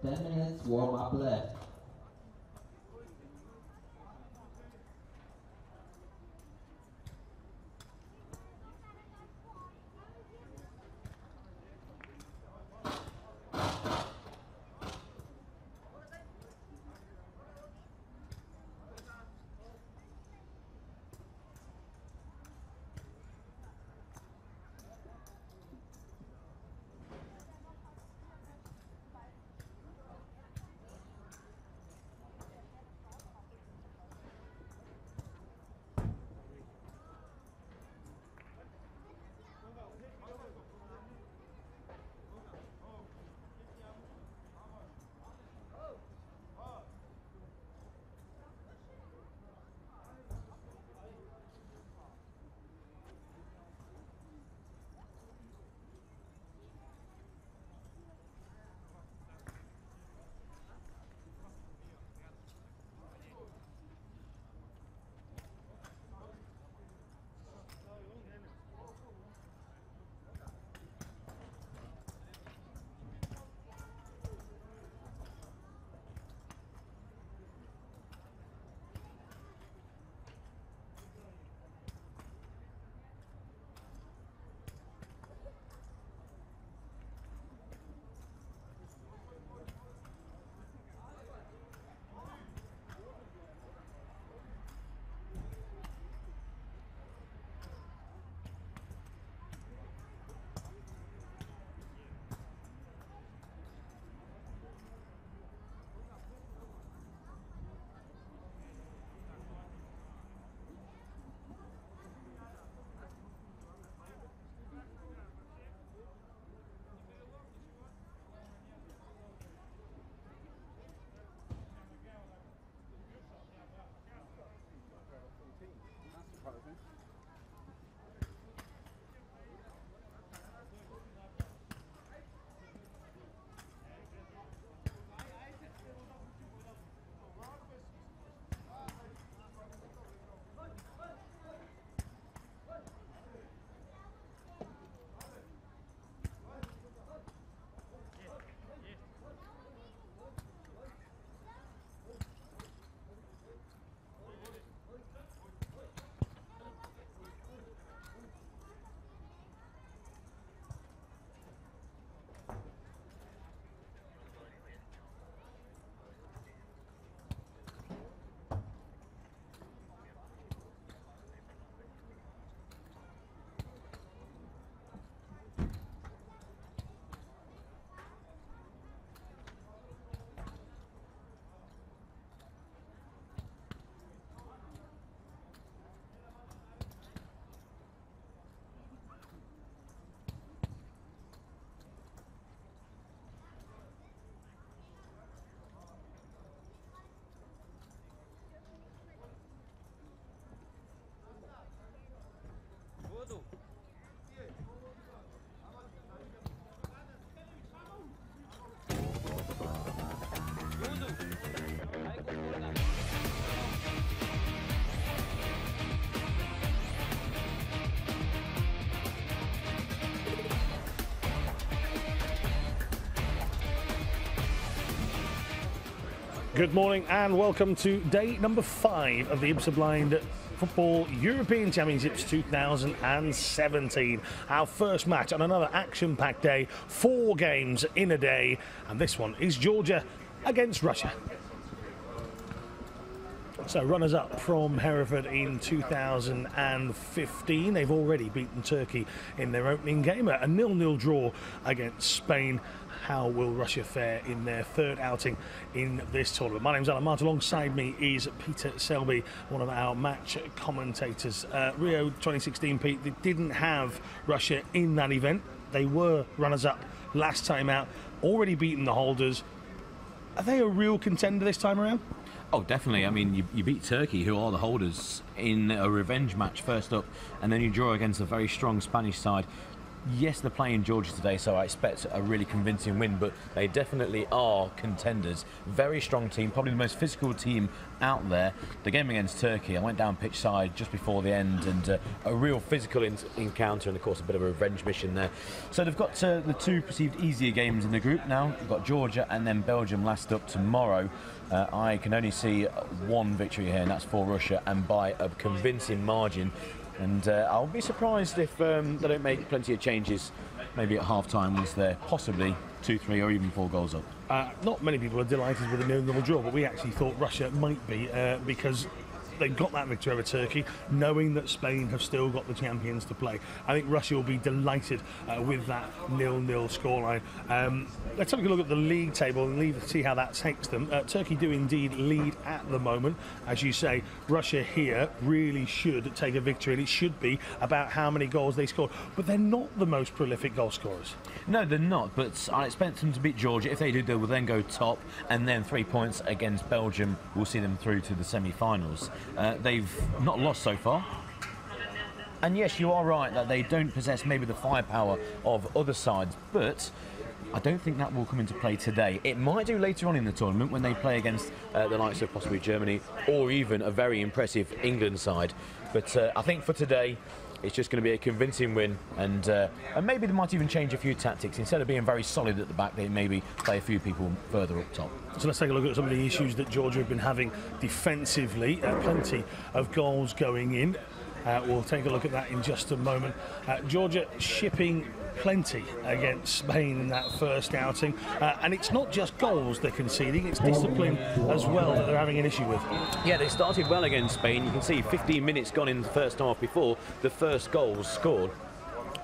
10 minutes warm-up left. Good morning and welcome to day number 5 of the IBSA Blind Football European Championships 2017. Our first match on another action-packed day, 4 games in a day, and this one is Georgia against Russia. So runners-up from Hereford in 2015. They've already beaten Turkey in their opening game, a 0-0 draw against Spain. How will Russia fare in their third outing in this tournament? My name's Alan Martin. Alongside me is Peter Selby, one of our match commentators. Rio 2016, Pete, they didn't have Russia in that event. They were runners-up last time out, already beaten the holders. Are they a real contender this time around? Oh, definitely. I mean, you beat Turkey, who are the holders, in a revenge match first up, and then you draw against a very strong Spanish side. Yes, they're playing Georgia today, so I expect a really convincing win, but they definitely are contenders. Very strong team, probably the most physical team out there. The game against Turkey, I went down pitch side just before the end, and a real physical encounter, and of course a bit of a revenge mission there. So they've got the two perceived easier games in the group now. We've got Georgia and then Belgium last up tomorrow. I can only see one victory here, and that's for Russia, and by a convincing margin. And I'll be surprised if they don't make plenty of changes, maybe at half-time, once they're possibly 2, 3 or even 4 goals up. Not many people are delighted with a 0-0 draw, but we actually thought Russia might be, because they've got that victory over Turkey, knowing that Spain have still got the champions to play. I think Russia will be delighted with that 0-0 scoreline. Let's have a look at the league table and see how that takes them. Turkey do indeed lead at the moment. As you say, Russia here really should take a victory, and it should be about how many goals they scored. But they're not the most prolific goal scorers. No, they're not, but I expect them to beat Georgia. If they do, they will then go top, and then 3 points against Belgium will see them through to the semi-finals. They've not lost so far. And yes, you are right that they don't possess maybe the firepower of other sides, but I don't think that will come into play today. It might do later on in the tournament when they play against the likes of possibly Germany or even a very impressive England side. But I think for today, it's just going to be a convincing win, and maybe they might even change a few tactics. Instead of being very solid at the back, they maybe play a few people further up top. So let's take a look at some of the issues that Georgia have been having defensively. Plenty of goals going in. We'll take a look at that in just a moment. Georgia shipping plenty against Spain in that first outing, and it's not just goals they're conceding, it's discipline as well that they're having an issue with. Yeah, they started well against Spain. You can see 15 minutes gone in the first half before the first goal was scored.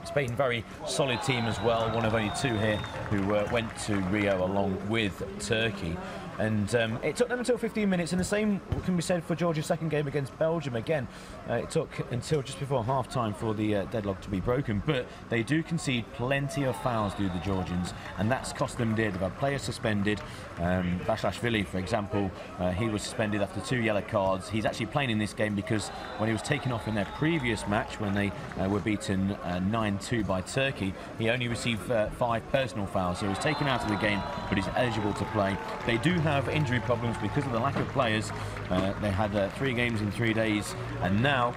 Spain, very solid team as well, one of only 2 here who went to Rio along with Turkey. And it took them until 15 minutes, and the same can be said for Georgia's second game against Belgium. Again, it took until just before half-time for the deadlock to be broken, but they do concede plenty of fouls, do the Georgians, and that's cost them dear. They've had players suspended. Basilashvili, for example, he was suspended after 2 yellow cards. He's actually playing in this game because when he was taken off in their previous match, when they were beaten 9-2 by Turkey, he only received 5 personal fouls, so he was taken out of the game, but he's eligible to play. They do have injury problems because of the lack of players. They had 3 games in 3 days, and now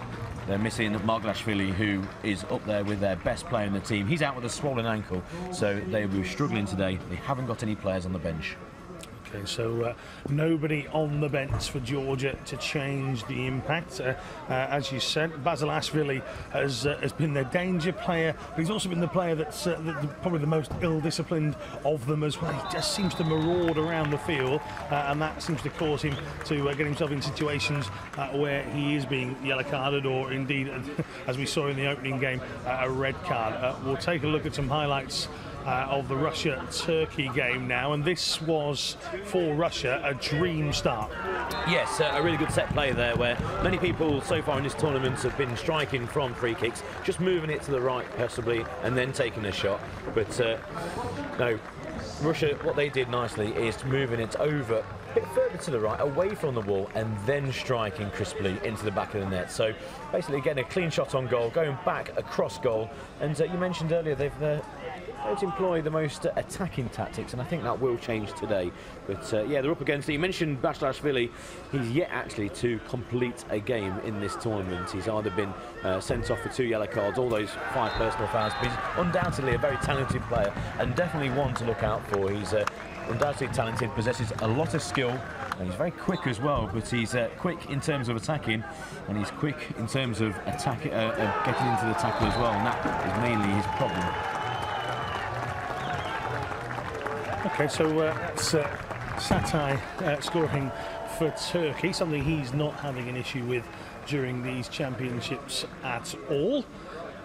they're missing Marglashvili, who is up there with their best player in the team. He's out with a swollen ankle, so they will be struggling today. They haven't got any players on the bench. Okay, so nobody on the bench for Georgia to change the impact. As you said, Basilashvili has been their danger player, but he's also been the player that's probably the most ill-disciplined of them as well. He just seems to maraud around the field, and that seems to cause him to get himself in situations where he is being yellow-carded, or indeed, as we saw in the opening game, a red card. We'll take a look at some highlights of the Russia-Turkey game now, and this was for Russia a dream start. Yes, a really good set play there, where many people so far in this tournament have been striking from free kicks, just moving it to the right possibly and then taking a shot. But no, Russia, what they did nicely is moving it over a bit further to the right, away from the wall, and then striking crisply into the back of the net. So basically getting a clean shot on goal, going back across goal. And you mentioned earlier they've don't employ the most attacking tactics, and I think that will change today. But yeah, they're up against it. You mentioned Basilashvili. He's yet actually to complete a game in this tournament. He's either been sent off for 2 yellow cards, all those 5 personal fouls, but he's undoubtedly a very talented player and definitely one to look out for. He's undoubtedly talented, possesses a lot of skill, and he's very quick as well. But he's quick in terms of attacking, and he's quick in terms of getting into the tackle as well, and that is mainly his problem. Okay, so that's Satay scoring for Turkey, something he's not having an issue with during these championships at all.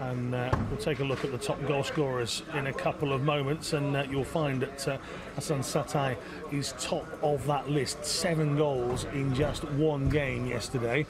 And we'll take a look at the top goal scorers in a couple of moments, and you'll find that Hasan Satay is top of that list. 7 goals in just 1 game yesterday.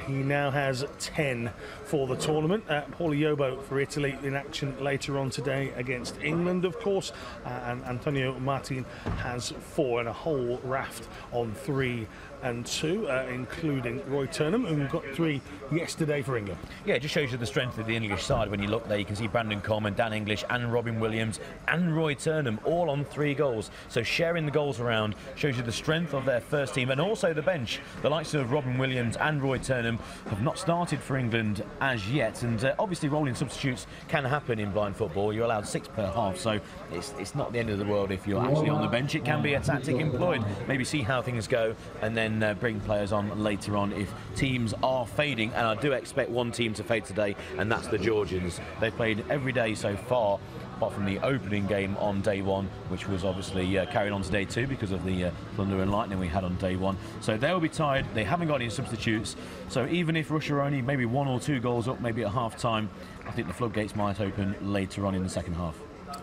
He now has 10 for the tournament. Paulie Yobo for Italy in action later on today against England, of course, and Antonio Martin has 4, and a whole raft on 3 and 2, including Roy Turnham, who got 3 yesterday for England. Yeah, it just shows you the strength of the English side. When you look there, you can see Brandon Coleman, Dan English and Robin Williams and Roy Turnham all on 3 goals. So sharing the goals around shows you the strength of their first team, and also the bench. The likes of Robin Williams and Roy Turnham have not started for England as yet, and obviously rolling substitutes can happen in blind football. You're allowed 6 per half, so it's not the end of the world if you're actually on the bench. It can be a tactic employed. Maybe see how things go and then bring players on later on if teams are fading, and I do expect one team to fade today, and that's the Georgians. They've played every day so far, apart from the opening game on day 1, which was obviously carried on to day 2 because of the thunder and lightning we had on day 1. So they'll be tired. They haven't got any substitutes. So even if Russia are only maybe 1 or 2 goals up, maybe at half time, I think the floodgates might open later on in the second half.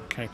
Okay,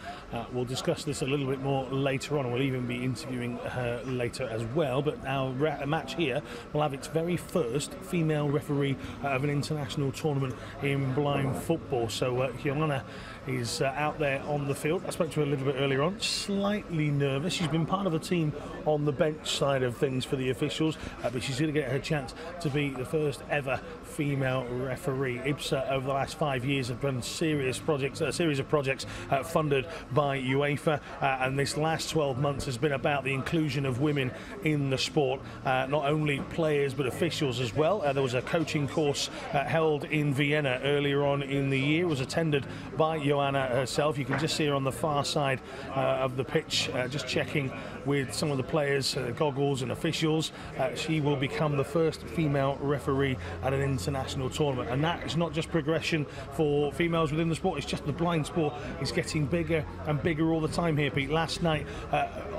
we'll discuss this a little bit more later on, and we'll even be interviewing her later as well. But our match here will have its very first female referee of an international tournament in blind football. So Joanna is out there on the field. I spoke to her a little bit earlier on, slightly nervous. She's been part of the team on the bench side of things for the officials, but she's going to get her chance to be the first ever female referee. IBSA over the last 5 years have done series projects, a series of projects funded by UEFA, and this last 12 months has been about the inclusion of women in the sport, not only players but officials as well. There was a coaching course held in Vienna earlier on in the year. It was attended by Joanna herself. You can just see her on the far side of the pitch, just checking with some of the players, goggles and officials. She will become the first female referee at an international tournament, and that is not just progression for females within the sport, it's just the blind sport is getting bigger and bigger all the time here, Pete. Last night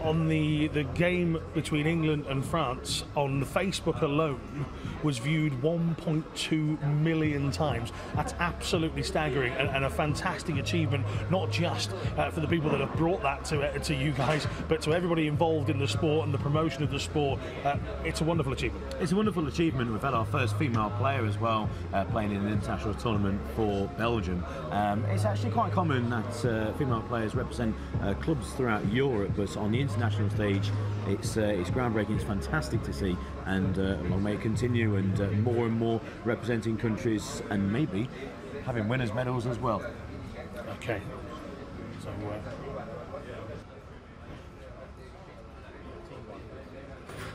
on the game between England and France, on Facebook alone was viewed 1.2 million times. That's absolutely staggering, and a fantastic achievement, not just for the people that have brought that to you guys, but to everybody involved in the sport and the promotion of the sport. It's a wonderful achievement. It's a wonderful achievement. We've had our first female player as well playing in an international tournament for Belgium. It's actually quite common that female players represent clubs throughout Europe, but on the international stage it's groundbreaking. It's fantastic to see, and long may it continue, and more representing countries, and maybe having winners' medals as well. Okay, so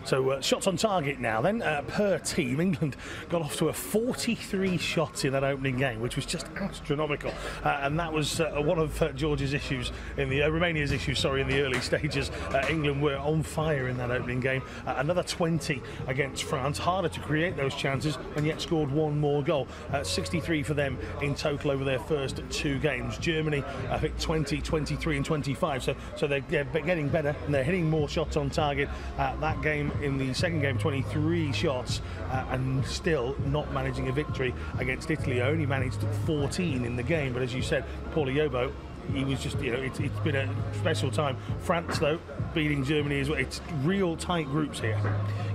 So shots on target now then, per team. England got off to a 43 shots in that opening game, which was just astronomical. And that was one of Georgia's issues, in the Romania's issues, sorry, in the early stages. England were on fire in that opening game. Another 20 against France. Harder to create those chances, and yet scored one more goal. 63 for them in total over their first two games. Germany, I think 20, 23 and 25. So they're getting better, and they're hitting more shots on target. That game, in the second game, 23 shots, and still not managing a victory against Italy. Only managed 14 in the game, but as you said, Paulie Yobo, he was just, it's been a special time. France, though, beating Germany as well. It's real tight groups here.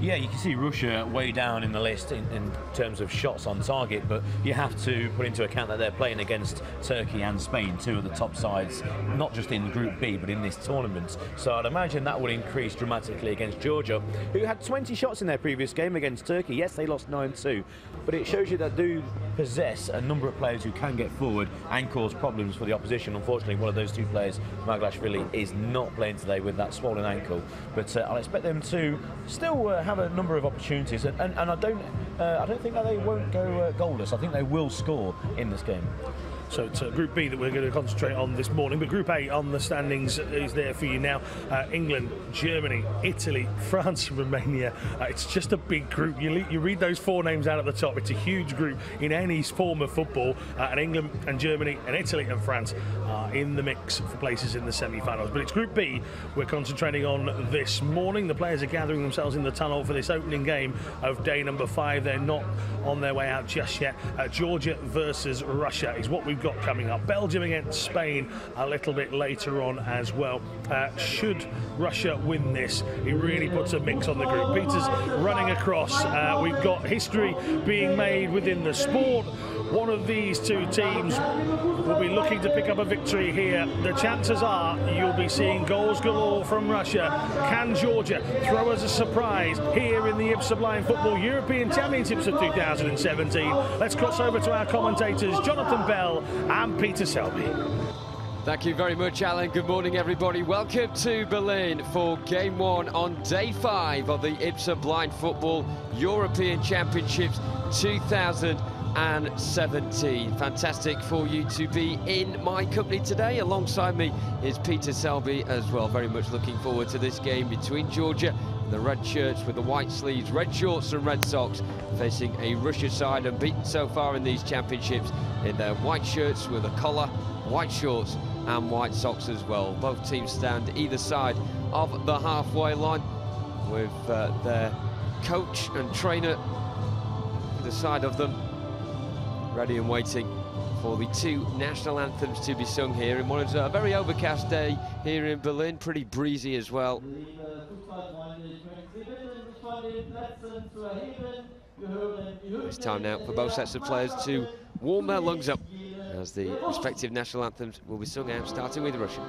Yeah, you can see Russia way down in the list in terms of shots on target, but you have to put into account that they're playing against Turkey and Spain, two of the top sides, not just in Group B, but in this tournament. So I'd imagine that will increase dramatically against Georgia, who had 20 shots in their previous game against Turkey. Yes, they lost 9-2, but it shows you that do possess a number of players who can get forward and cause problems for the opposition. Unfortunately, one of those two players, Maglashvili, is not playing today with that swollen ankle, but I'll expect them to still have a number of opportunities, and I don't think that they won't go goalless. I think they will score in this game. So it's Group B that we're going to concentrate on this morning, but Group A on the standings is there for you now. England, Germany, Italy, France, Romania. It's just a big group. You read those four names out at the top. It's a huge group in any form of football, and England and Germany and Italy and France are in the mix for places in the semi-finals. But it's Group B we're concentrating on this morning. The players are gathering themselves in the tunnel for this opening game of day number 5. They're not on their way out just yet. Georgia versus Russia is what we we've got coming up. Belgium against Spain a little bit later on as well. Should Russia win this, it really puts a mix on the group. Peter's running across. We've got history being made within the sport. One of these two teams will be looking to pick up a victory here. The chances are you'll be seeing goals galore from Russia. Can Georgia throw us a surprise here in the IBSA Blind Football European Championships of 2017? Let's cross over to our commentators, Jonathan Bell and Peter Selby. Thank you very much, Alan. Good morning, everybody. Welcome to Berlin for Game 1 on Day 5 of the IBSA Blind Football European Championships 2017. Fantastic for you to be in my company today. Alongside me is Peter Selby as well. Very much looking forward to this game between Georgia and the red shirts with the white sleeves, red shorts and red socks, facing a Russia side unbeaten so far in these championships in their white shirts with a collar, white shorts and white socks as well. Both teams stand either side of the halfway line with their coach and trainer either side of them, ready and waiting for the two national anthems to be sung here in what is a very overcast day here in Berlin, pretty breezy as well. It's time now for both sets of players to warm their lungs up as the respective national anthems will be sung out, starting with Russia.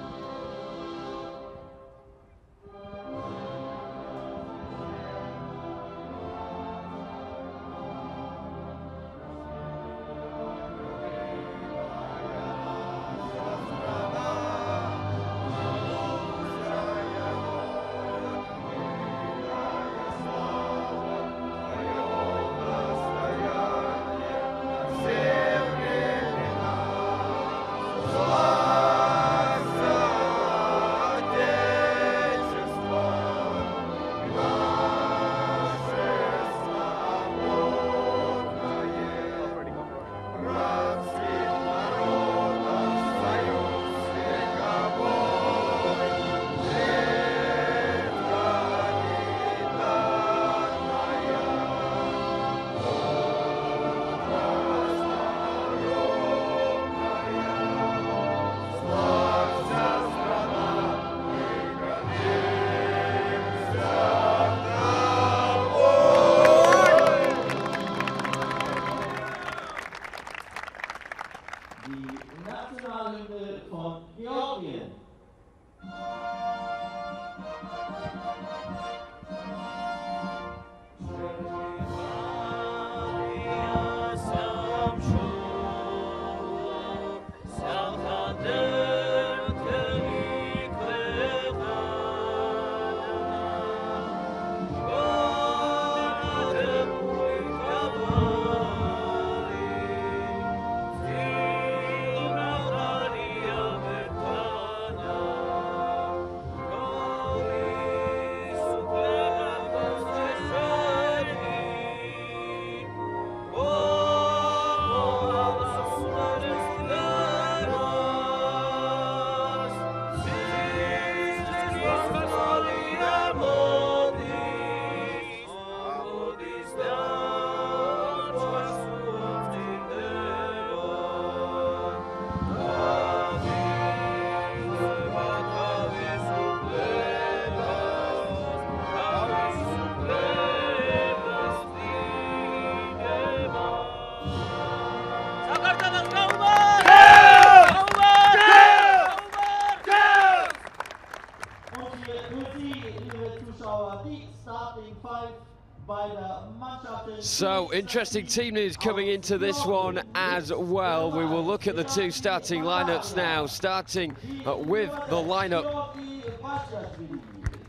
So, interesting team news coming into this one as well. We will look at the two starting lineups now, starting with the lineup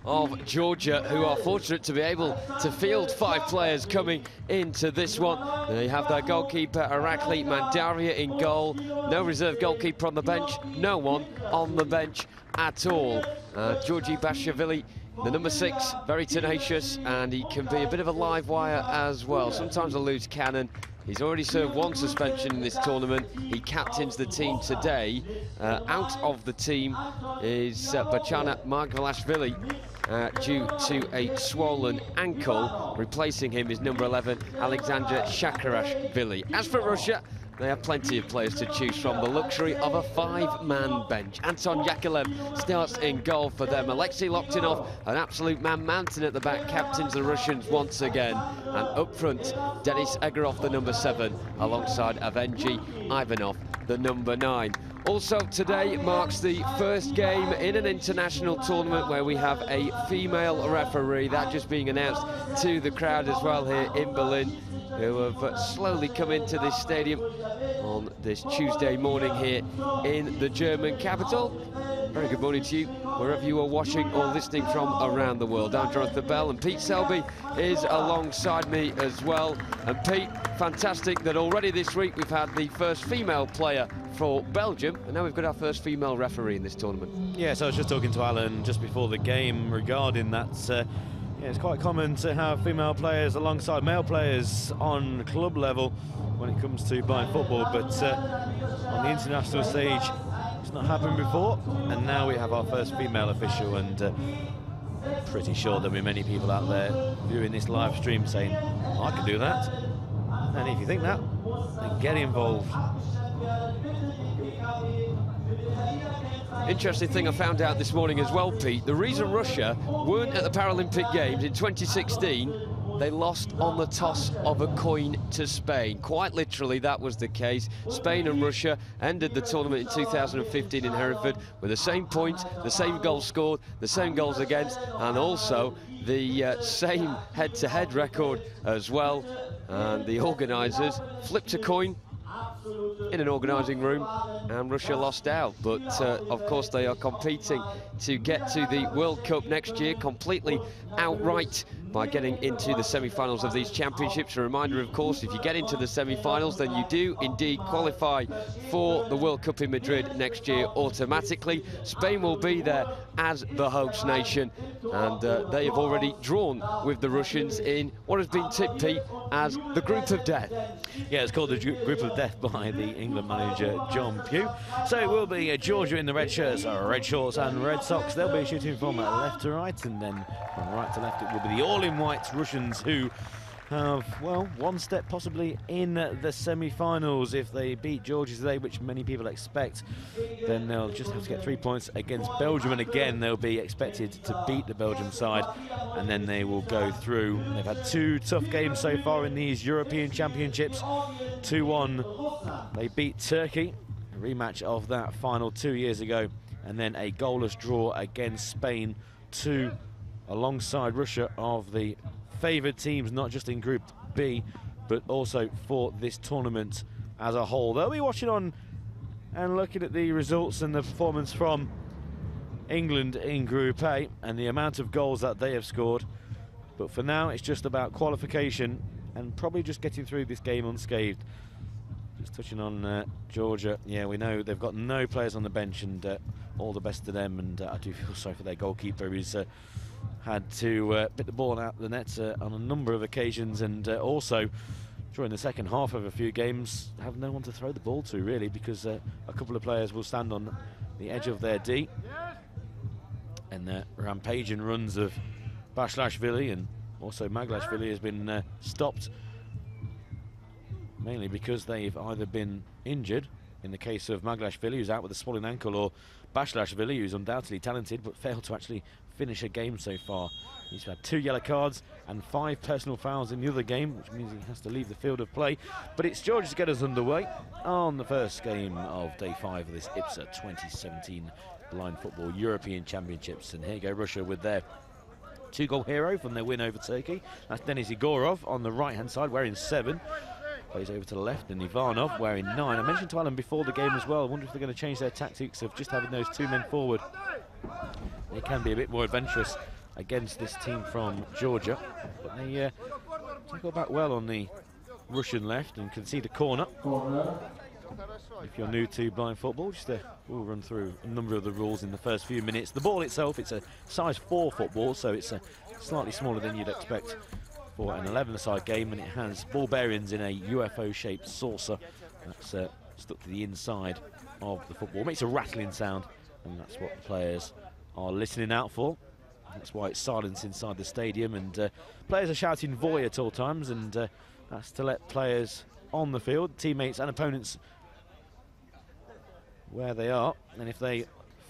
of Georgia, who are fortunate to be able to field 5 players coming into this one. They have their goalkeeper, Irakli Mandaria, in goal. No reserve goalkeeper on the bench, no one on the bench at all. Georgi Bashashvili, the number 6, very tenacious, and he can be a bit of a live wire as well. Sometimes a loose cannon. He's already served 1 suspension in this tournament. He captains the team today. Out of the team is Bachana Margvelashvili due to a swollen ankle. Replacing him is number 11, Alexander Shakarashvili. As for Russia, they have plenty of players to choose from. The luxury of a 5-man bench. Anton Yakovlev starts in goal for them. Alexei Loktinov, an absolute man-mountain at the back, captains the Russians once again. And up front, Denis Egorov, the number 7, alongside Avengi Ivanov, the number 9. Also today marks the first game in an international tournament where we have a female referee. That just being announced to the crowd as well here in Berlin, who have slowly come into this stadium on this Tuesday morning here in the German capital. Very good morning to you, wherever you are watching or listening from around the world. I'm Jonathan Bell, and Pete Selby is alongside me as well. And Pete, fantastic that already this week we've had the first female player for Belgium, and now we've got our first female referee in this tournament. Yes, I was just talking to Alan just before the game regarding that. Yeah, it's quite common to have female players alongside male players on club level when it comes to blind football, but on the international stage, it's not happened before, and now we have our first female official, and pretty sure there'll be many people out there viewing this live stream saying, I can do that. And if you think that, then get involved. Interesting thing I found out this morning as well, Pete, the reason Russia weren't at the Paralympic Games in 2016, they lost on the toss of a coin to Spain. Quite literally, that was the case. Spain and Russia ended the tournament in 2015 in Hereford with the same points, the same goals scored, the same goals against, and also the same head-to-head record as well. And the organisers flipped a coin in an organising room, and Russia lost out. But of course they are competing to get to the World Cup next year completely outright by getting into the semi-finals of these championships. A reminder, of course, if you get into the semi-finals, then you do indeed qualify for the World Cup in Madrid next year automatically. Spain will be there as the host nation, and they have already drawn with the Russians in what has been tipped, Pete, as the group of death. Yeah, it's called the group of death by the England manager John Pugh. So it will be Georgia in the red shirts, red shorts and red socks. They'll be shooting from left to right, and then from right to left it will be the all-in-white Russians, who have, well, one step possibly in the semi-finals. If they beat Georgia today, which many people expect, then they'll just have to get 3 points against Belgium, and again they'll be expected to beat the Belgium side, and then they will go through. They've had 2 tough games so far in these European Championships. 2-1 they beat Turkey, a rematch of that final 2 years ago, and then a goalless draw against Spain, 2 alongside Russia of the favoured teams, not just in Group B, but also for this tournament as a whole. They'll be watching on and looking at the results and the performance from England in Group A and the amount of goals that they have scored. But for now, it's just about qualification and probably just getting through this game unscathed. Just touching on Georgia. Yeah, we know they've got no players on the bench, and all the best to them. And I do feel sorry for their goalkeeper, who's had to put the ball out the net on a number of occasions, and also during the second half of a few games have no one to throw the ball to, really, because a couple of players will stand on the edge of their D, and the rampaging runs of Bashlashvili and also Maglashvili has been stopped, mainly because they've either been injured, in the case of Maglashvili, who's out with a swollen ankle, or Bashlashvili, who's undoubtedly talented but failed to actually finish a game so far. He's had 2 yellow cards and 5 personal fouls in the other game, which means he has to leave the field of play. But it's Georgia to get us underway on the first game of day 5 of this IBSA 2017 Blind Football European Championships. And here you go, Russia with their 2-goal hero from their win over Turkey. That's Denis Egorov on the right-hand side, wearing 7. Plays over to the left, and Ivanov wearing 9. I mentioned to Alan before the game as well, I wonder if they're going to change their tactics of just having those 2 men forward. They can be a bit more adventurous against this team from Georgia, but they tackle back well on the Russian left and concede a corner. If you're new to blind football, just we'll run through a number of the rules in the first few minutes. The ball itself, it's a size 4 football, so it's slightly smaller than you'd expect for an 11-a-side game, and it has ball bearings in a UFO-shaped saucer that's stuck to the inside of the football. It makes a rattling sound, and that's what the players are listening out for. That's why it's silence inside the stadium, and players are shouting "Voy" at all times, and that's to let players on the field, teammates and opponents where they are, and if they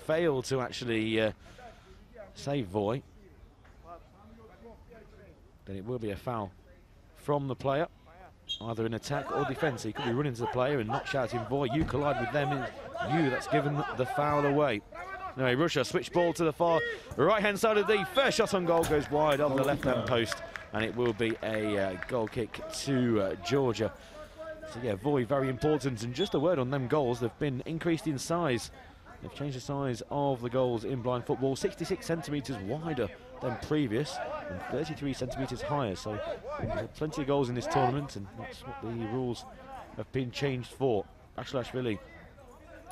fail to actually save Voy, then it will be a foul from the player, either in attack or defence. He could be running to the player and not shouting, Voy, you collide with them, it's you that's given the foul away. Anyway, Russia switch ball to the far right-hand side of the first shot on goal goes wide of the left-hand post, and it will be a goal kick to Georgia. So yeah, Voy very important, and just a word on them goals, they've been increased in size. They've changed the size of the goals in blind football, 66 centimetres wider than previous and 33 centimetres higher. So there's plenty of goals in this tournament, and that's what the rules have been changed for. Basilashvili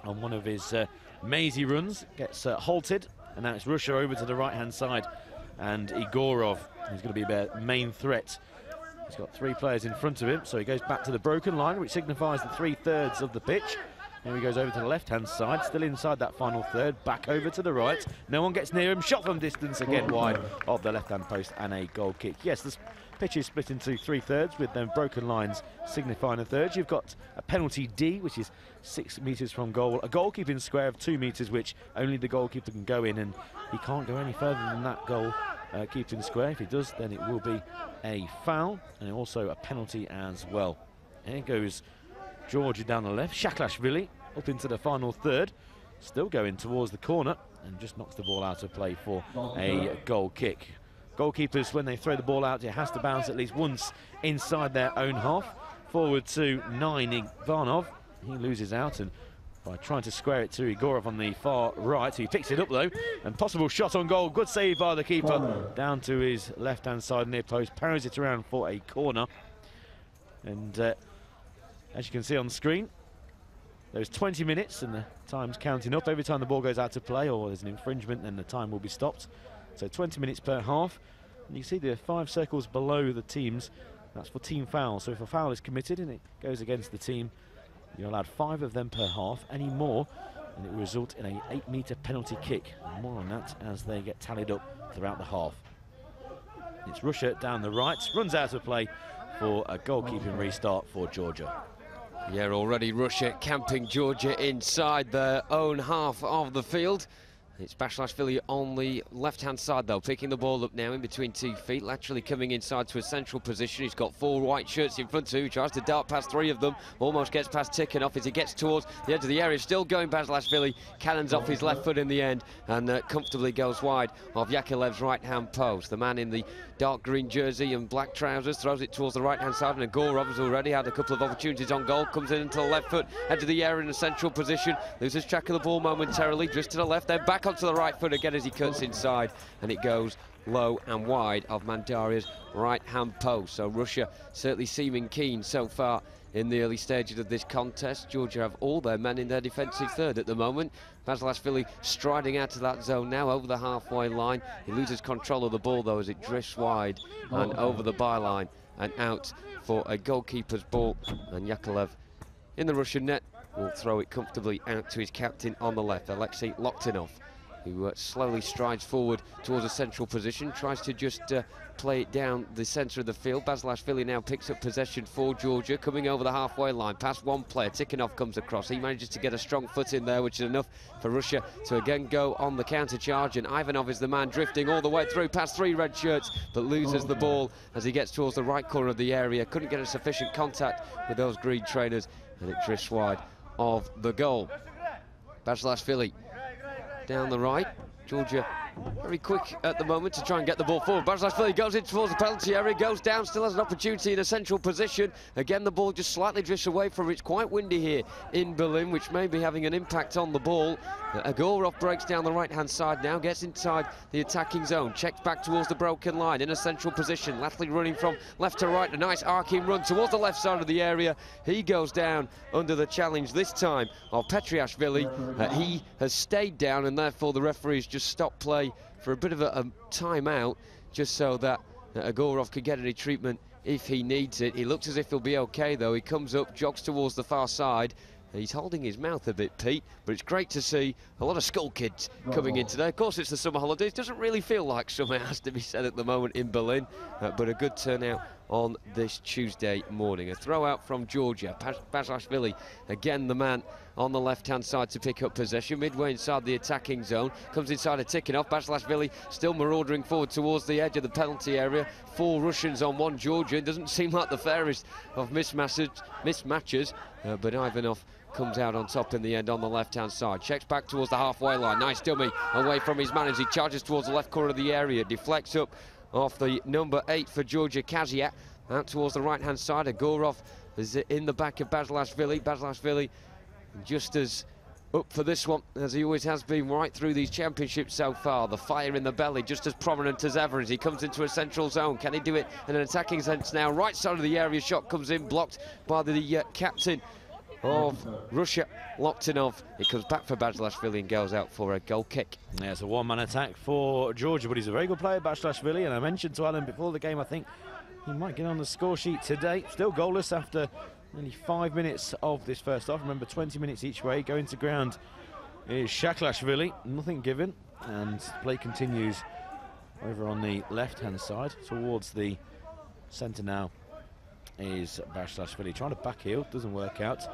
on one of his mazy runs gets halted, and now it's Russia over to the right-hand side, and Igorov, who's going to be their main threat. He's got 3 players in front of him, so he goes back to the broken line, which signifies the 3/3 of the pitch. Now he goes over to the left-hand side, still inside that final third, back over to the right. No one gets near him, shot from distance, again wide of the left-hand post, and a goal kick. Yes, this pitch is split into 3/3 with them broken lines signifying a third. You've got a penalty D, which is 6 metres from goal, a goalkeeping square of 2 metres, which only the goalkeeper can go in, and he can't go any further than that goal keeping square. If he does, then it will be a foul, and also a penalty as well. Here goes Georgia down the left, Shaklashvili up into the final third, still going towards the corner, and just knocks the ball out of play for a goal kick. Goalkeepers, when they throw the ball out, it has to bounce at least once inside their own half. Forward to 9, Ivanov. He loses out, and by trying to square it to Igorov on the far right, he picks it up though, and possible shot on goal. Good save by the keeper, down to his left-hand side near post, parries it around for a corner. And as you can see on the screen, there's 20 minutes, and the time's counting up. Every time the ball goes out to play or there's an infringement, then the time will be stopped. So 20 minutes per half. And you see the 5 circles below the teams, that's for team fouls. So if a foul is committed and it goes against the team, you're allowed 5 of them per half. Any more, and it will result in a 8-metre penalty kick. And more on that as they get tallied up throughout the half. It's Russia down the right, runs out of play for a goalkeeping restart for Georgia. Yeah, already Russia camping Georgia inside their own half of the field. It's Basilashvili on the left-hand side, though, picking the ball up now in between 2 feet, laterally coming inside to a central position. He's got 4 white shirts in front of him. He tries to dart past 3 of them, almost gets past Tikhonov as he gets towards the edge of the area. Still going, Basilashvili, cannons off his left foot in the end, and comfortably goes wide of Yakovlev's right-hand post. The man in the dark green jersey and black trousers throws it towards the right-hand side, and Agorov has already had a couple of opportunities on goal, comes in into the left foot, edge of the area in a central position, loses track of the ball momentarily, drifts to the left, then back onto the right foot again as he cuts inside, and it goes low and wide of Mandaria's right-hand post. So Russia certainly seeming keen so far in the early stages of this contest. Georgia have all their men in their defensive third at the moment. Basilashvili striding out of that zone now over the halfway line. He loses control of the ball though as it drifts wide and over the byline and out for a goalkeeper's ball, and Yakovlev in the Russian net will throw it comfortably out to his captain on the left, Alexei Loktinov, who slowly strides forward towards a central position, tries to just play it down the centre of the field. Basilashvili now picks up possession for Georgia, coming over the halfway line, past one player. Tikhonov comes across. He manages to get a strong foot in there, which is enough for Russia to again go on the counter-charge, and Ivanov is the man drifting all the way through past 3 red shirts, but loses the ball as he gets towards the right corner of the area. Couldn't get a sufficient contact with those green trainers, and it drifts wide of the goal. Basilashvili down the right. Georgia very quick at the moment to try and get the ball forward. Basilashvili goes in towards the penalty area, goes down, still has an opportunity in a central position. Again, the ball just slightly drifts away from it. It's quite windy here in Berlin, which may be having an impact on the ball. Agorov breaks down the right-hand side now, gets inside the attacking zone, checks back towards the broken line in a central position. Latley running from left to right, a nice arcing run towards the left side of the area. He goes down under the challenge this time of Petriashvili. He has stayed down, and therefore the referees just stopped play for a bit of a timeout, just so that Agorov could get any treatment if he needs it. He looks as if he'll be okay though. He comes up, jogs towards the far side. He's holding his mouth a bit, Pete, but it's great to see a lot of school kids coming in today. Of course, it's the summer holidays. Doesn't really feel like summer, has to be said at the moment in Berlin, but a good turnout on this Tuesday morning. A throw out from Georgia. Basilashvili, again the man on the left-hand side to pick up possession, midway inside the attacking zone, comes inside a Tikhonov. Basilashvili still marauding forward towards the edge of the penalty area. 4 Russians on 1 Georgian. Doesn't seem like the fairest of mismatches, but Ivanov comes out on top in the end on the left-hand side. Checks back towards the halfway line. Nice dummy away from his man as he charges towards the left corner of the area. Deflects up off the number 8 for Georgia, Kaziak. Out towards the right-hand side. Agorov is in the back of Basilashvili. Basilashvili just as up for this one as he always has been right through these championships so far. The fire in the belly just as prominent as ever as he comes into a central zone. Can he do it in an attacking sense now? Right side of the area, shot comes in, blocked by the captain of Russia, Loktinov. It comes back for Basilashvili and goes out for a goal kick. Yeah, it's a one-man attack for Georgia, but he's a very good player, Basilashvili, and I mentioned to Alan before the game, I think he might get on the score sheet today. Still goalless after nearly 5 minutes of this first half. Remember, 20 minutes each way. Going to ground is Shaklashvili, nothing given, and play continues over on the left-hand side towards the centre now is Basilashvili trying to back heel, doesn't work out.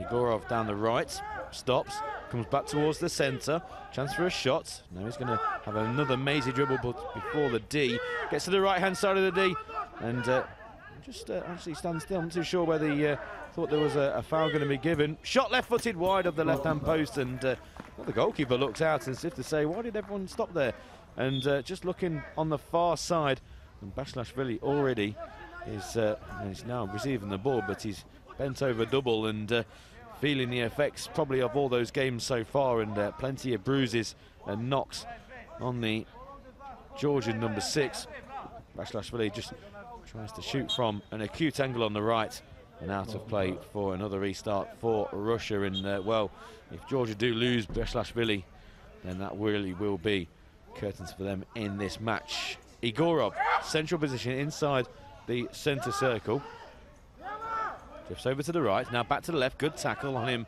Igorov down the right, stops, comes back towards the centre, chance for a shot. Now he's going to have another mazy dribble, but before the D gets to the right-hand side of the D, and just actually stands still. I'm not too sure whether he thought there was a foul going to be given. Shot left-footed wide of the left-hand post, and the goalkeeper looks out as if to say, why did everyone stop there? And just looking on the far side, and Basilashvili already is he's now receiving the ball, but he's bent over double and feeling the effects probably of all those games so far, and plenty of bruises and knocks on the Georgian number 6. Basilashvili just tries to shoot from an acute angle on the right and out of play for another restart for Russia. And well, if Georgia do lose Basilashvili, then that really will be curtains for them in this match. Igorov, central position inside the centre circle. Drifts over to the right, now back to the left. Good tackle on him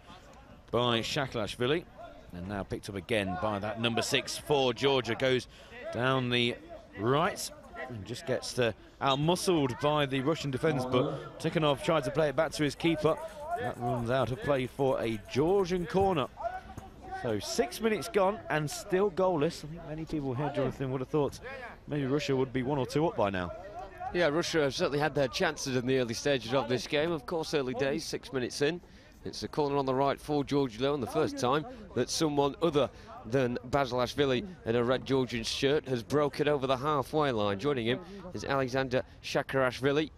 by Shaklashvili. And now picked up again by that number 6 for Georgia. Goes down the right and just gets out-muscled by the Russian defence, but Tikhonov tried to play it back to his keeper. That runs out of play for a Georgian corner. So 6 minutes gone and still goalless. I think many people here, Jonathan, would have thought maybe Russia would be 1 or 2 up by now. Yeah, Russia have certainly had their chances in the early stages of this game. Of course, early days, 6 minutes in. It's a corner on the right for Georgia, though, and the first time that someone other than Basilashvili in a red Georgian shirt has broken over the halfway line. Joining him is Alexander Shakarashvili,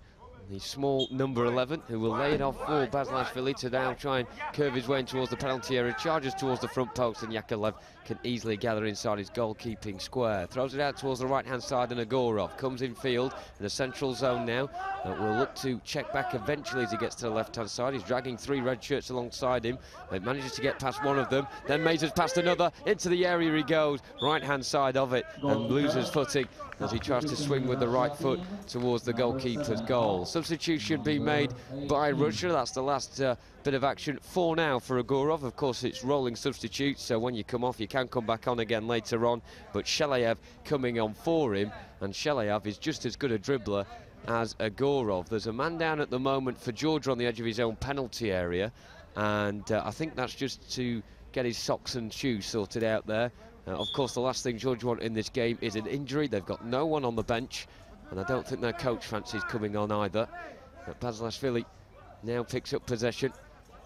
the small number 11, who will lay it off for Basilashvili to now try and curve his way in towards the penalty area, charges towards the front post, and Yakovlev can easily gather inside his goalkeeping square. Throws it out towards the right-hand side, and Agorov comes in field in a central zone now. Will look to check back eventually as he gets to the left-hand side. He's dragging 3 red shirts alongside him. He manages to get past one of them, then mazes past another. Into the area he goes, right-hand side of it, and loses footing as he tries to swing with the right foot towards the goalkeeper's goal. Substitution being made by Russia. That's the last bit of action for now for Agorov. Of course, it's rolling substitutes, so when you come off, you can come back on again later on. But Shelayev coming on for him, and Shelayev is just as good a dribbler as Agorov. There's a man down at the moment for Georgia on the edge of his own penalty area, and I think that's just to get his socks and shoes sorted out there. Of course, the last thing Georgia want in this game is an injury. They've got no one on the bench, and I don't think their coach fancies coming on either. But Basilashvili now picks up possession.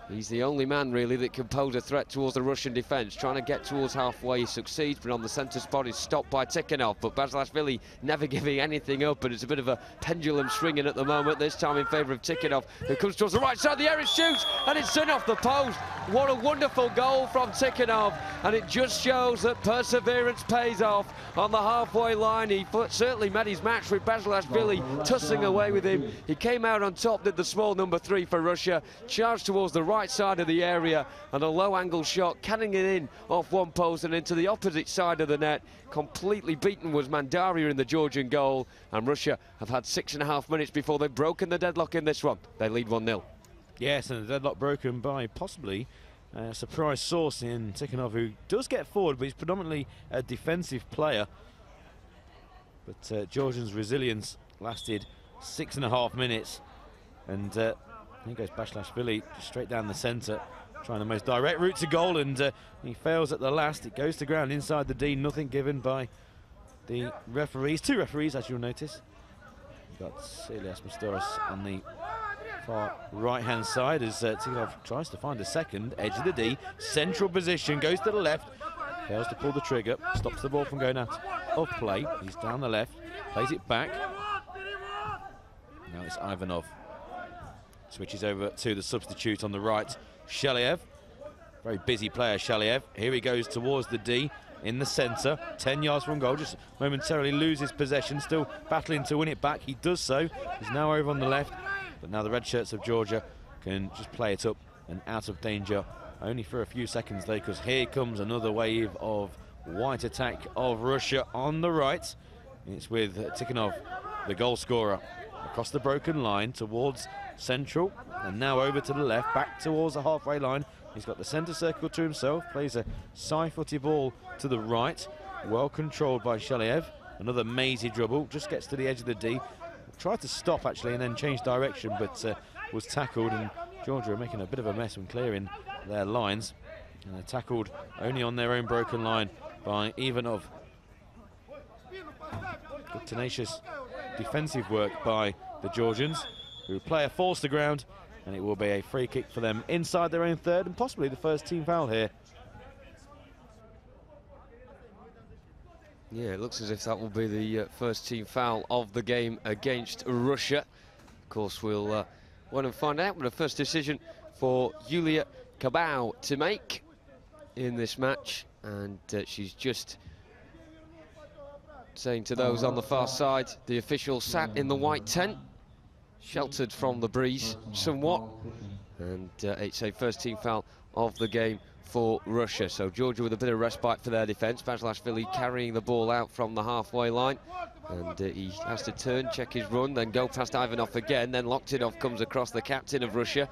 He's the only man, really, that can pose a threat towards the Russian defence. Trying to get towards halfway, he succeeds, but on the centre spot is stopped by Tikhonov. But Basilashvili never giving anything up, and it's a bit of a pendulum swinging at the moment, this time in favour of Tikhonov, who comes towards the right side of the area, shoots, and it's in off the post. What a wonderful goal from Tikhonov, and it just shows that perseverance pays off on the halfway line. He certainly met his match with Basilashvili, tussling away with him. He came out on top, did the small number 3 for Russia, charged towards the right side of the area, and a low angle shot, canning it in off one post and into the opposite side of the net. Completely beaten was Mandaria in the Georgian goal, and Russia have had 6.5 minutes before they've broken the deadlock in this one. They lead 1-0. Yes, and the deadlock broken by possibly a surprise source in Tikhonov, who does get forward, but he's predominantly a defensive player. But Georgians' resilience lasted 6.5 minutes. And here goes Bashlashvili just straight down the centre, trying the most direct route to goal, and he fails at the last. It goes to ground inside the D, nothing given by the referees. 2 referees, as you'll notice. You've got Elias Mastoris on the far right-hand side as Tikhonov tries to find a second. Edge of the D, central position, goes to the left, fails to pull the trigger, stops the ball from going out of play. He's down the left, plays it back. Now it's Ivanov. Switches over to the substitute on the right, Shaliev. Very busy player, Shaliev. Here he goes towards the D in the centre, 10 yards from goal, just momentarily loses possession, still battling to win it back. He does so. He's now over on the left, but now the red shirts of Georgia can just play it up and out of danger only for a few seconds there, because here comes another wave of white attack of Russia on the right. It's with Tikhonov, the goal scorer, across the broken line towards central, and now over to the left, back towards the halfway line. He's got the centre circle to himself, plays a side-footed ball to the right, well controlled by Shaliev. Another mazy dribble, just gets to the edge of the D. Tried to stop actually and then change direction, but was tackled, and Georgia are making a bit of a mess when clearing their lines. And they're tackled only on their own broken line by Ivanov. Good tenacious defensive work by the Georgians, who player falls to ground, and it will be a free kick for them inside their own third, and possibly the first team foul here. Yeah, it looks as if that will be the first team foul of the game against Russia. Of course, we'll want to find out, but a first decision for Yulia Kabau to make in this match, and she's just saying to those on the far side, the official sat in the white tent, sheltered from the breeze somewhat, and it's a first team foul of the game for Russia. So Georgia with a bit of respite for their defence. Bashlashvili carrying the ball out from the halfway line, and he has to turn, check his run, then go past Ivanov again, then Loktinov comes across, the captain of Russia,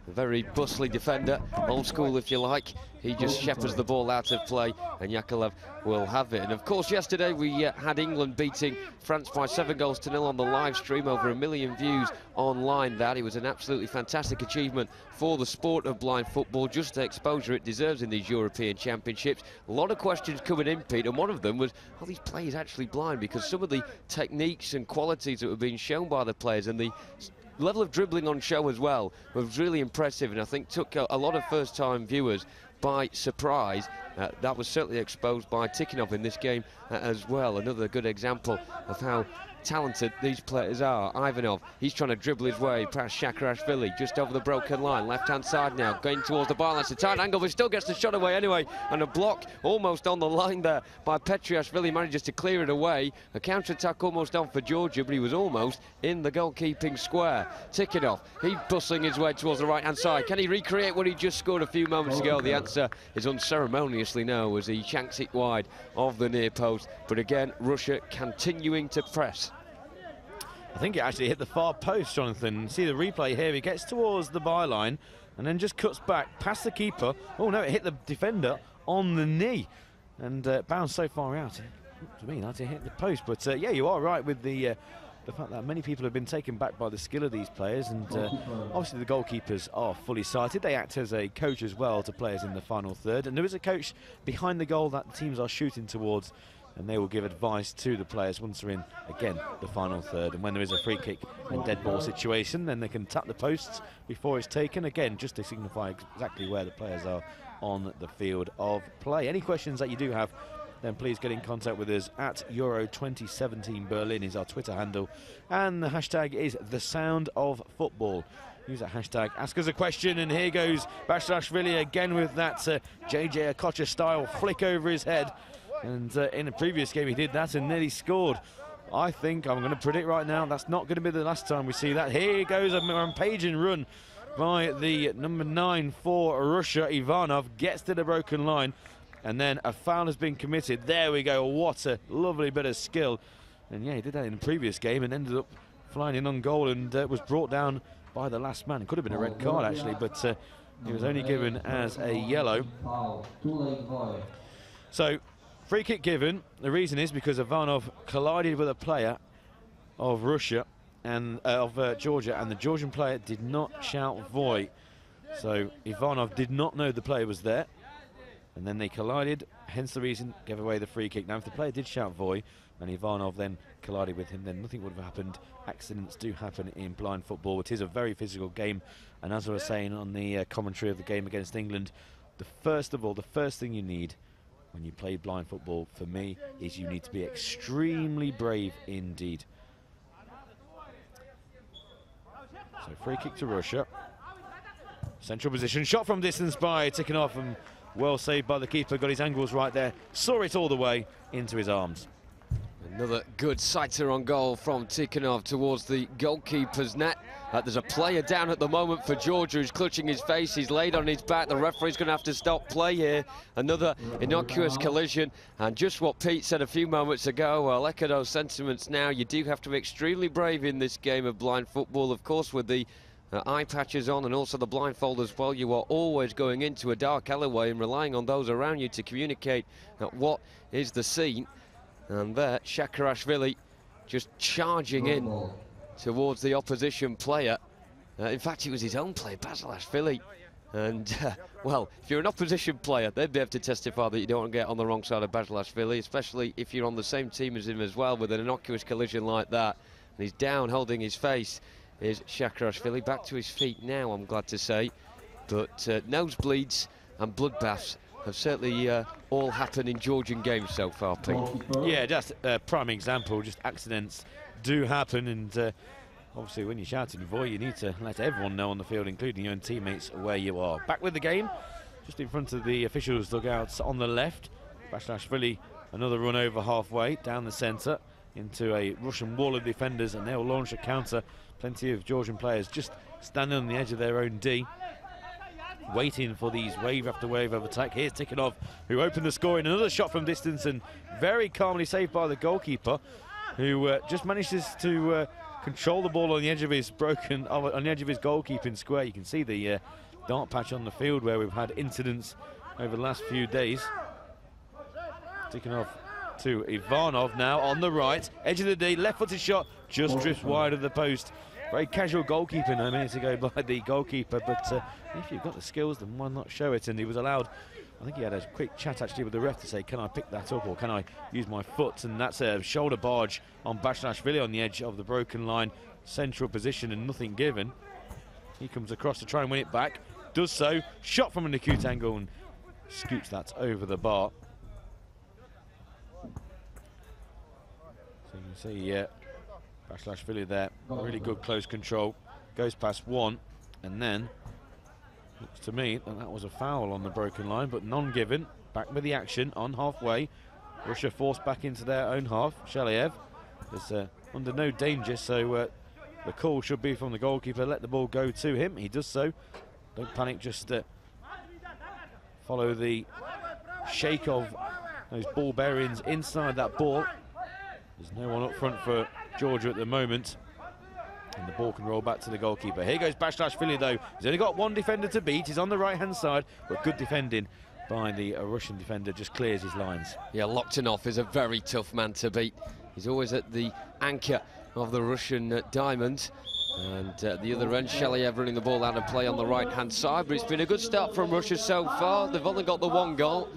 a very bustly defender, old school if you like. He just shepherds the ball out of play, and Yakovlev will have it. And of course yesterday we had England beating France by 7-0 on the live stream, over 1 million views online. That it was an absolutely fantastic achievement for the sport of blind football, just the exposure it deserves in these European Championships. A lot of questions coming in, Pete, and one of them was, are these players actually blind? Because some of the techniques and qualities that were being shown by the players, and the level of dribbling on show as well, was really impressive, and I think took a lot of first-time viewers by surprise. That was certainly exposed by Tikhonov in this game as well. Another good example of how talented these players are. Ivanov, he's trying to dribble his way past Shakarashvili, just over the broken line, left-hand side now, going towards the byline. It's a tight angle, but still gets the shot away anyway, and a block almost on the line there by Petriashvili, manages to clear it away. A counter-attack almost on for Georgia, but he was almost in the goalkeeping square. Tikhonov, he's bustling his way towards the right-hand side. Can he recreate what he just scored a few moments ago? The answer is unceremoniously no, as he shanks it wide of the near post. But again, Russia continuing to press. I think it actually hit the far post, Jonathan. See the replay here, he gets towards the byline and then just cuts back past the keeper. Oh no, it hit the defender on the knee and bounced so far out. To me, that it hit the post. But yeah, you are right with the fact that many people have been taken back by the skill of these players, and obviously the goalkeepers are fully sighted. They act as a coach as well to players in the final third, and there is a coach behind the goal that teams are shooting towards, and they will give advice to the players once they're in, again, the final third. And when there is a free kick and dead ball situation, then they can tap the posts before it's taken, again, just to signify exactly where the players are on the field of play. Any questions that you do have, then please get in contact with us at Euro 2017 Berlin is our Twitter handle, and the hashtag is The Sound of Football. Use that hashtag, ask us a question, and here goes Bashlashvili again with that JJ Okocha style flick over his head. And in a previous game he did that and nearly scored. I think, I'm going to predict right now, that's not going to be the last time we see that. Here goes a rampaging run by the number 9 for Russia. Ivanov gets to the broken line, and then a foul has been committed. There we go, what a lovely bit of skill. And yeah, he did that in the previous game and ended up flying in on goal, and was brought down by the last man. It could have been a red card actually, but he was only given as a yellow. So free kick given. The reason is because Ivanov collided with a player of Russia and of Georgia, and the Georgian player did not shout voy. So Ivanov did not know the player was there, and then they collided, hence the reason gave away the free kick. Now if the player did shout voy and Ivanov then collided with him, then nothing would have happened. Accidents do happen in blind football. It is a very physical game, and as I was saying on the commentary of the game against England, the first thing you need when you play blind football, for me, is you need to be extremely brave indeed. So free kick to Russia. Central position, shot from distance by Tikhonov, and well saved by the keeper, got his angles right there, saw it all the way into his arms. Another good sighter on goal from Tikhonov towards the goalkeeper's net. There's a player down at the moment for Georgia who's clutching his face, he's laid on his back, the referee's going to have to stop play here. Another innocuous collision, and just what Pete said a few moments ago, I'll echo those sentiments now. You do have to be extremely brave in this game of blind football, of course, with the eye patches on and also the blindfold as well. You are always going into a dark alleyway and relying on those around you to communicate what is the scene. And there, Shakarashvili just charging in towards the opposition player. In fact, it was his own player, Basilashvili. And, well, if you're an opposition player, they'd be able to testify that you don't want to get on the wrong side of Basilashvili, especially if you're on the same team as him as well, with an innocuous collision like that. And he's down, holding his face, is Shakarashvili. Back to his feet now, I'm glad to say. But nosebleeds and bloodbaths have certainly all happened in Georgian games so far, Pete. Yeah, just a prime example. Just accidents do happen, and obviously when you're shouting voy, you need to let everyone know on the field, including your own teammates, where you are. Back with the game, just in front of the officials' dugouts on the left. Basilashvili, another run over halfway, down the centre, into a Russian wall of defenders, and they'll launch a counter. Plenty of Georgian players just standing on the edge of their own D, waiting for these wave after wave of attack. Here's Tikhonov, who opened the scoring. Another shot from distance, and very calmly saved by the goalkeeper, who just manages to control the ball on the edge of his on the edge of his goalkeeping square. You can see the dark patch on the field where we've had incidents over the last few days. Tikhonov to Ivanov now on the right, edge of the D, left-footed shot, just drifts wide of the post. Very casual goalkeeping a minute ago by the goalkeeper, but if you've got the skills, then why not show it? And he was allowed, I think he had a quick chat actually with the ref to say, can I pick that up or can I use my foot? And that's a shoulder barge on Basilashvili on the edge of the broken line, central position, and nothing given. He comes across to try and win it back, does so, shot from an acute angle and scoots that over the bar. So you can see Basilashvili there, really good close control, goes past one, and then looks to me that that was a foul on the broken line, but none given. Back with the action on halfway. Russia forced back into their own half. Sheliev is under no danger, so the call should be from the goalkeeper, let the ball go to him. He does so. Don't panic, just follow the shake of those ball bearings inside that ball. There's no one up front for Georgia at the moment, and the ball can roll back to the goalkeeper. Here goes Basilashvili though. He's only got one defender to beat. He's on the right-hand side, but good defending by the Russian defender, just clears his lines. Yeah, Loktinov is a very tough man to beat. He's always at the anchor of the Russian diamond. And the other end, Sheliev running the ball out of play on the right-hand side, but it's been a good start from Russia so far. They've only got the one goal.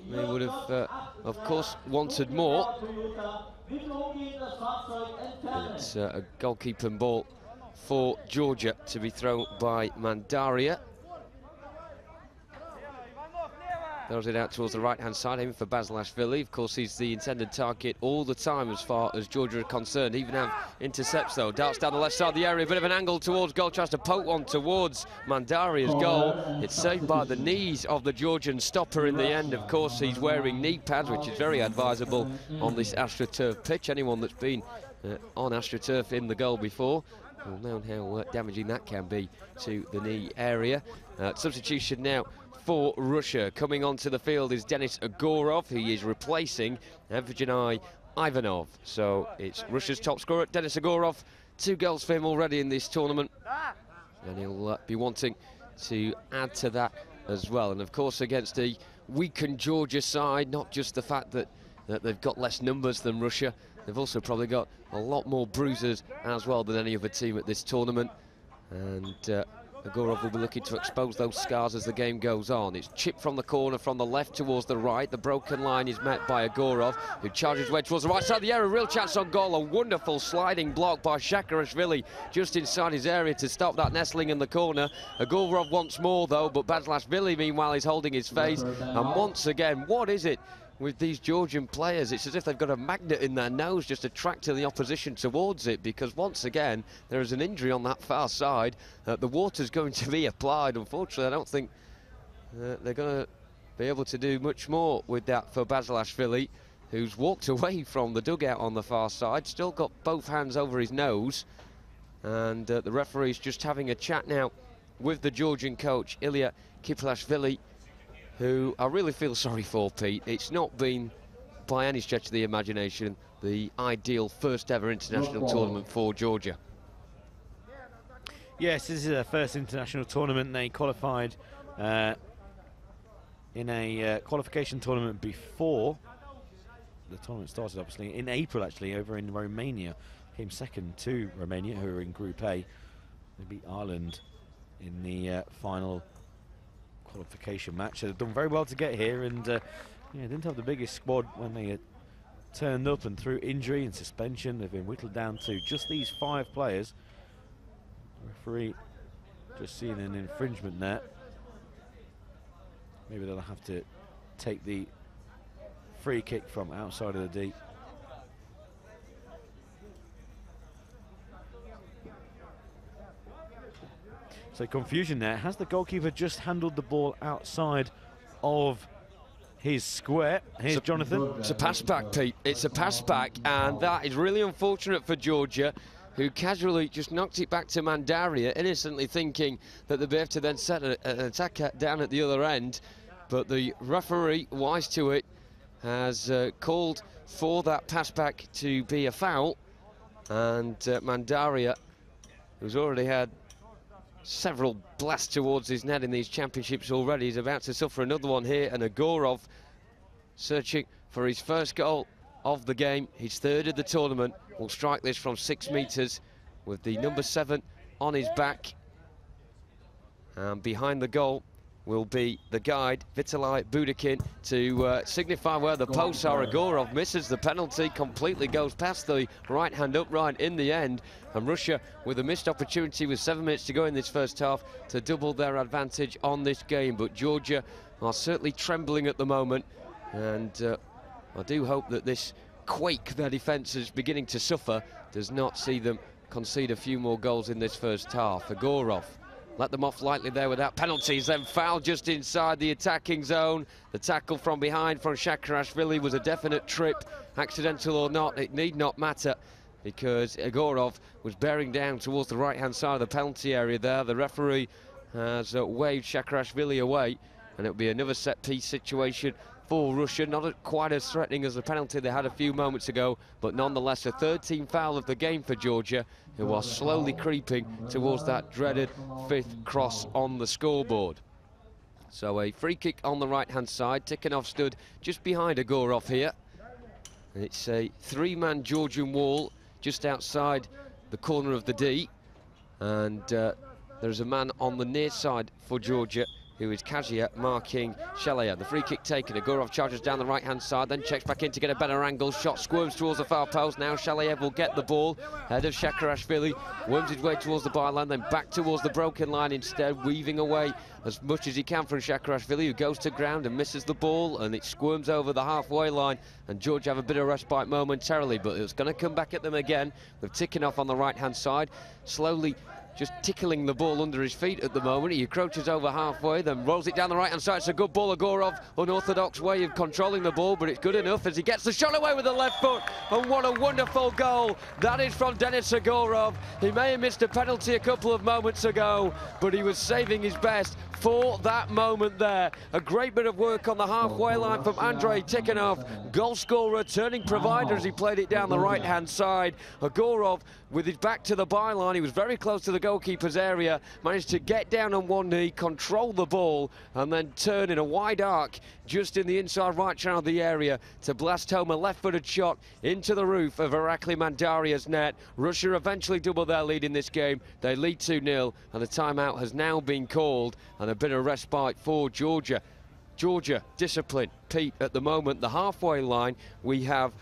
They would have, of course, wanted more. It's a goalkeeping ball for Georgia to be thrown by Mandaria. Throws it out towards the right-hand side, aiming for Basilashvili. Of course, he's the intended target all the time as far as Georgia are concerned. Even have intercepts, though. Darts down the left side of the area, a bit of an angle towards goal. Tries to poke one towards Mandaria's goal. It's saved by the knees of the Georgian stopper in the end. Of course, he's wearing knee pads, which is very advisable on this AstroTurf pitch. Anyone that's been on AstroTurf in the goal before will know how damaging that can be to the knee area. Substitution now for Russia. Coming onto the field is Denis Agorov. He is replacing Evgeny Ivanov. So it's Russia's top scorer, Denis Agorov. 2 goals for him already in this tournament. And he'll be wanting to add to that as well. And of course, against a weakened Georgia side, not just the fact that they've got less numbers than Russia, they've also probably got a lot more bruisers as well than any other team at this tournament. And Agorov will be looking to expose those scars as the game goes on. It's chipped from the corner from the left towards the right. The broken line is met by Agorov, who charges way towards the right side of the area. Real chance on goal. A wonderful sliding block by Shakarashvili just inside his area to stop that nestling in the corner. Agorov wants more though, but Bazlashvili meanwhile is holding his face. And once again, what is it with these Georgian players? It's as if they've got a magnet in their nose just attracting the opposition towards it, because once again there is an injury on that far side. The water's going to be applied. Unfortunately, I don't think they're going to be able to do much more with that for Bazlashvili, who's walked away from the dugout on the far side, still got both hands over his nose. And the referee's just having a chat now with the Georgian coach, Ilya Kiplashvili, who I really feel sorry for, Pete. It's not been, by any stretch of the imagination, the ideal first ever international tournament for Georgia. Yes, this is their first international tournament. They qualified in a qualification tournament before the tournament started, obviously, in April, actually, over in Romania. Came second to Romania, who are in Group A. They beat Ireland in the final qualification match. So they've done very well to get here, and yeah, didn't have the biggest squad when they turned up, and through injury and suspension they've been whittled down to just these 5 players. The referee just seeing an infringement there. Maybe they'll have to take the free kick from outside of the D. So confusion there. Has the goalkeeper just handled the ball outside of his square? Here's Jonathan. It's a pass back, Pete. It's a pass back, and that is really unfortunate for Georgia, who casually just knocked it back to Mandaria, innocently thinking that they'd be able to then set an attack down at the other end. But the referee, wise to it, has called for that pass back to be a foul. And Mandaria, who's already had several blasts towards his net in these championships already, is about to suffer another one here. And Agorov searching for his first goal of the game, his third of the tournament, will strike this from 6 metres with the number 7 on his back. And behind the goal will be the guide, Vitaly Budakin, to signify where the posts are. Agorov misses the penalty, completely goes past the right-hand upright in the end. And Russia with a missed opportunity with 7 minutes to go in this first half to double their advantage on this game. But Georgia are certainly trembling at the moment, and I do hope that this quake their defence is beginning to suffer does not see them concede a few more goals in this first half. Agorov let them off lightly there without penalties, then foul just inside the attacking zone. The tackle from behind from Shakarashvili was a definite trip. Accidental or not, it need not matter, because Agorov was bearing down towards the right-hand side of the penalty area there. The referee has waved Shakarashvili away, and it'll be another set-piece situation for Russia. Not quite as threatening as the penalty they had a few moments ago, but nonetheless a 13th foul of the game for Georgia, who are slowly creeping towards that dreaded 5th cross on the scoreboard. So a free kick on the right-hand side. Tikhonov stood just behind Agorov here. It's a 3-man Georgian wall just outside the corner of the D, and there's a man on the near side for Georgia, who is Kazia, marking Shalayev. The free kick taken. Agorov charges down the right-hand side, then checks back in to get a better angle. Shot squirms towards the far post. Now Shalayev will get the ball ahead of Shakarashvili. Worms his way towards the byline, then back towards the broken line instead, weaving away as much as he can from Shakarashvili, who goes to ground and misses the ball, and it squirms over the halfway line. And Georgia have a bit of respite momentarily, but it's going to come back at them again with Tikhonov on the right-hand side, slowly just tickling the ball under his feet at the moment. He crouches over halfway, then rolls it down the right-hand side. It's a good ball. Agorov, unorthodox way of controlling the ball, but it's good enough as he gets the shot away with the left foot. And what a wonderful goal that is from Denis Agorov. He may have missed a penalty a couple of moments ago, but he was saving his best for that moment there. A great bit of work on the halfway line from Andrei Tikhonov, goal scorer, turning provider as he played it down the right-hand side. Agorov, with his back to the byline, he was very close to the goalkeeper's area, managed to get down on one knee, control the ball, and then turn in a wide arc just in the inside right channel of the area to blast home a left-footed shot into the roof of Irakli Mandaria's net. Russia eventually double their lead in this game. They lead 2-0, and the timeout has now been called, and a bit of respite for Georgia. Georgia, discipline. Pete, at the moment, the halfway line, we have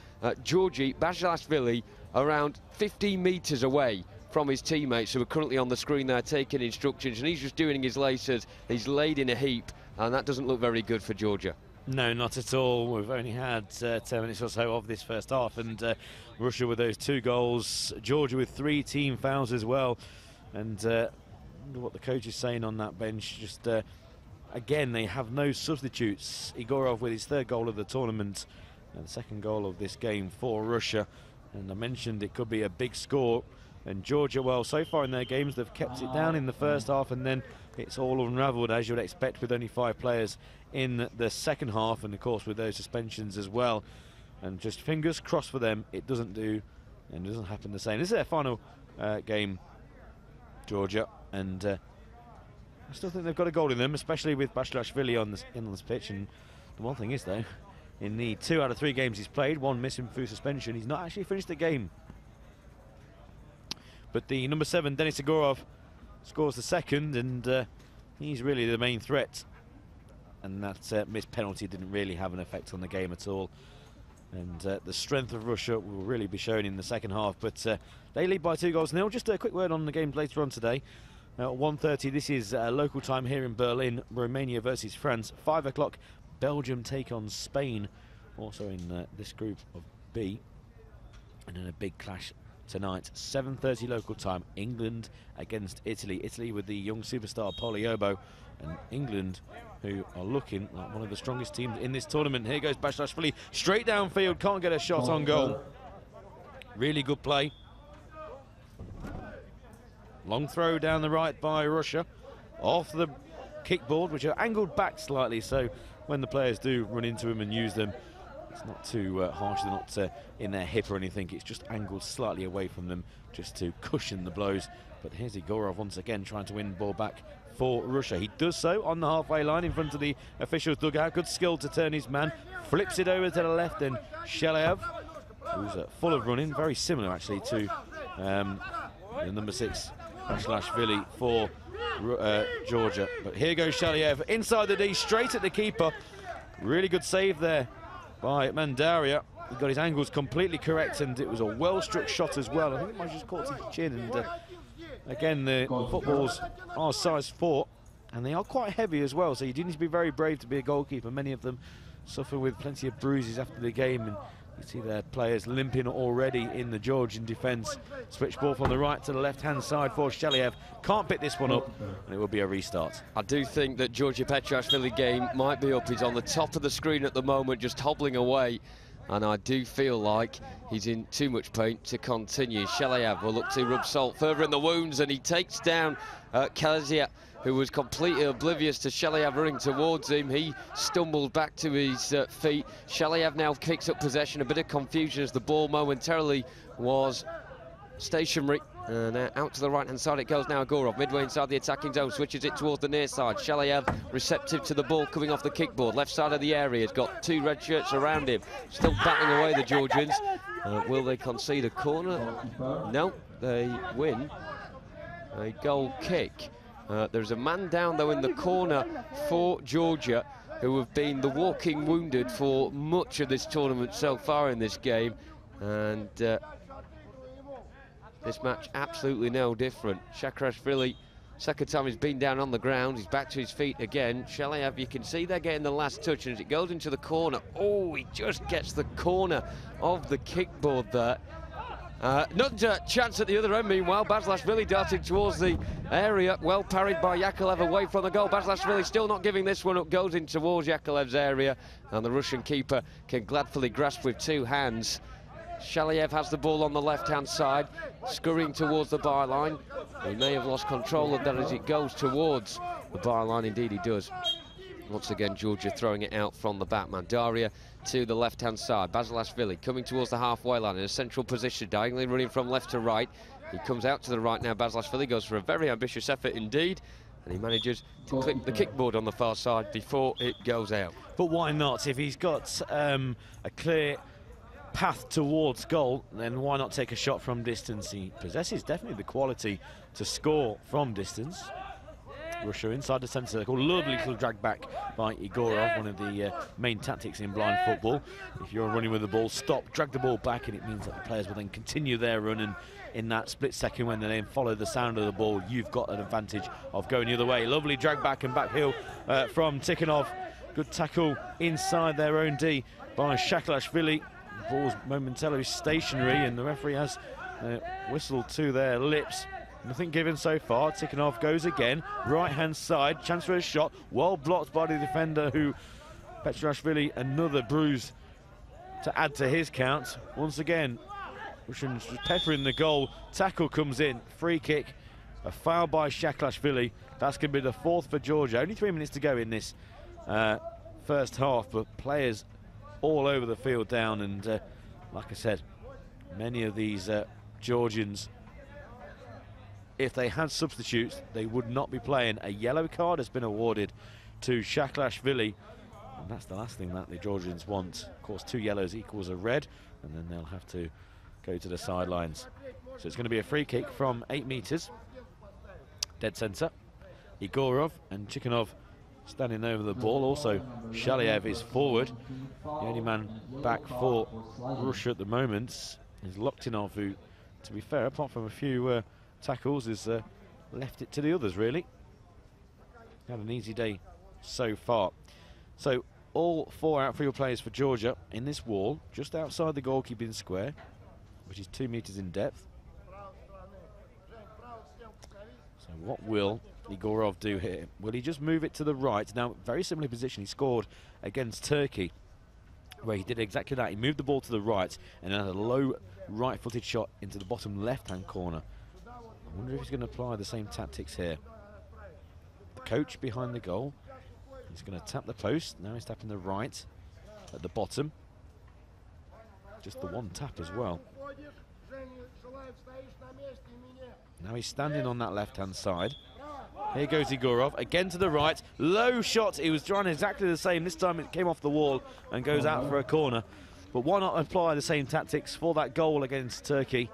Georgi Bajlashvili around 15 metres away from his teammates who are currently on the screen there taking instructions, and he's just doing his laces. He's laid in a heap, and that doesn't look very good for Georgia. No, not at all. We've only had 10 minutes or so of this first half, and Russia with those 2 goals, Georgia with 3 team fouls as well, and what the coach is saying on that bench, just again, they have no substitutes. Igorov with his 3rd goal of the tournament and the 2nd goal of this game for Russia, and I mentioned it could be a big score. And Georgia, well, so far in their games, they've kept it down in the first half, and then it's all unravelled, as you would expect, with only 5 players in the second half, and of course with those suspensions as well. And just fingers crossed for them, it doesn't do, and it doesn't happen the same. This is their final game, Georgia, and I still think they've got a goal in them, especially with Bajlashvili on this pitch. And the one thing is, though, in the 2 out of 3 games he's played, 1 missing through suspension, he's not actually finished the game. But the number 7, Denis Igorov, scores the 2nd, and he's really the main threat. And that missed penalty didn't really have an effect on the game at all. And the strength of Russia will really be shown in the second half. But they lead by 2-0. Just a quick word on the games later on today. At 1:30, this is local time here in Berlin, Romania versus France. 5 o'clock, Belgium take on Spain, also in this group of B. And then a big clash tonight, 7:30 local time, England against Italy. Italy with the young superstar Poliobo, and England, who are looking like one of the strongest teams in this tournament. Here goes Bajlashvili, straight downfield, can't get a shot on goal. Really good play. Long throw down the right by Russia, off the kickboard, which are angled back slightly, so when the players do run into him and use them, it's not too harsh, they're not in their hip or anything, it's just angled slightly away from them just to cushion the blows. But here's Igorov once again trying to win the ball back for Russia. He does so on the halfway line in front of the officials' dugout. Good skill to turn his man, flips it over to the left, and Shelev, who's full of running, very similar actually to the number 6, Bajlashvili for Georgia. But here goes Shelev, inside the D, straight at the keeper. Really good save there by Mandaria. He got his angles completely correct, and it was a well-struck shot as well. I think it might have just caught his chin, and again, the footballs are size 4, and they are quite heavy as well, so you do need to be very brave to be a goalkeeper. Many of them suffer with plenty of bruises after the game, and you see their players limping already in the Georgian defence. Switch ball from the right to the left-hand side for Shelev. Can't pick this one up, and it will be a restart. I do think that Georgi Bajlashvili game might be up. He's on the top of the screen at the moment, just hobbling away. And I do feel like he's in too much pain to continue. Shelev will look to rub salt further in the wounds, and he takes down Kalazia, who was completely oblivious to Shelev running towards him. He stumbled back to his feet. Shelev now kicks up possession. A bit of confusion as the ball momentarily was stationary. And out to the right-hand side it goes now. Agorov midway inside the attacking zone, switches it towards the near side. Shelev receptive to the ball coming off the kickboard. Left side of the area, has got 2 red shirts around him. Still battling away the Georgians. Will they concede a corner? No, they win a goal kick. There's a man down though in the corner for Georgia, who have been the walking wounded for much of this tournament so far in this game. And this match absolutely no different. Shakrashvili, second time he's been down on the ground, he's back to his feet again. Shelev, you can see they're getting the last touch, and as it goes into the corner, oh, he just gets the corner of the kickboard there. Not a chance at the other end, meanwhile. Bajlashvili darted towards the area, well parried by Yakovlev away from the goal. Bajlashvili still not giving this one up, goes in towards Yakovlev's area, and the Russian keeper can gladly grasp with 2 hands. Shelev has the ball on the left-hand side, scurrying towards the byline. He may have lost control of that as it goes towards the byline. Indeed, he does. Once again, Georgia throwing it out from the back. Mandaria to the left-hand side. Basilashvili coming towards the halfway line in a central position, diagonally running from left to right. He comes out to the right now. Basilashvili goes for a very ambitious effort indeed, and he manages to clip the kickboard on the far side before it goes out. But why not? If he's got a clear path towards goal, then why not take a shot from distance? He possesses definitely the quality to score from distance. Russia inside the centre circle, lovely little drag back by Igorov, one of the main tactics in blind football. If you're running with the ball, stop, drag the ball back, and it means that the players will then continue their run, and in that split second when they then follow the sound of the ball, you've got an advantage of going the other way. Lovely drag back and back heel from Tikhonov. Good tackle inside their own D by Shaklashvili. The ball's momentarily stationary, and the referee has whistled to their lips. Nothing given so far. Tikhonov goes again, right-hand side, chance for a shot, well blocked by the defender, who Petrashvili, another bruise to add to his count. Once again, Russians peppering the goal. Tackle comes in, free kick, a foul by Shaklashvili. That's going to be the fourth for Georgia. Only 3 minutes to go in this first half, but players all over the field down, and like I said, many of these Georgians, if they had substitutes, they would not be playing. A yellow card has been awarded to Shaklashvili, and that's the last thing that the Georgians want. Of course, 2 yellows equals a red, and then they'll have to go to the sidelines. So it's going to be a free kick from 8 metres, dead centre. Igorov and Tikhonov standing over the ball. Also, Shaliev is forward. The only man back for Russia at the moment is Loktinov, who, to be fair, apart from a few tackles, has left it to the others, really. Had an easy day so far. So all 4 outfield players for Georgia in this wall, just outside the goalkeeping square, which is 2 metres in depth. So what will Igorov do here? Will he just move it to the right? Now, very similar position. He scored against Turkey, where he did exactly that. He moved the ball to the right and had a low right-footed shot into the bottom left-hand corner. I wonder if he's going to apply the same tactics here. The coach behind the goal. He's going to tap the post. Now he's tapping the right at the bottom. Just the one tap as well. Now he's standing on that left-hand side. Here goes Igorov, again to the right. Low shot. He was trying exactly the same. This time it came off the wall and goes out for a corner. But why not apply the same tactics for that goal against Turkey?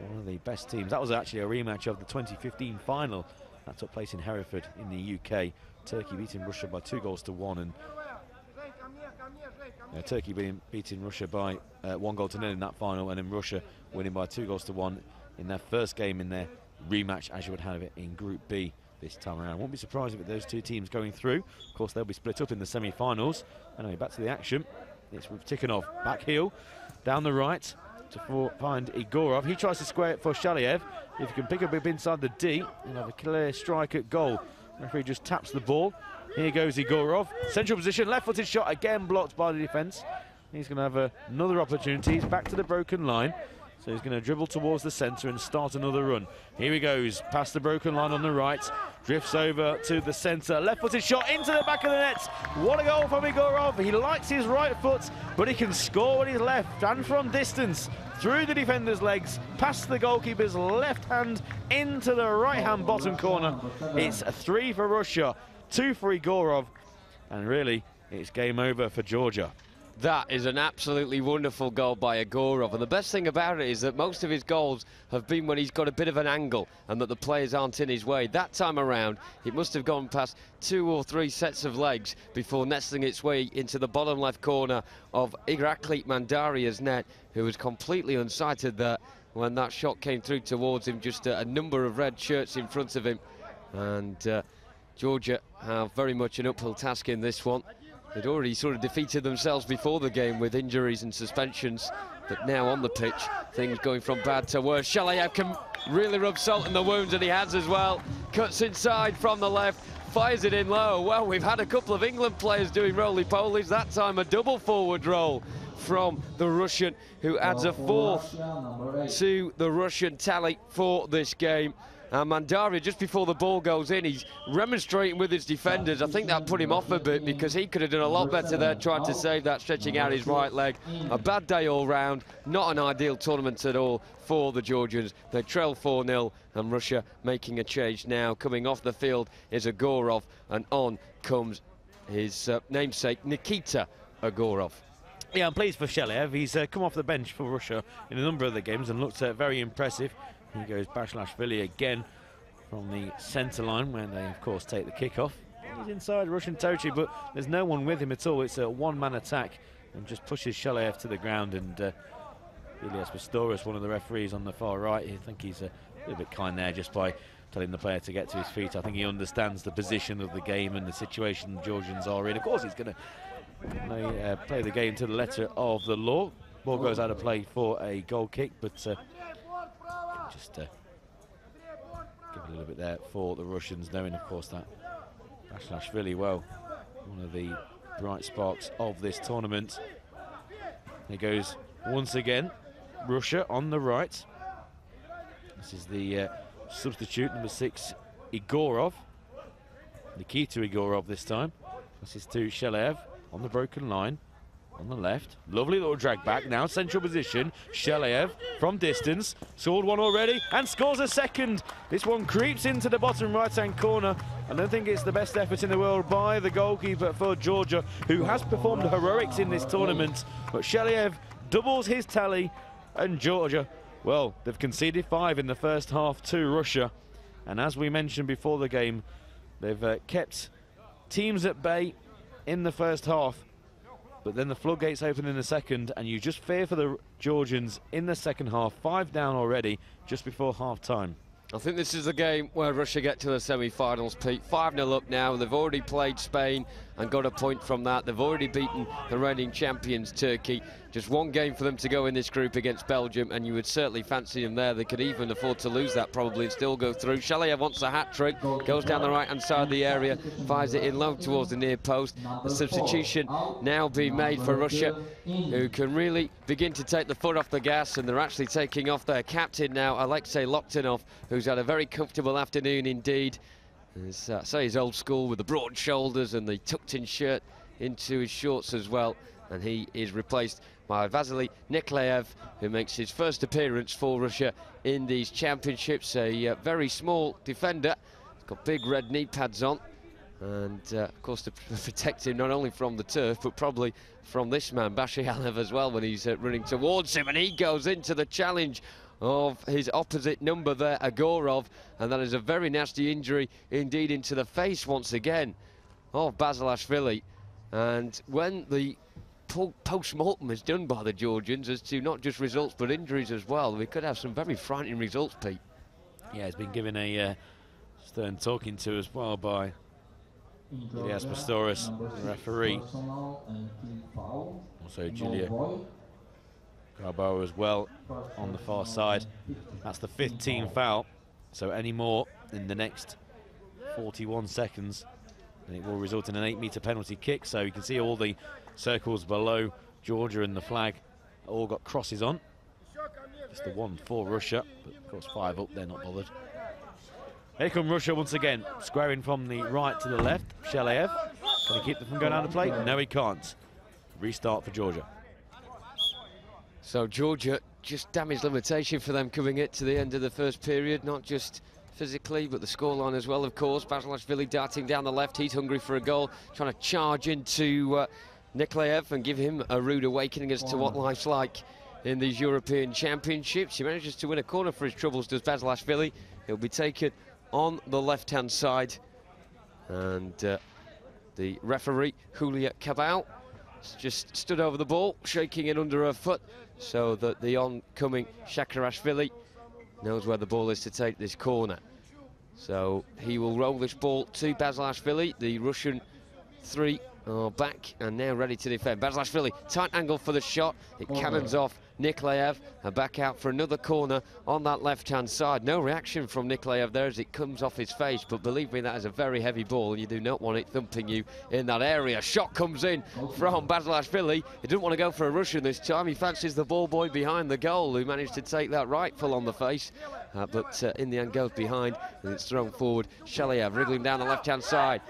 One of the best teams. That was actually a rematch of the 2015 final that took place in Hereford in the UK. Turkey beating Russia by 2-1, and Turkey beating Russia by 1-0 in that final, and then Russia winning by 2-1 in their first game in their rematch, as you would have it in Group B this time around. Won't be surprised if those 2 teams going through. Of course, they'll be split up in the semi-finals. Anyway, back to the action. It's with Tikhonov, back heel, down the right to find Igorov. He tries to square it for Shaliev. If he can pick up inside the D, he'll have a clear strike at goal. Referee just taps the ball. Here goes Igorov. Central position, left-footed shot, again blocked by the defence. He's going to have another opportunity. He's back to the broken line. So he's going to dribble towards the centre and start another run. Here he goes, past the broken line on the right. Drifts over to the centre. Left-footed shot into the back of the net. What a goal from Igorov. He likes his right foot, but he can score with his left and from distance. Through the defender's legs, past the goalkeeper's left hand, into the right-hand bottom corner. It's a 3 for Russia, 2 for Igorov, and really, it's game over for Georgia. That is an absolutely wonderful goal by Igorov, and the best thing about it is that most of his goals have been when he's got a bit of an angle and that the players aren't in his way. That time around, it must have gone past 2 or 3 sets of legs before nestling its way into the bottom left corner of Irakli Mandaria's net, who was completely unsighted there when that shot came through towards him. Just a number of red shirts in front of him, and Georgia have very much an uphill task in this one. They'd already sort of defeated themselves before the game with injuries and suspensions, but now on the pitch, things going from bad to worse. Shaliev can really rub salt in the wounds, and he has as well. Cuts inside from the left, fires it in low. Well, we've had a couple of England players doing roly-polies, that time a double forward roll from the Russian, who adds a 4th to the Russian tally for this game. And Mandaria, just before the ball goes in, he's remonstrating with his defenders. I think that put him off a bit because he could have done a lot better there trying to save that, stretching out his right leg. A bad day all round, not an ideal tournament at all for the Georgians. They trail 4-0 and Russia making a change now. Coming off the field is Agorov and on comes his namesake Nikita Agorov. Yeah, I'm pleased for Shelev. He's come off the bench for Russia in a number of the games and looked very impressive. Here goes Basilashvili again from the centre line, where they, of course, take the kickoff. He's inside Russian territory, but there's no one with him at all. It's a one-man attack and just pushes Shelev to the ground. And Ilias Pastoris, one of the referees on the far right, I think he's a little bit kind there just by telling the player to get to his feet. I think he understands the position of the game and the situation the Georgians are in. Of course, he's going to play the game to the letter of the law. Ball goes out of play for a goal kick, but just give a little bit there for the Russians, knowing, of course, that Basilashvili, well, one of the bright sparks of this tournament. Here goes once again Russia on the right. This is the substitute, number 6, Igorov. Nikita Igorov this time. This is to Shelev on the broken line. On the left, lovely little drag back, now central position. Shelev from distance, scored one already and scores a second. This one creeps into the bottom right-hand corner. I don't think it's the best effort in the world by the goalkeeper for Georgia, who has performed heroics in this tournament. But Shelev doubles his tally, and Georgia, well, they've conceded 5 in the first half to Russia. And as we mentioned before the game, they've kept teams at bay in the first half. But then the floodgates open in the second, and you just fear for the Georgians in the second half. 5 down already, just before half-time. I think this is the game where Russia get to the semi-finals, Pete. 5-0 up now. They've already played Spain and got a point from that. They've already beaten the reigning champions, Turkey. Just one game for them to go in this group against Belgium, and you would certainly fancy them there. They could even afford to lose that probably and still go through. Shelev wants a hat-trick, goes down the right-hand side of the area, fires it in low towards the near post. The substitution now being made for Russia, who can really begin to take the foot off the gas, and they're actually taking off their captain now, Alexei Loktinov, who's had a very comfortable afternoon indeed. Say he's old school with the broad shoulders and the tucked-in shirt into his shorts as well, and he is replaced by Vasily Nikolaev, who makes his first appearance for Russia in these championships. A very small defender. He's got big red knee pads on, and of course to protect him not only from the turf but probably from this man Bashialev as well when he's running towards him, and he goes into the challenge of his opposite number there, Agorov, and that is a very nasty injury indeed into the face once again of Basilashvili. And when the post-mortem is done by the Georgians as to not just results but injuries as well, we could have some very frightening results, Pete. Yeah, he's been given a stern talking to as well by Ilias Pastoris, the referee. Also Julia Garbo as well on the far side. That's the 5th team foul, so any more in the next 41 seconds and it will result in an 8-metre penalty kick. So you can see all the circles below Georgia and the flag all got crosses on. Just the 1 for Russia, but of course 5 up, they're not bothered. Here come Russia once again, squaring from the right to the left. Shelev, can he keep them from going down the plate? No, he can't. Restart for Georgia. So Georgia, just damage limitation for them coming it to the end of the first period, not just physically, but the scoreline as well, of course. Basilashvili darting down the left, he's hungry for a goal, trying to charge into Nikolaev and give him a rude awakening as to what life's like in these European Championships. He manages to win a corner for his troubles, does Basilashvili. He'll be taken on the left-hand side. And the referee, Julia Cabal, just stood over the ball, shaking it under her foot, so that the oncoming Shakarashvili knows where the ball is to take this corner. So he will roll this ball to Basilashvili, the Russian 3 are back and now ready to defend. Basilashvili, tight angle for the shot. It cannons off Nikolaev and back out for another corner on that left-hand side. No reaction from Nikolaev there as it comes off his face, but believe me, that is a very heavy ball and you do not want it thumping you in that area. Shot comes in from Basilashvili. He didn't want to go for a Russian this time. He fancies the ball boy behind the goal who managed to take that rifle on the face, but in the end goes behind and it's thrown forward. Shalayev wriggling down the left-hand side.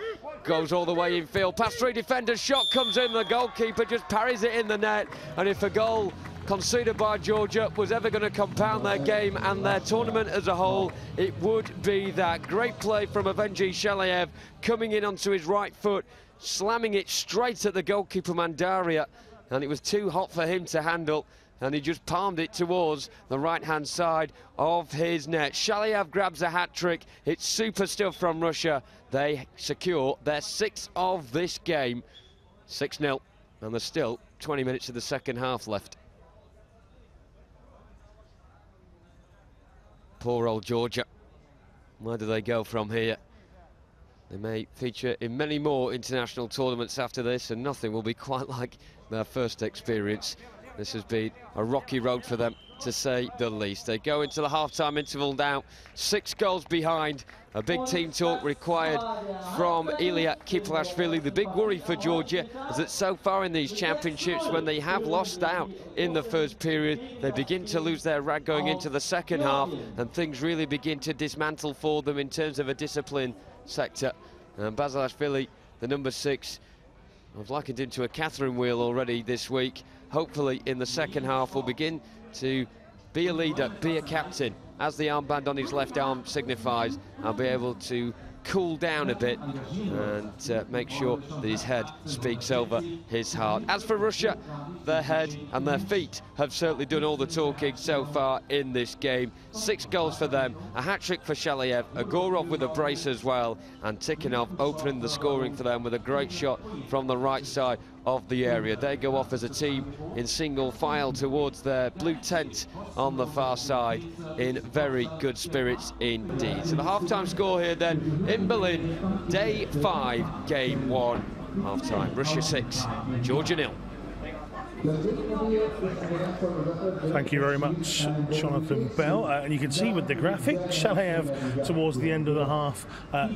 Goes all the way infield, past three defenders, shot comes in, the goalkeeper just parries it in the net, and if a goal conceded by Georgia was ever going to compound their game and their tournament as a whole, it would be that. Great play from Avenji Shalayev, coming in onto his right foot, slamming it straight at the goalkeeper Mandaria, and it was too hot for him to handle, and he just palmed it towards the right-hand side of his net. Shalayev grabs a hat-trick. It's super stuff from Russia. They secure their sixth of this game, 6-0, and there's still 20 minutes of the second half left. Poor old Georgia. Where do they go from here? They may feature in many more international tournaments after this, and nothing will be quite like their first experience. This has been a rocky road for them, to say the least. They go into the half-time interval now, 6 goals behind. A big team talk required from Ilya Kiplashvili. The big worry for Georgia is that so far in these championships, when they have lost out in the first period, they begin to lose their rag going into the second half, and things really begin to dismantle for them in terms of a discipline sector. And Basilashvili, the number 6, I've likened him to a Catherine wheel already this week. Hopefully in the second half will begin to be a leader, be a captain, as the armband on his left arm signifies, and be able to cool down a bit and make sure that his head speaks over his heart. As for Russia, their head and their feet have certainly done all the talking so far in this game. 6 goals for them, a hat-trick for Shalayev, a Gorov with a brace as well, and Tikhonov opening the scoring for them with a great shot from the right side of the area. They go off as a team in single file towards their blue tent on the far side in very good spirits indeed. So the half-time score here then in Berlin, day 5, game 1, half-time. Russia 6, Georgia 0. Thank you very much, Jonathan Bell. And you can see with the graphic, Shalayev towards the end of the half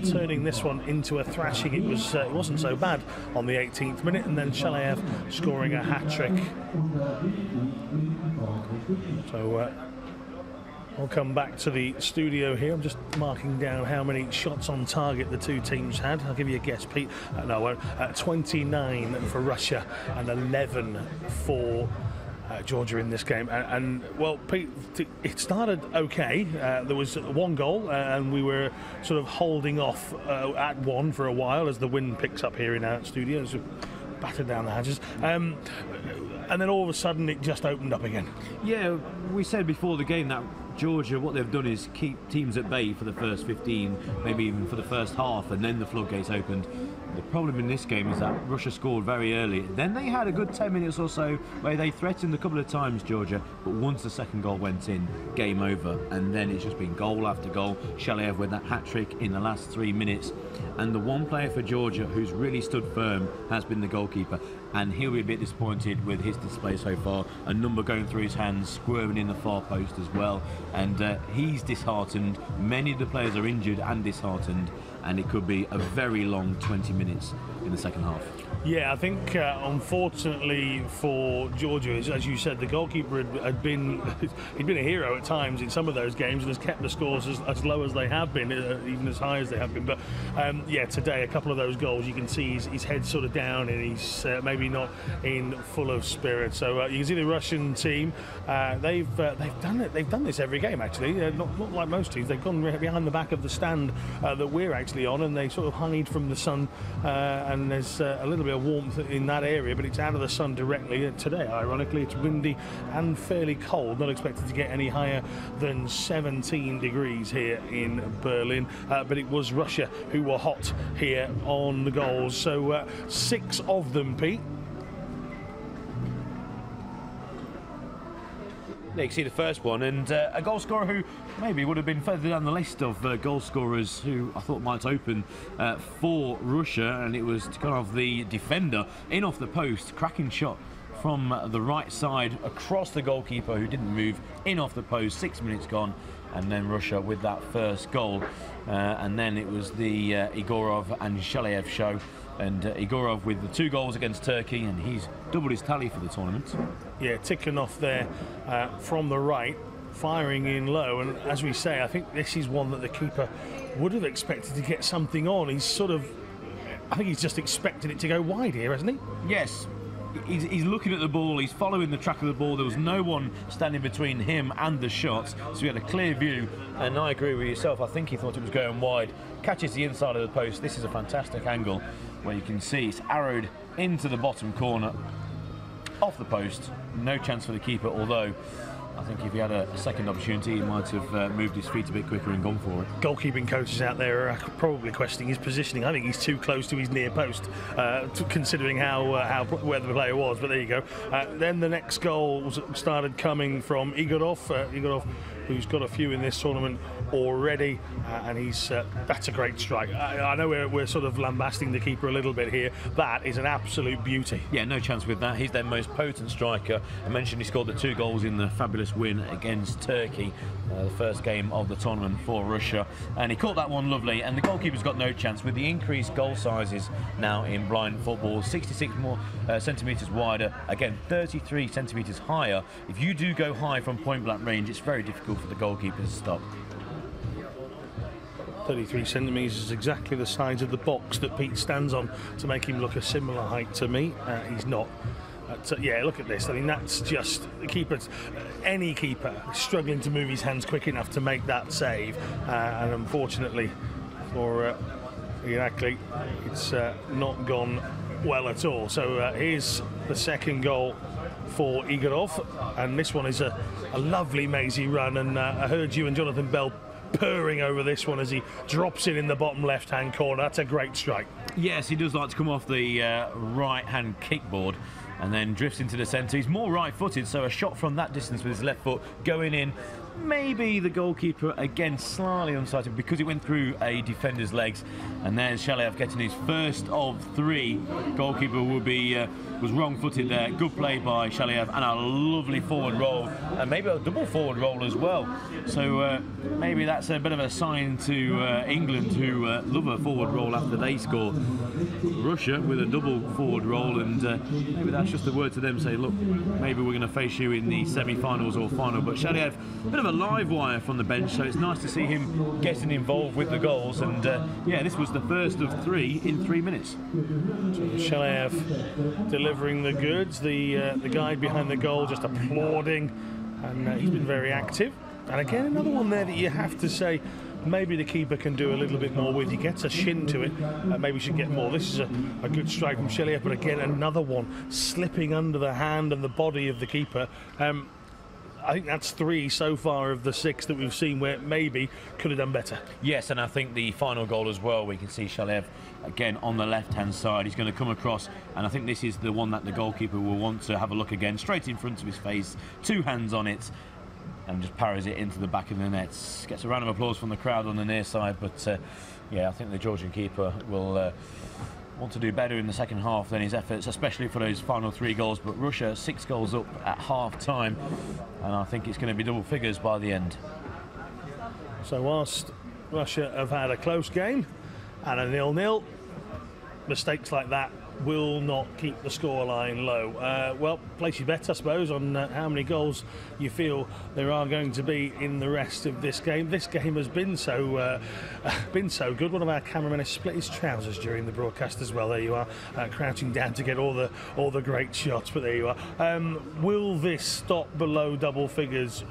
turning this one into a thrashing. It wasn't so bad on the 18th minute, and then Shalayev scoring a hat-trick. So I'll come back to the studio here. I'm just marking down how many shots on target the two teams had. I'll give you a guess, Pete. No, I won't. 29 for Russia and 11 for Georgia in this game. And well, Pete, it started okay. There was 1 goal, and we were sort of holding off at 1 for a while as the wind picks up here in our studio. So battered down the hatches. And then all of a sudden it just opened up again. Yeah, we said before the game that Georgia, what they've done is keep teams at bay for the first 15, maybe even for the first half, and then the floodgates opened. The problem in this game is that Russia scored very early. Then they had a good 10 minutes or so where they threatened a couple of times, Georgia, but once the second goal went in, game over. And then it's just been goal after goal. Shalayev with that hat-trick in the last 3 minutes. And the one player for Georgia who's really stood firm has been the goalkeeper. And he'll be a bit disappointed with his display so far. A number going through his hands, squirming in the far post as well. And he's disheartened. Many of the players are injured and disheartened. And it could be a very long 20 minutes in the second half. Yeah, I think unfortunately for Georgia, as you said, the goalkeeper had been he'd been a hero at times in some of those games and has kept the scores as low as they have been, even as high as they have been. But yeah, today a couple of those goals, you can see his head sort of down and he's maybe not in full of spirit. So you can see the Russian team, they've done it. They've done this every game actually. Not like most teams. They've gone behind the back of the stand that we're actually on, and they sort of hide from the sun. And there's a little bit of warmth in that area, but it's out of the sun directly. Today, ironically, it's windy and fairly cold. Not expected to get any higher than 17 degrees here in Berlin, but it was Russia who were hot here on the goals. So 6 of them, Pete. Yeah, you can see the first one, and a goal scorer who maybe would have been further down the list of goal scorers who I thought might open for Russia, and it was kind of the defender in off the post, cracking shot from the right side across the goalkeeper who didn't move, in off the post, 6 minutes gone, and then Russia with that first goal. And then it was the Igorov and Shalayev show, and Igorov with the 2 goals against Turkey, and he's doubled his tally for the tournament. Yeah, ticking off there from the right, firing in low, and as we say, I think this is one that the keeper would have expected to get something on. He's sort of, I think he's just expected it to go wide here, hasn't he? Yes. He's looking at the ball, he's following the track of the ball. There was no one standing between him and the shots, so he had a clear view, and I agree with yourself. I think he thought it was going wide. Catches the inside of the post. This is a fantastic angle where you can see it's arrowed into the bottom corner off the post. No chance for the keeper, although I think if he had a second opportunity, he might have moved his feet a bit quicker and gone for it. Goalkeeping coaches out there are probably questioning his positioning. I think he's too close to his near post, considering where the player was. But there you go. Then the next goal started coming from Igorov. Igorov, who's got a few in this tournament already, and that's a great strike. I know we're sort of lambasting the keeper a little bit here. That is an absolute beauty. Yeah, no chance with that. He's their most potent striker. I mentioned he scored the 2 goals in the fabulous win against Turkey, the first game of the tournament for Russia, and he caught that one lovely, and the goalkeeper's got no chance. With the increased goal sizes now in blind football, 66 more centimetres wider, again 33 centimetres higher. If you do go high from point blank range, it's very difficult for the goalkeeper to stop. 33 centimetres is exactly the size of the box that Pete stands on to make him look a similar height to me. He's not. Yeah, look at this. I mean, that's just the keeper. Any keeper struggling to move his hands quick enough to make that save, and unfortunately for Irakli, it's not gone well at all. So here's the second goal for Igorov, and this one is a lovely mazy run, and I heard you and Jonathan Bell purring over this one as he drops it in the bottom left-hand corner. That's a great strike. Yes, he does like to come off the right-hand kickboard and then drifts into the centre. He's more right-footed, so a shot from that distance with his left foot going in. Maybe the goalkeeper again slightly unsighted because it went through a defender's legs, and there's Shalayev getting his first of 3. Goalkeeper will be was wrong-footed there. Good play by Shalayev, and a lovely forward roll, and maybe a double forward roll as well. So maybe that's a bit of a sign to England, who love a forward roll after they score. Russia with a double forward roll, and maybe that's just a word to them, say, look, maybe we're going to face you in the semi-finals or final. But Shalayev, a bit of a live wire from the bench, so it's nice to see him getting involved with the goals, and yeah, this was the first of 3 in 3 minutes. So Shalayev delivering the goods, the guy behind the goal just applauding, and he's been very active. And again, another one there that you have to say maybe the keeper can do a little bit more with. He gets a shin to it, maybe should get more. This is a good strike from Shalayev, but again another one slipping under the hand and the body of the keeper. I think that's 3 so far of the 6 that we've seen where maybe could have done better. Yes, and I think the final goal as well, we can see Shalayev again on the left-hand side. He's going to come across, and I think this is the one that the goalkeeper will want to have a look again. Straight in front of his face, 2 hands on it, and just parries it into the back of the net. Gets a round of applause from the crowd on the near side, but yeah, I think the Georgian keeper will want to do better in the second half than his efforts, especially for those final 3 goals. But Russia 6 goals up at half-time, and I think it's going to be double figures by the end. So whilst Russia have had a close game and a 0-0, mistakes like that will not keep the scoreline low. Well, place your bet, I suppose, on how many goals you feel there are going to be in the rest of this game. This game has been so good. One of our cameramen has split his trousers during the broadcast as well. There you are, crouching down to get all the great shots. But there you are. Will this stop below double figures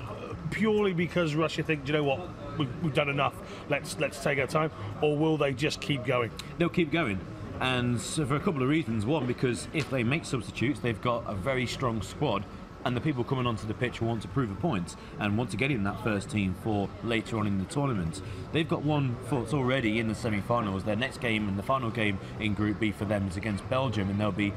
purely because Russia think, do you know what, we've done enough, let's take our time, or will they just keep going? They'll keep going. And so for a couple of reasons. One, because if they make substitutes, they've got a very strong squad and the people coming onto the pitch want to prove a point and want to get in that first team for later on in the tournament. They've got one foot already in the semi-finals. Their next game and the final game in Group B for them is against Belgium, and they'll be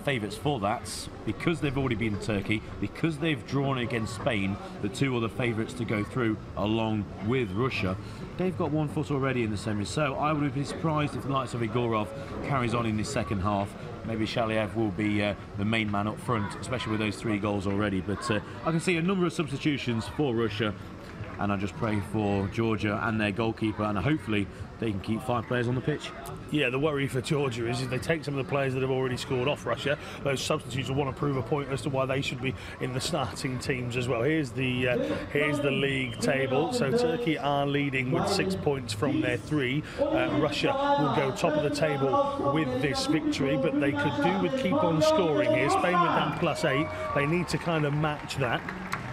favourites for that because they've already been Turkey, because they've drawn against Spain, the two other favourites to go through along with Russia. They've got one foot already in the semis, so I would be surprised if the likes of Igorov carries on in this second half. Maybe Shaliev will be the main man up front, especially with those 3 goals already. But I can see a number of substitutions for Russia, and I just pray for Georgia and their goalkeeper, and hopefully they can keep 5 players on the pitch. Yeah, the worry for Georgia is if they take some of the players that have already scored off Russia, those substitutes will want to prove a point as to why they should be in the starting teams as well. Here's the league table. So Turkey are leading with 6 points from their 3. Russia will go top of the table with this victory, but they could do with keep on scoring here. Spain with that +8. They need to kind of match that.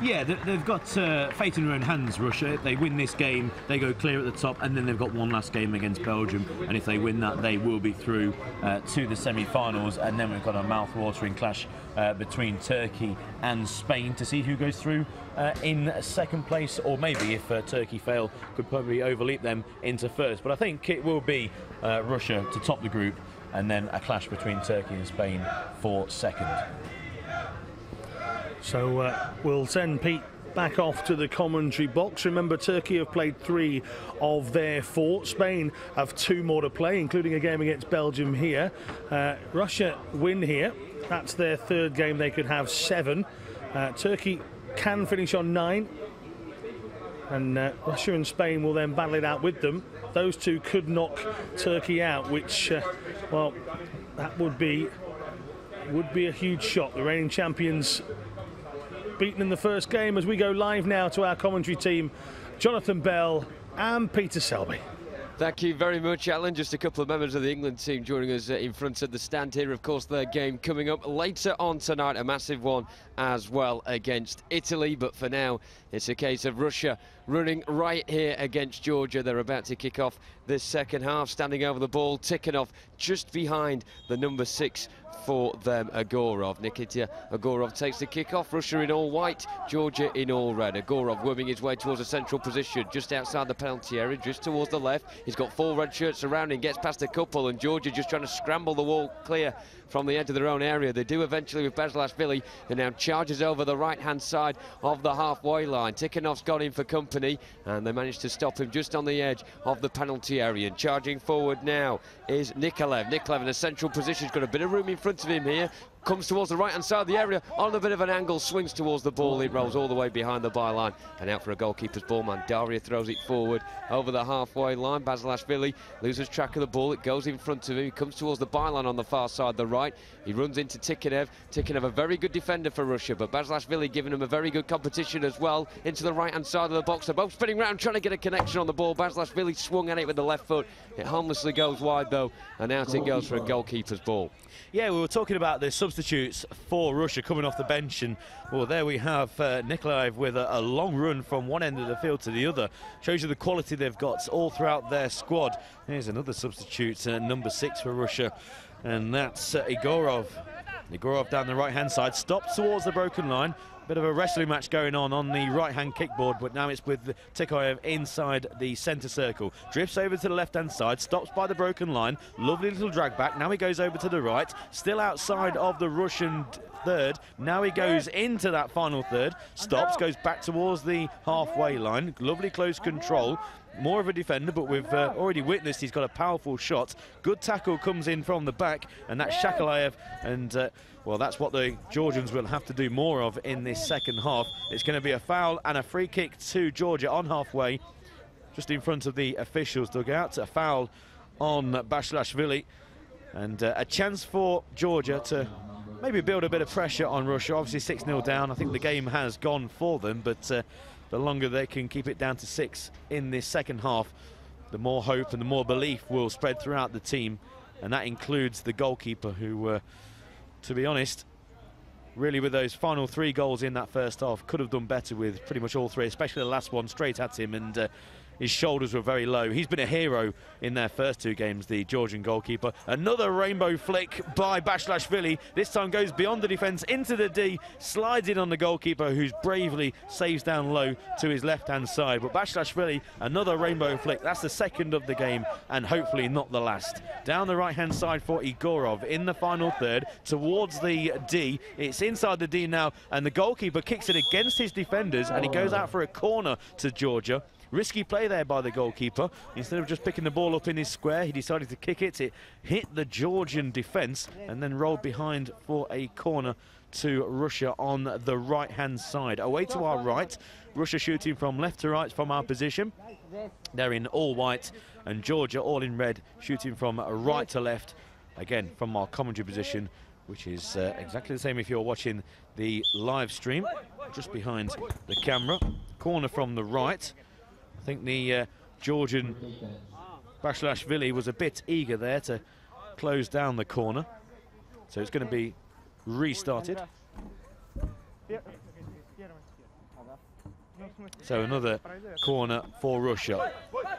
Yeah, they've got fate in their own hands, Russia. If they win this game, they go clear at the top, and then they've got one last game against Belgium, and if they win that, they will be through to the semi-finals, and then we've got a mouth-watering clash between Turkey and Spain to see who goes through in second place, or maybe if Turkey fail, could probably overleap them into first. But I think it will be Russia to top the group, and then a clash between Turkey and Spain for second. So we'll send Pete back off to the commentary box. Remember, Turkey have played 3 of their 4. Spain have 2 more to play, including a game against Belgium here. Russia win here. That's their 3rd game. They could have 7. Turkey can finish on 9. And Russia and Spain will then battle it out with them. Those 2 could knock Turkey out, which, well, that would be a huge shock. The reigning champions beaten in the first game. As we go live now to our commentary team, Jonathan Bell and Peter Selby. Thank you very much, Alan. Just a couple of members of the England team joining us in front of the stand here. Of course, their game coming up later on tonight, a massive one as well against Italy. But for now, it's a case of Russia running right here against Georgia. They're about to kick off this second half, standing over the ball, ticking off just behind the number 6 for them, Agorov. Nikita Agorov takes the kick-off. Russia in all white, Georgia in all red. Agorov worming his way towards a central position, just outside the penalty area, just towards the left. He's got 4 red shirts around him, gets past a couple, and Georgia just trying to scramble the wall clear from the edge of their own area. They do eventually with Bezlashvili, who now charges over the right-hand side of the halfway line. Tikhanov's got in for company, and they managed to stop him just on the edge of the penalty area. And charging forward now is Nikolaev. Nikolaev in a central position. He's got a bit of room in front of him here. Comes towards the right-hand side of the area, on a bit of an angle, swings towards the ball. It rolls all the way behind the byline and out for a goalkeeper's ball. Mandaria throws it forward over the halfway line. Bezlashvili loses track of the ball. It goes in front of him. He comes towards the byline on the far side, the right. He runs into Tikhanev. Tikhanev, a very good defender for Russia, but Bezlashvili giving him a very good competition as well. Into the right-hand side of the box. They're both spinning round, trying to get a connection on the ball. Bezlashvili swung at it with the left foot. It harmlessly goes wide, though, and out it goes for a goalkeeper's ball. Yeah, we were talking about the substitutes for Russia coming off the bench, and well, there we have Nikolaev with a long run from one end of the field to the other. Shows you the quality they've got all throughout their squad. Here's another substitute, number 6 for Russia, and that's Igorov. Igorov down the right-hand side, stops towards the broken line. Bit of a wrestling match going on the right-hand kickboard, but now it's with Tikhanev inside the centre circle. Drifts over to the left-hand side, stops by the broken line. Lovely little drag back. Now he goes over to the right, still outside of the Russian third. Now he goes into that final third, stops, goes back towards the halfway line. Lovely close control. More of a defender, but we've already witnessed he's got a powerful shot. Good tackle comes in from the back, and that's Shakalaev, and well, that's what the Georgians will have to do more of in this second half. It's going to be a foul and a free kick to Georgia on halfway, just in front of the officials' dugout. A foul on Bezlashvili, and a chance for Georgia to maybe build a bit of pressure on Russia. Obviously 6-0 down. I think the game has gone for them, but the longer they can keep it down to 6 in this second half, the more hope and the more belief will spread throughout the team, and that includes the goalkeeper who, to be honest, really with those final 3 goals in that first half, could have done better with pretty much all 3, especially the last one straight at him, and his shoulders were very low. He's been a hero in their first 2 games, the Georgian goalkeeper. Another rainbow flick by Bashlashvili. This time goes beyond the defence into the D, slides in on the goalkeeper, who's bravely saves down low to his left-hand side. But Bashlashvili, another rainbow flick. That's the second of the game, and hopefully not the last. Down the right-hand side for Igorov in the final third towards the D. It's inside the D now, and the goalkeeper kicks it against his defenders, and he goes out for a corner to Georgia. Risky play there by the goalkeeper. Instead of just picking the ball up in his square, he decided to kick it. It hit the Georgian defence and then rolled behind for a corner to Russia on the right-hand side. Away to our right, Russia shooting from left to right from our position. They're in all white, and Georgia all in red, shooting from right to left, again from our commentary position, which is exactly the same if you're watching the live stream, just behind the camera. Corner from the right. I think the Georgian Bashlashvili was a bit eager there to close down the corner, so it's going to be restarted. So another corner for Russia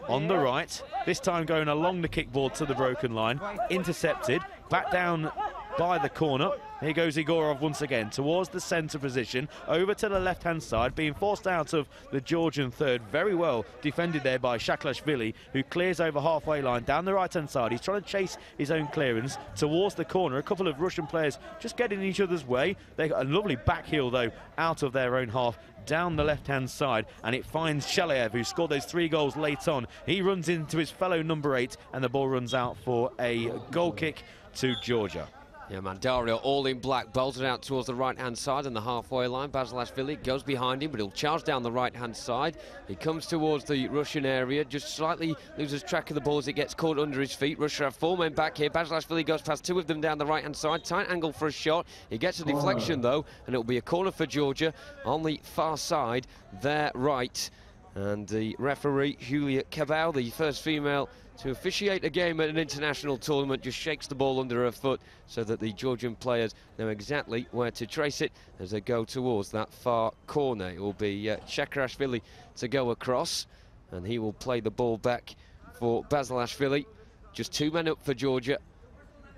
on the right, this time going along the kickboard to the broken line, intercepted, back down by the corner. Here goes Igorov once again towards the centre position, over to the left-hand side, being forced out of the Georgian third. Very well defended there by Shaklashvili, who clears over halfway line down the right-hand side. He's trying to chase his own clearance towards the corner. A couple of Russian players just getting in each other's way. They got a lovely back heel, though, out of their own half, down the left-hand side, and it finds Shalayev, who scored those 3 goals late on. He runs into his fellow number 8, and the ball runs out for a goal kick to Georgia. Yeah, Mandario all in black, bolted out towards the right-hand side and the halfway line. Basilashvili goes behind him, but he'll charge down the right-hand side. He comes towards the Russian area, just slightly loses track of the ball as it gets caught under his feet. Russia have 4 men back here. Basilashvili goes past 2 of them down the right-hand side. Tight angle for a shot. He gets a deflection, though, and it'll be a corner for Georgia on the far side, there right. And the referee, Julia Cabau, the first female to officiate a game at an international tournament, just shakes the ball under her foot so that the Georgian players know exactly where to trace it as they go towards that far corner. It will be Shakarashvili to go across, and he will play the ball back for Basilashvili. Just 2 men up for Georgia,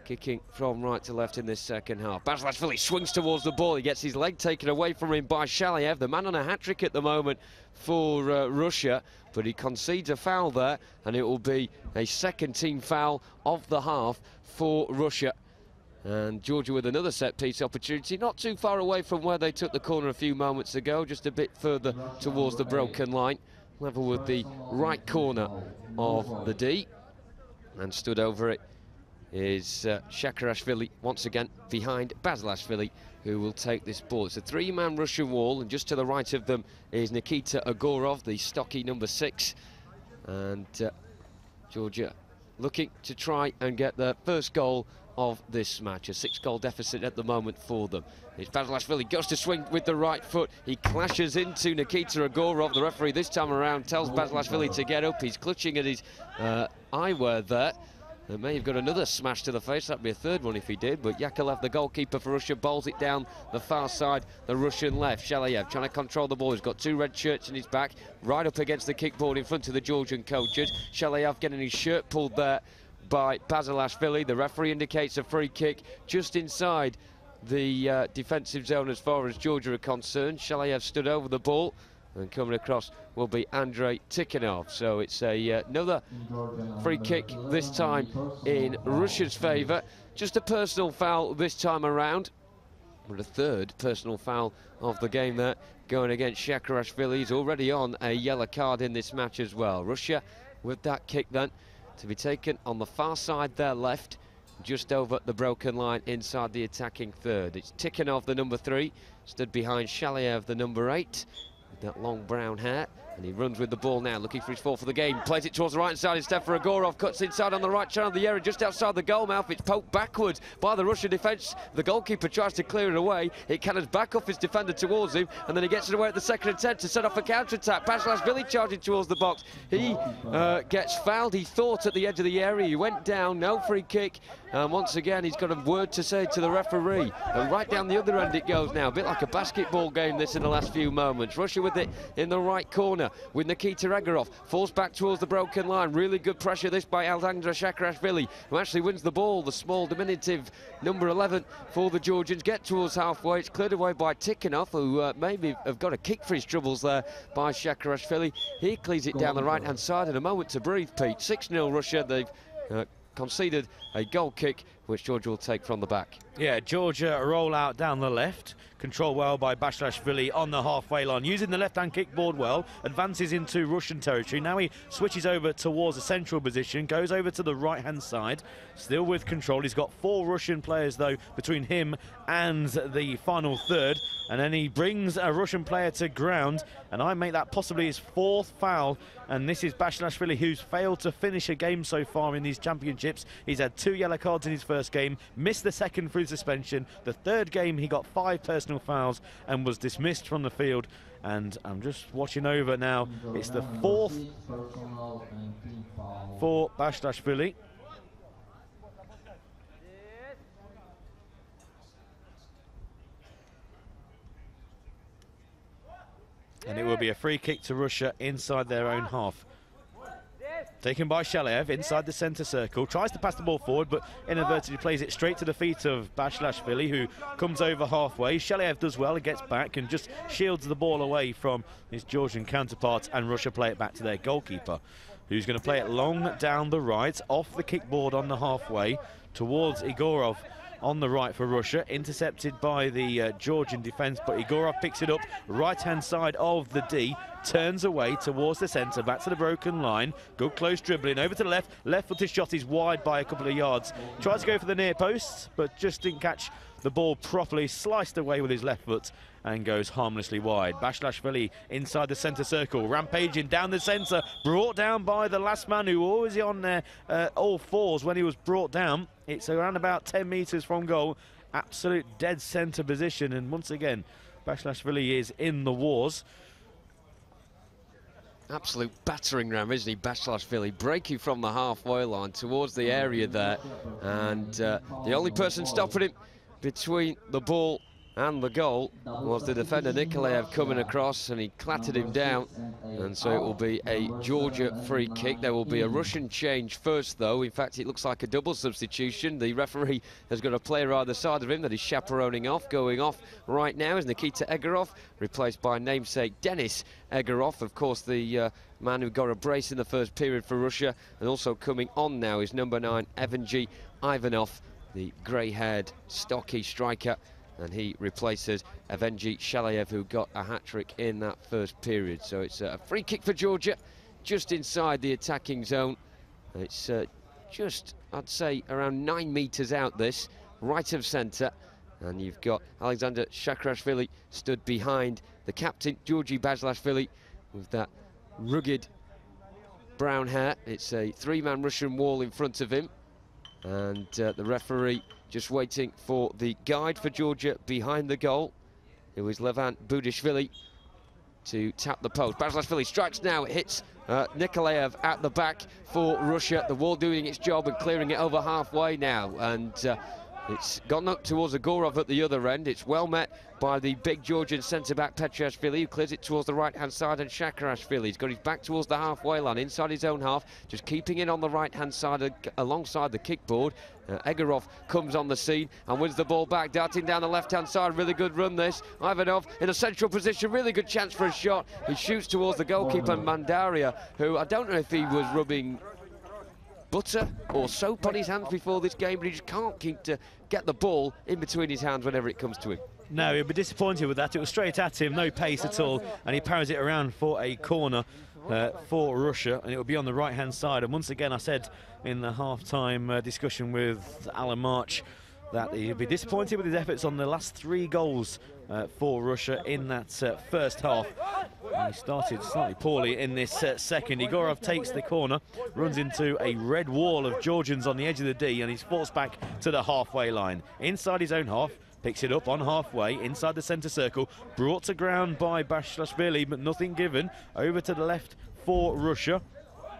kicking from right to left in this second half. Basilashvili swings towards the ball. He gets his leg taken away from him by Shalayev, the man on a hat-trick at the moment for Russia, but he concedes a foul there, and it will be a second team foul of the half for Russia. And Georgia with another set-piece opportunity, not too far away from where they took the corner a few moments ago, just a bit further towards the broken line, level with the right corner of the D, and stood over it is Shakarashvili once again behind Basilashvili, who will take this ball. It's a 3-man Russian wall, and just to the right of them is Nikita Agorov, the stocky number 6. And Georgia looking to try and get their first goal of this match. A 6-goal deficit at the moment for them. It's Basilashvili, goes to swing with the right foot. He clashes into Nikita Agorov. The referee this time around tells Basilashvili to get up. He's clutching at his eyewear there. They may have got another smash to the face. That'd be a 3rd one if he did. But Yakolev, the goalkeeper for Russia, bowls it down the far side, the Russian left. Shalayev trying to control the ball. He's got 2 red shirts in his back, right up against the kickboard in front of the Georgian coaches. Shalayev getting his shirt pulled there by Basilashvili. The referee indicates a free kick just inside the defensive zone as far as Georgia are concerned. Shalayev stood over the ball, and coming across will be Andrei Tikhonov. So it's another free kick, this time in Russia's favour. Just a personal foul this time around. But a 3rd personal foul of the game there, going against Shakarashvili. He's already on a yellow card in this match as well. Russia with that kick then to be taken on the far side there left, just over the broken line inside the attacking third. It's Tikhonov, the number 3, stood behind Shalayev, the number 8. That long brown hair, and he runs with the ball now, looking for his 4th for the game. Plays it towards the right side instead for Agorov. Cuts inside on the right channel of the area, just outside the goal mouth. It's poked backwards by the Russian defence. The goalkeeper tries to clear it away. It cannons back off his defender towards him, and then he gets it away at the second attempt to set off a counter-attack. Basilashvili charging towards the box. He gets fouled, he thought, at the edge of the area. He went down, no free kick. And once again, he's got a word to say to the referee. And right down the other end it goes now. A bit like a basketball game, this, in the last few moments. Russia with it in the right corner. corner with Nikita Egorov. Falls back towards the broken line. Really good pressure this by Alexander Shakarashvili, who actually wins the ball. The small, diminutive number 11 for the Georgians. Get towards halfway. It's cleared away by Tikhonov, who maybe have got a kick for his troubles there by Shakarashvili. He clears it down the right-hand side in a moment to breathe, Pete. 6-0 Russia. They've conceded a goal kick, which Georgia will take from the back. Yeah, Georgia roll out down the left. Controlled well by Bashlashvili on the halfway line. Using the left-hand kickboard well. Advances into Russian territory. Now he switches over towards the central position. Goes over to the right-hand side. Still with control. He's got 4 Russian players, though, between him and the final third. And then he brings a Russian player to ground. And I make that possibly his 4th foul. And this is Bashlashvili, who's failed to finish a game so far in these championships. He's had 2 yellow cards in his first game. Missed the second through suspension. The third game, he got 5 personal fouls and was dismissed from the field. And I'm just watching over now. It's the 4th for Bashlashvili. And it will be a free kick to Russia inside their own half. Taken by Shalayev inside the centre circle. Tries to pass the ball forward, but inadvertently plays it straight to the feet of Bashlashvili, who comes over halfway. Shalayev does well, he gets back and just shields the ball away from his Georgian counterparts, and Russia play it back to their goalkeeper, who's going to play it long down the right, off the kickboard on the halfway, towards Egorov on the right for Russia, intercepted by the Georgian defence, but Egorov picks it up right-hand side of the D, turns away towards the centre, back to the broken line. Good close dribbling over to the left. Left-footed shot is wide by a couple of yards. Tries to go for the near post, but just didn't catch the ball properly. Sliced away with his left foot and goes harmlessly wide. Bashlashvili inside the centre circle, rampaging down the centre, brought down by the last man, who was on there all fours when he was brought down. It's around about 10 metres from goal. Absolute dead centre position, and once again Bashlashvili is in the wars. Absolute battering ram, isn't he, Bashlashvili? Breaking from the halfway line towards the area there, and the only person stopping him between the ball and the goal was the defender Nikolaev coming across, and he clattered him down, and so it will be a Georgia free kick. There will be a Russian change first, though. In fact, it looks like a double substitution. The referee has got a player either side of him that is chaperoning off. Going off right now is Nikita Egorov, replaced by namesake Denis Egorov, of course the man who got a brace in the first period for Russia, and also coming on now is number 9 Evgeny Ivanov, the grey-haired stocky striker, and he replaces Evgeny Shalayev, who got a hat-trick in that first period. So it's a free kick for Georgia, just inside the attacking zone. It's just, I'd say, around 9 metres out this, right of centre. And you've got Alexander Shakarashvili stood behind the captain, Georgi Bashlashvili, with that rugged brown hair. It's a 3-man Russian wall in front of him. And the referee just waiting for the guide for Georgia behind the goal. It was Levan Budishvili to tap the post. Bashlashvili strikes now, it hits Nikolaev at the back for Russia. The wall doing its job and clearing it over halfway now. And it's gone up towards Egorov at the other end. It's well met by the big Georgian centre-back Petriashvili, who clears it towards the right-hand side, and Shakarashvili. He's got his back towards the halfway line, inside his own half, just keeping it on the right-hand side alongside the kickboard. Egorov comes on the scene and wins the ball back, darting down the left-hand side. Really good run this. Ivanov in a central position, really good chance for a shot. He shoots towards the goalkeeper Mandaria, who I don't know if he was rubbing butter or soap on his hands before this game, but he just can't keep to get the ball in between his hands whenever it comes to him. No, he'll be disappointed with that. It was straight at him, no pace at all, and he parries it around for a corner for Russia, and it will be on the right-hand side. And once again, I said in the half-time discussion with Alan March that he'll be disappointed with his efforts on the last 3 goals for Russia in that first half. And he started slightly poorly in this second. Egorov takes the corner, runs into a red wall of Georgians on the edge of the D, and he's forced back to the halfway line. Inside his own half, picks it up on halfway, inside the centre circle, brought to ground by Bashlashvili, but nothing given. Over to the left for Russia.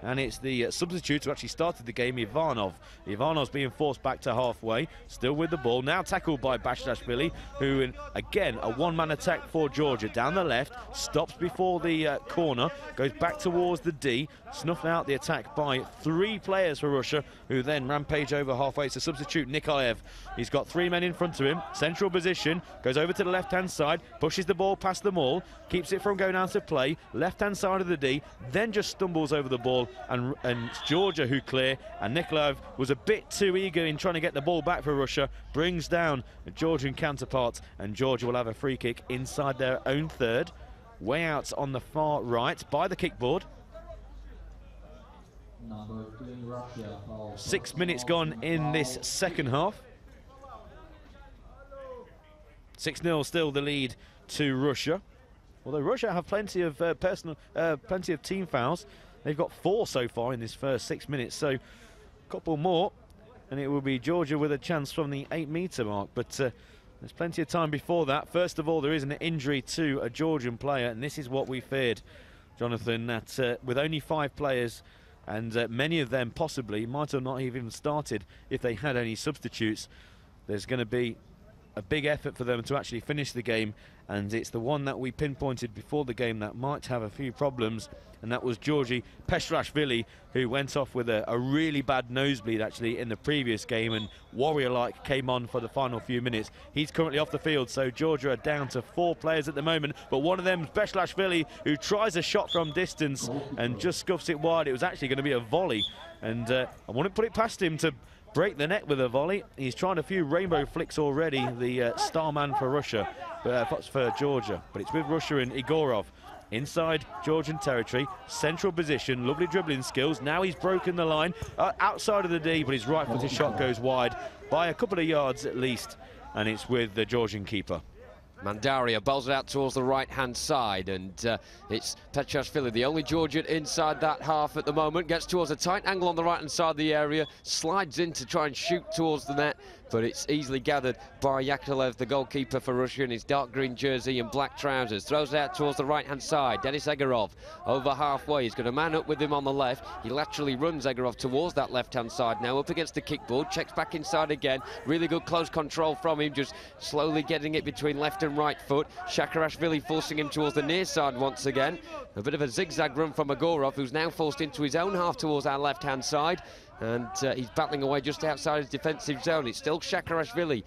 and it's the substitute who actually started the game, Ivanov. Ivanov's being forced back to halfway, still with the ball, now tackled by Bashlashvili, who, again, a one-man attack for Georgia. Down the left, stops before the corner, goes back towards the D, snuffed out the attack by 3 players for Russia, who then rampage over halfway. It's a substitute, Nikolaev. He's got 3 men in front of him, central position, goes over to the left-hand side, pushes the ball past them all, keeps it from going out of play, left-hand side of the D, then just stumbles over the ball, and it's Georgia who clear, and Nikolaev was a bit too eager in trying to get the ball back for Russia, brings down a Georgian counterpart, and Georgia will have a free kick inside their own third, way out on the far right by the kickboard. Number 3, Russia. 6 minutes gone in this second half. 6-0 still the lead to Russia. Although Russia have plenty of plenty of team fouls. They've got 4 so far in this first 6 minutes, so a couple more and it will be Georgia with a chance from the 8-metre mark. But there's plenty of time before that. First of all, there is an injury to a Georgian player, and this is what we feared, Jonathan, that with only 5 players, and many of them possibly might have not even started if they had any substitutes, there's going to be a big effort for them to actually finish the game, and it's the one that we pinpointed before the game that might have a few problems, and that was Georgi Peshrashvili, who went off with a really bad nosebleed actually in the previous game, and warrior-like came on for the final few minutes. He's currently off the field, so Georgia are down to 4 players at the moment, but one of them is Peshrashvili, who tries a shot from distance and just scuffs it wide. It was actually going to be a volley, and I wouldn't put it past him to break the net with a volley. He's tried a few rainbow flicks already, the star man for Russia, for Georgia. But it's with Russia and Igorov inside Georgian territory, central position, lovely dribbling skills. Now he's broken the line, outside of the D, but his right-footed shot goes wide by a couple of yards at least, and it's with the Georgian keeper. Mandaria bowls it out towards the right-hand side, and it's Peshrashvili, the only Georgian inside that half at the moment. Gets towards a tight angle on the right-hand side of the area, slides in to try and shoot towards the net, but it's easily gathered by Yakovlev, the goalkeeper for Russia, in his dark green jersey and black trousers. Throws it out towards the right-hand side. Denis Egorov over halfway. He's got a man up with him on the left. He laterally runs Egorov towards that left-hand side now, up against the kickboard, checks back inside again. Really good close control from him, just slowly getting it between left and right foot. Shakarashvili forcing him towards the near side once again. A bit of a zigzag run from Egorov, who's now forced into his own half towards our left-hand side. And he's battling away just outside his defensive zone. It's still Shakarashvili,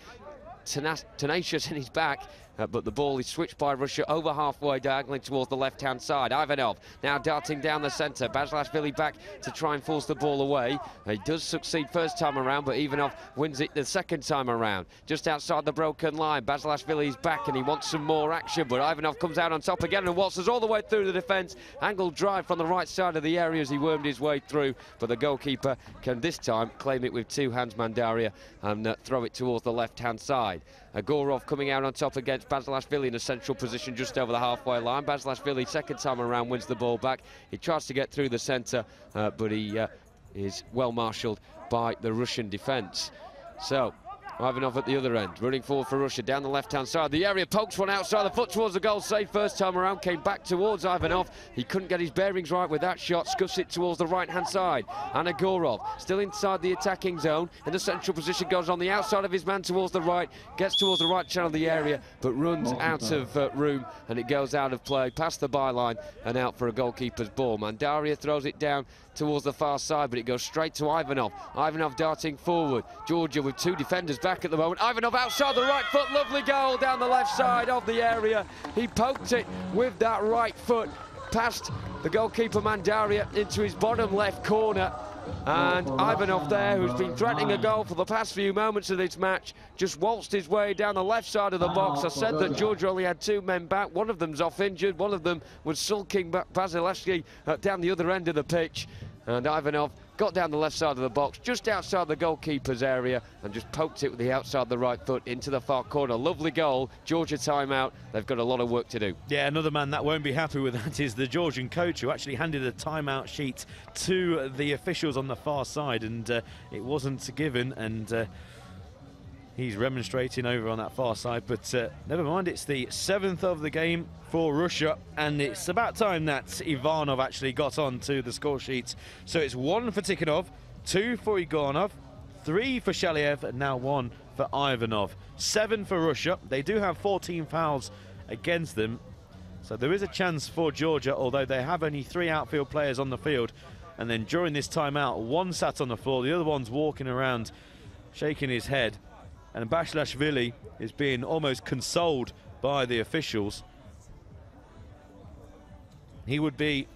tenacious in his back, but the ball is switched by Russia over halfway, diagonally towards the left-hand side. Ivanov now darting down the centre. Bashlashvili back to try and force the ball away. He does succeed first time around, but Ivanov wins it the second time around. Just outside the broken line, Bashlashvili is back and he wants some more action, but Ivanov comes out on top again and waltzes all the way through the defence. Angled drive from the right side of the area as he wormed his way through, but the goalkeeper can this time claim it with 2 hands, Mandaria, and throw it towards the left-hand side. Egorov coming out on top against Bashlashvili in a central position just over the halfway line. Bashlashvili, second time around, wins the ball back. He tries to get through the centre, but he is well marshalled by the Russian defence. So Ivanov at the other end, running forward for Russia, down the left-hand side. The area pokes one outside the foot towards the goal, save first time around, came back towards Ivanov. He couldn't get his bearings right with that shot, scuffs it towards the right-hand side. And Egorov, still inside the attacking zone, in the central position, goes on the outside of his man towards the right, gets towards the right channel of the area, but runs out of room, and it goes out of play, past the byline, and out for a goalkeeper's ball. Mandaria throws it down towards the far side, but it goes straight to Ivanov. Ivanov darting forward. Georgia with 2 defenders back at the moment. Ivanov outside the right foot, lovely goal down the left side of the area. He poked it with that right foot past the goalkeeper Mandaria into his bottom left corner. And Ivanov there, who's been threatening a goal for the past few moments of this match, just waltzed his way down the left side of the box. I said that Georgia only had 2 men back. One of them's off injured. One of them was sulking Basilevsky down the other end of the pitch. And Ivanov got down the left side of the box, just outside the goalkeeper's area, and just poked it with the outside of the right foot into the far corner. Lovely goal. Georgia timeout. They've got a lot of work to do. Yeah, another man that won't be happy with that is the Georgian coach, who actually handed a timeout sheet to the officials on the far side, and it wasn't given, and He's remonstrating over on that far side, but never mind. It's the 7th of the game for Russia, and it's about time that Ivanov actually got on to the score sheets. So it's 1 for Tikhonov, 2 for Igornov, 3 for Shaliev, and now 1 for Ivanov. 7 for Russia. They do have 14 fouls against them, so there is a chance for Georgia, although they have only 3 outfield players on the field. And then during this timeout, 1 sat on the floor, the other one's walking around, shaking his head. And Bashlashvili is being almost consoled by the officials. He would be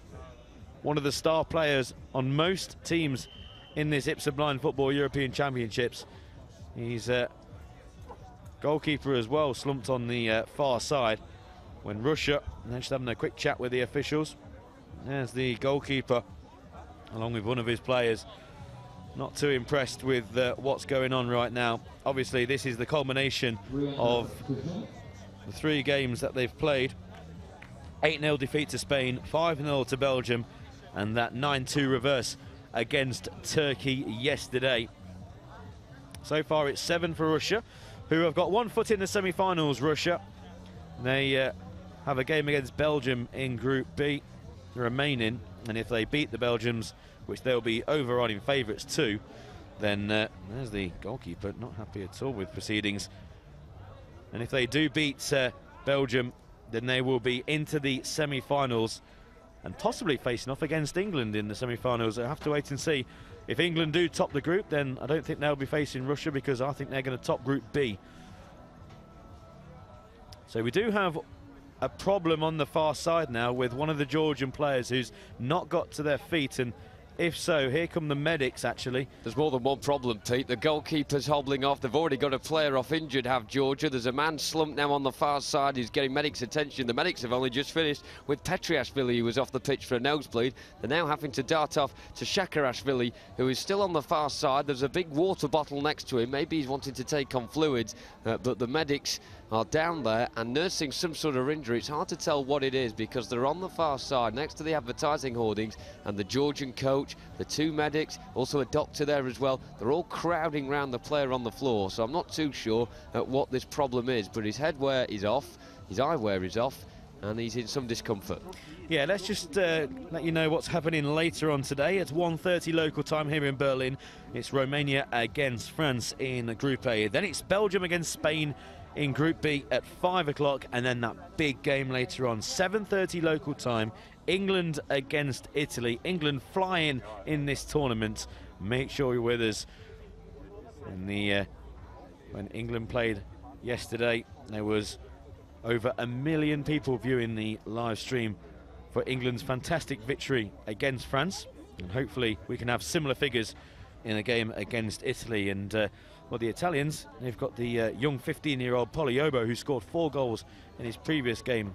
one of the star players on most teams in this IBSA Blind Football European Championships. He's goalkeeper as well, slumped on the far side. When Russia, and they're just having a quick chat with the officials. There's the goalkeeper, along with one of his players. Not too impressed with what's going on right now. Obviously, this is the culmination of the 3 games that they've played. 8-0 defeat to Spain, 5-0 to Belgium, and that 9-2 reverse against Turkey yesterday. So far, it's 7 for Russia, who have got 1 foot in the semi-finals. Russia, they have a game against Belgium in Group B remaining, and if they beat the Belgians, which they'll be overriding favourites too, then there's the goalkeeper, not happy at all with proceedings. And if they do beat Belgium, then they will be into the semi-finals and possibly facing off against England in the semi-finals. I'll have to wait and see. If England do top the group, then I don't think they'll be facing Russia, because I think they're going to top Group B. So we do have a problem on the far side now with one of the Georgian players who's not got to their feet, and if so, here come the medics actually. There's more than one problem, Pete. The goalkeeper's hobbling off. They've already got a player off injured, have Georgia. There's a man slumped now on the far side who's getting medics' attention. The medics have only just finished with Petriashvili, who was off the pitch for a nosebleed. They're now having to dart off to Shakarashvili, who is still on the far side. There's a big water bottle next to him. Maybe he's wanting to take on fluids, but the medics are down there and nursing some sort of injury. It's hard to tell what it is because they're on the far side next to the advertising hoardings, and the Georgian coach, the 2 medics, also a doctor there as well. They're all crowding around the player on the floor, so I'm not too sure what this problem is, but his headwear is off, his eyewear is off, and he's in some discomfort. Yeah, let's just let you know what's happening later on today. It's 1:30 local time here in Berlin. It's Romania against France in Group A. Then it's Belgium against Spain in Group B at 5 o'clock, and then that big game later on, 7:30 local time, England against Italy. England flying in this tournament. Make sure you're with us. In the when England played yesterday, there was over 1 million people viewing the live stream for England's fantastic victory against France, and hopefully we can have similar figures in a game against Italy. And well, the Italians, they've got the young 15-year-old Poliobo, who scored 4 goals in his previous game.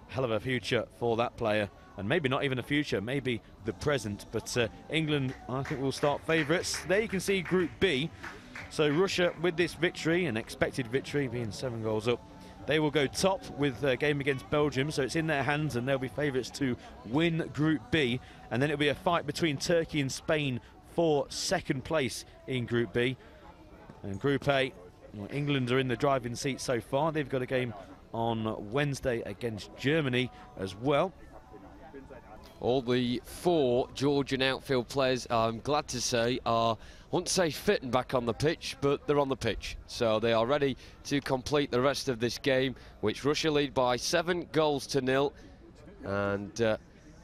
Hell of a future for that player, and maybe not even a future, maybe the present. But England, I think, will start favourites. There you can see Group B. So Russia, with this victory, an expected victory, being 7 goals up, they will go top with a game against Belgium, so it's in their hands, and they'll be favourites to win Group B. And then it'll be a fight between Turkey and Spain for 2nd place in Group B. And Group A, well, England are in the driving seat so far. They've got a game on Wednesday against Germany as well. All the 4 Georgian outfield players, I'm glad to say, are, I wouldn't say fit and back on the pitch, but they're on the pitch. So they are ready to complete the rest of this game, which Russia lead by 7 goals to 0. And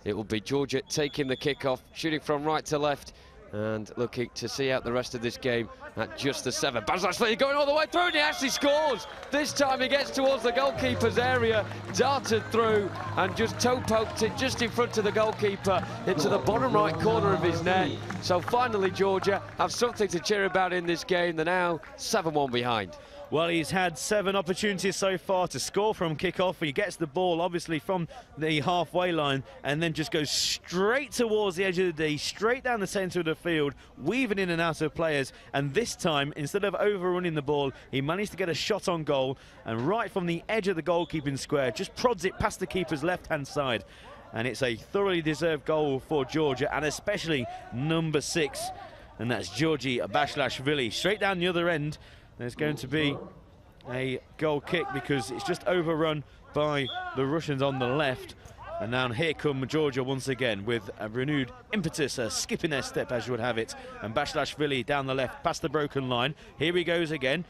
it will be Georgia taking the kickoff, shooting from right to left, and looking to see out the rest of this game at just the 7. Bashlashvili going all the way through, and he actually scores. This time he gets towards the goalkeeper's area, darted through and just toe poked it just in front of the goalkeeper into the bottom right corner of his net. So finally Georgia have something to cheer about in this game. They're now 7-1 behind. Well, he's had 7 opportunities so far to score from kickoff. He gets the ball, obviously, from the halfway line, and then just goes straight towards the edge of the D, straight down the centre of the field, weaving in and out of players. And this time, instead of overrunning the ball, he managed to get a shot on goal, and right from the edge of the goalkeeping square, just prods it past the keeper's left-hand side. And it's a thoroughly deserved goal for Georgia, and especially number 6, and that's Georgi Bashlashvili, straight down the other end. there's going to be a goal kick because it's just overrun by the Russians on the left. And now here come Georgia once again with a renewed impetus, skipping their step as you would have it. And Bashlashvili down the left past the broken line. Here he goes again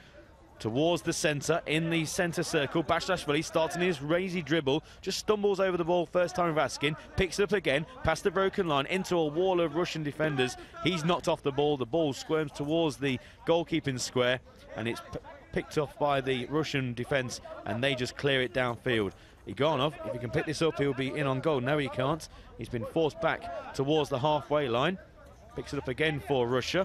towards the centre, in the centre circle. Bashlashvili starting his razy dribble, just stumbles over the ball first time of asking, picks it up again past the broken line into a wall of Russian defenders. He's knocked off the ball squirms towards the goalkeeping square, and it's picked off by the Russian defence, and they just clear it downfield. Iganov, if he can pick this up, he'll be in on goal. No, he can't. He's been forced back towards the halfway line. Picks it up again for Russia.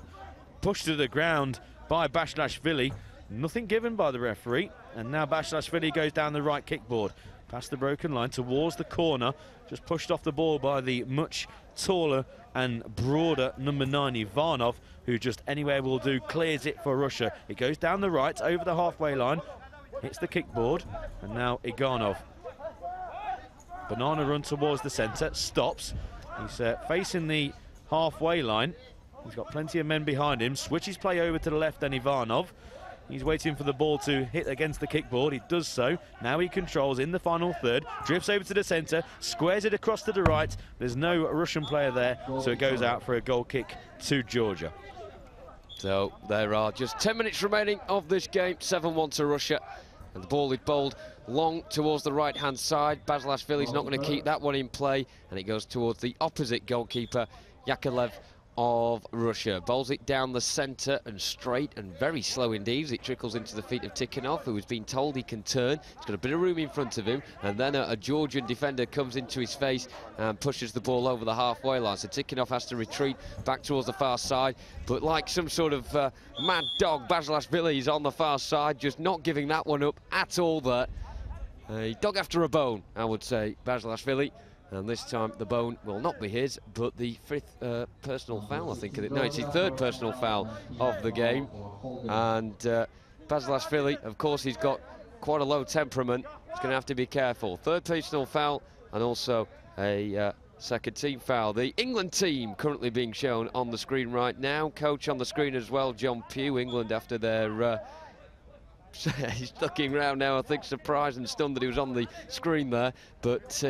Pushed to the ground by Bashlashvili. Nothing given by the referee. And now Bashlashvili goes down the right kickboard. Past the broken line towards the corner. Just pushed off the ball by the much taller and broader number 9, Ivanov, who just anywhere will do, clears it for Russia. It goes down the right, over the halfway line. Hits the kickboard. And now Iganov. Banana run towards the centre, stops. He's facing the halfway line. He's got plenty of men behind him. Switches play over to the left, then Ivanov. He's waiting for the ball to hit against the kickboard. He does so. Now he controls in the final third. Drifts over to the centre, squares it across to the right. There's no Russian player there, so it goes out for a goal kick to Georgia. So there are just 10 minutes remaining of this game. 7-1 to Russia. And the ball is bowled long towards the right-hand side. Bashlashvili's not going to keep that one in play, and it goes towards the opposite goalkeeper, Yakovlev of Russia. Bowls it down the centre and straight and very slow indeed as it trickles into the feet of Tikhonov, who has been told he can turn. He's got a bit of room in front of him, and then a Georgian defender comes into his face and pushes the ball over the halfway line. So Tikhonov has to retreat back towards the far side, but like some sort of mad dog, Bashlashvili is on the far side, just not giving that one up at all there. A dog after a bone, I would say, Bashlashvili. And this time the bone will not be his, but the 5th personal foul, I think. No, it's his 3rd personal foul of the game. And Bashlashvili, of course, he's got quite a low temperament. He's going to have to be careful. 3rd personal foul and also a 2nd team foul. The England team currently being shown on the screen right now. Coach on the screen as well, John Pugh. England after their... he's looking around now, I think, surprised and stunned that he was on the screen there. But,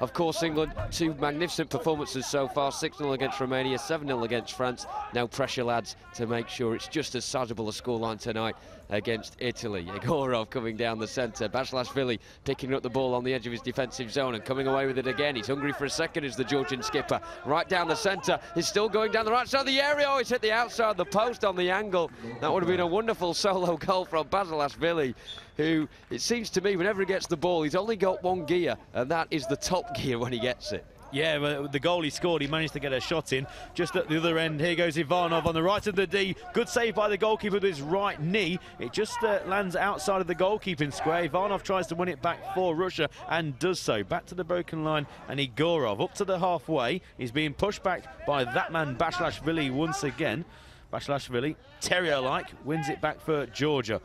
of course, England, 2 magnificent performances so far. 6-0 against Romania, 7-0 against France. Now pressure, lads, to make sure it's just as sizable a scoreline tonight against Italy. Egorov coming down the centre. Bashlashvili picking up the ball on the edge of his defensive zone and coming away with it again. He's hungry for a second as the Georgian skipper. Right down the centre. He's still going down the right side of the area. Oh, it's hit the outside of the post on the angle. That would have been a wonderful solo goal from Bashlashvili, who, it seems to me, whenever he gets the ball, he's only got one gear, and that is the top gear when he gets it. Yeah, but the goal he scored, he managed to get a shot in. Just at the other end, here goes Ivanov on the right of the D. Good save by the goalkeeper with his right knee. It just lands outside of the goalkeeping square. Ivanov tries to win it back for Russia and does so. Back to the broken line, and Egorov up to the halfway. He's being pushed back by that man Bashlashvili once again. Bashlashvili, terrier-like, wins it back for Georgia.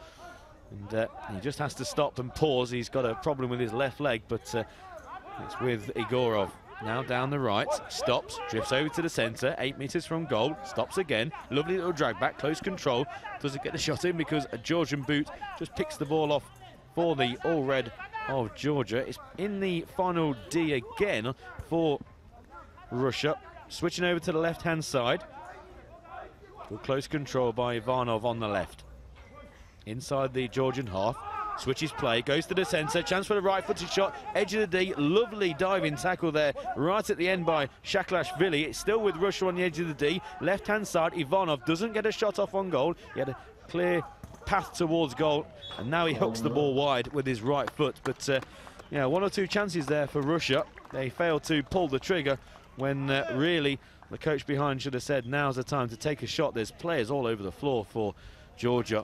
And he just has to stop and pause. He's got a problem with his left leg, but it's with Egorov. Now down the right, stops, drifts over to the centre, 8 metres from goal, stops again. Lovely little drag back, close control. Doesn't get the shot in because a Georgian boot just picks the ball off for the all-red of Georgia. It's in the final D again for Russia. Switching over to the left-hand side. Good close control by Ivanov on the left. Inside the Georgian half. Switches play, goes to the centre, chance for the right-footed shot, edge of the D, lovely diving tackle there, right at the end by Bashlashvili. It's still with Russia on the edge of the D, left-hand side, Ivanov doesn't get a shot off on goal. He had a clear path towards goal, and now he hooks the ball wide with his right foot. But, yeah, 1 or 2 chances there for Russia. They failed to pull the trigger when really the coach behind should have said, now's the time to take a shot. There's players all over the floor for Georgia.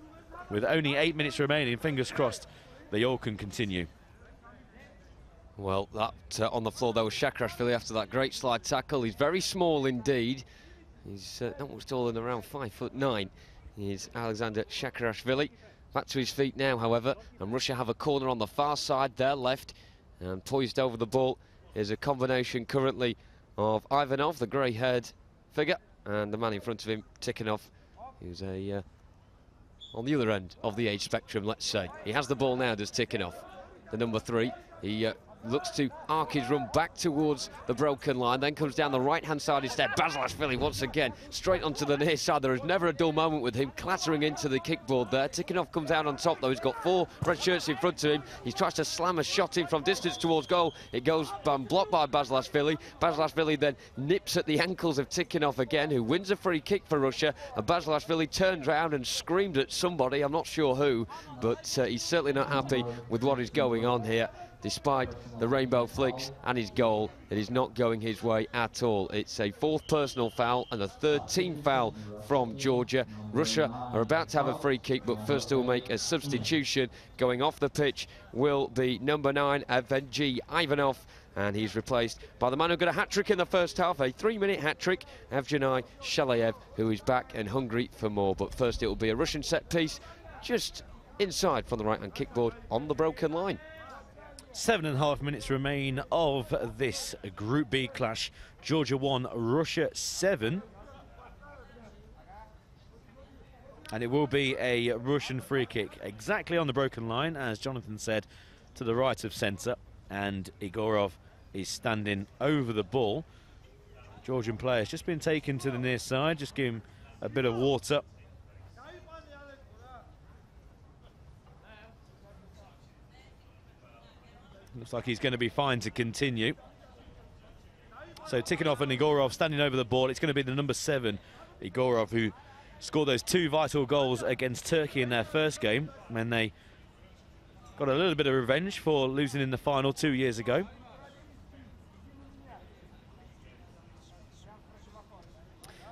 With only 8 minutes remaining, fingers crossed, they all can continue. Well, that on the floor there was Bashlashvili after that great slide tackle. He's very small indeed. He's not much taller than around 5'9". He's Alexander Bashlashvili. Back to his feet now, however, and Russia have a corner on the far side, their left, and poised over the ball is a combination currently of Ivanov, the grey-haired figure, and the man in front of him, Tikhonov, who's a on the other end of the age spectrum, let's say. He has the ball now, does Tikhonov, the number 3. He looks to arc his run back towards the broken line, then comes down the right-hand side instead. Basilashvili once again straight onto the near side. There is never a dull moment with him, clattering into the kickboard there. Tikhonov comes out on top though. He's got 4 red shirts in front of him. He tries to slam a shot in from distance towards goal. It goes blocked by Basilashvili. Basilashvili then nips at the ankles of Tikhonov again, who wins a free kick for Russia, and Basilashvili turns around and screamed at somebody, I'm not sure who, but he's certainly not happy with what is going on here. Despite the rainbow flicks and his goal, it is not going his way at all. It's a 4th personal foul and a 3rd team foul from Georgia. Russia are about to have a free kick, but first will make a substitution. Going off the pitch will be number 9, Evgeny Ivanov, and he's replaced by the man who got a hat-trick in the first half, a 3-minute hat-trick, Evgeny Shalayev, who is back and hungry for more. But first it will be a Russian set piece just inside from the right-hand kickboard on the broken line. 7.5 minutes remain of this Group B clash. Georgia 1, Russia 7. And it will be a Russian free kick exactly on the broken line, as Jonathan said, to the right of centre. And Igorov is standing over the ball. Georgian player's just been taken to the near side, just give him a bit of water. Looks like he's going to be fine to continue. So Tikhonov and Igorov standing over the ball. It's going to be the number 7, Igorov, who scored those 2 vital goals against Turkey in their first game when they got a little bit of revenge for losing in the final 2 years ago.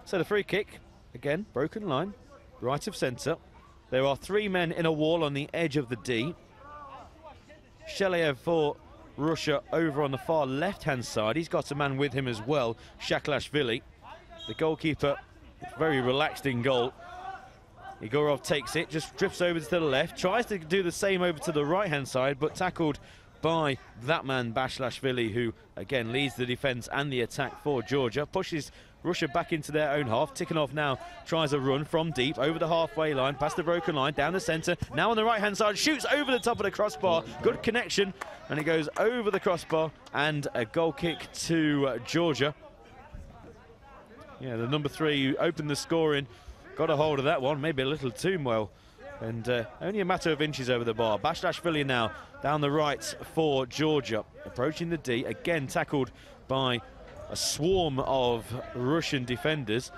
So the free kick, again, broken line, right of centre. There are 3 men in a wall on the edge of the D. Shalayev for Russia over on the far left-hand side. He's got a man with him as well, Shaklashvili. The goalkeeper, very relaxed in goal. Igorov takes it, just drifts over to the left, tries to do the same over to the right-hand side, but tackled by that man, Basilashvili, who again leads the defence and the attack for Georgia. Pushes Russia back into their own half. Tikhonov now tries a run from deep over the halfway line, past the broken line, down the centre. Now on the right-hand side, shoots over the top of the crossbar. Good connection, and it goes over the crossbar, and a goal kick to Georgia. Yeah, the number 3 who opened the scoring got a hold of that one, maybe a little too well. And only a matter of inches over the bar. Basilashvili now down the right for Georgia, approaching the D, again tackled by a swarm of Russian defenders.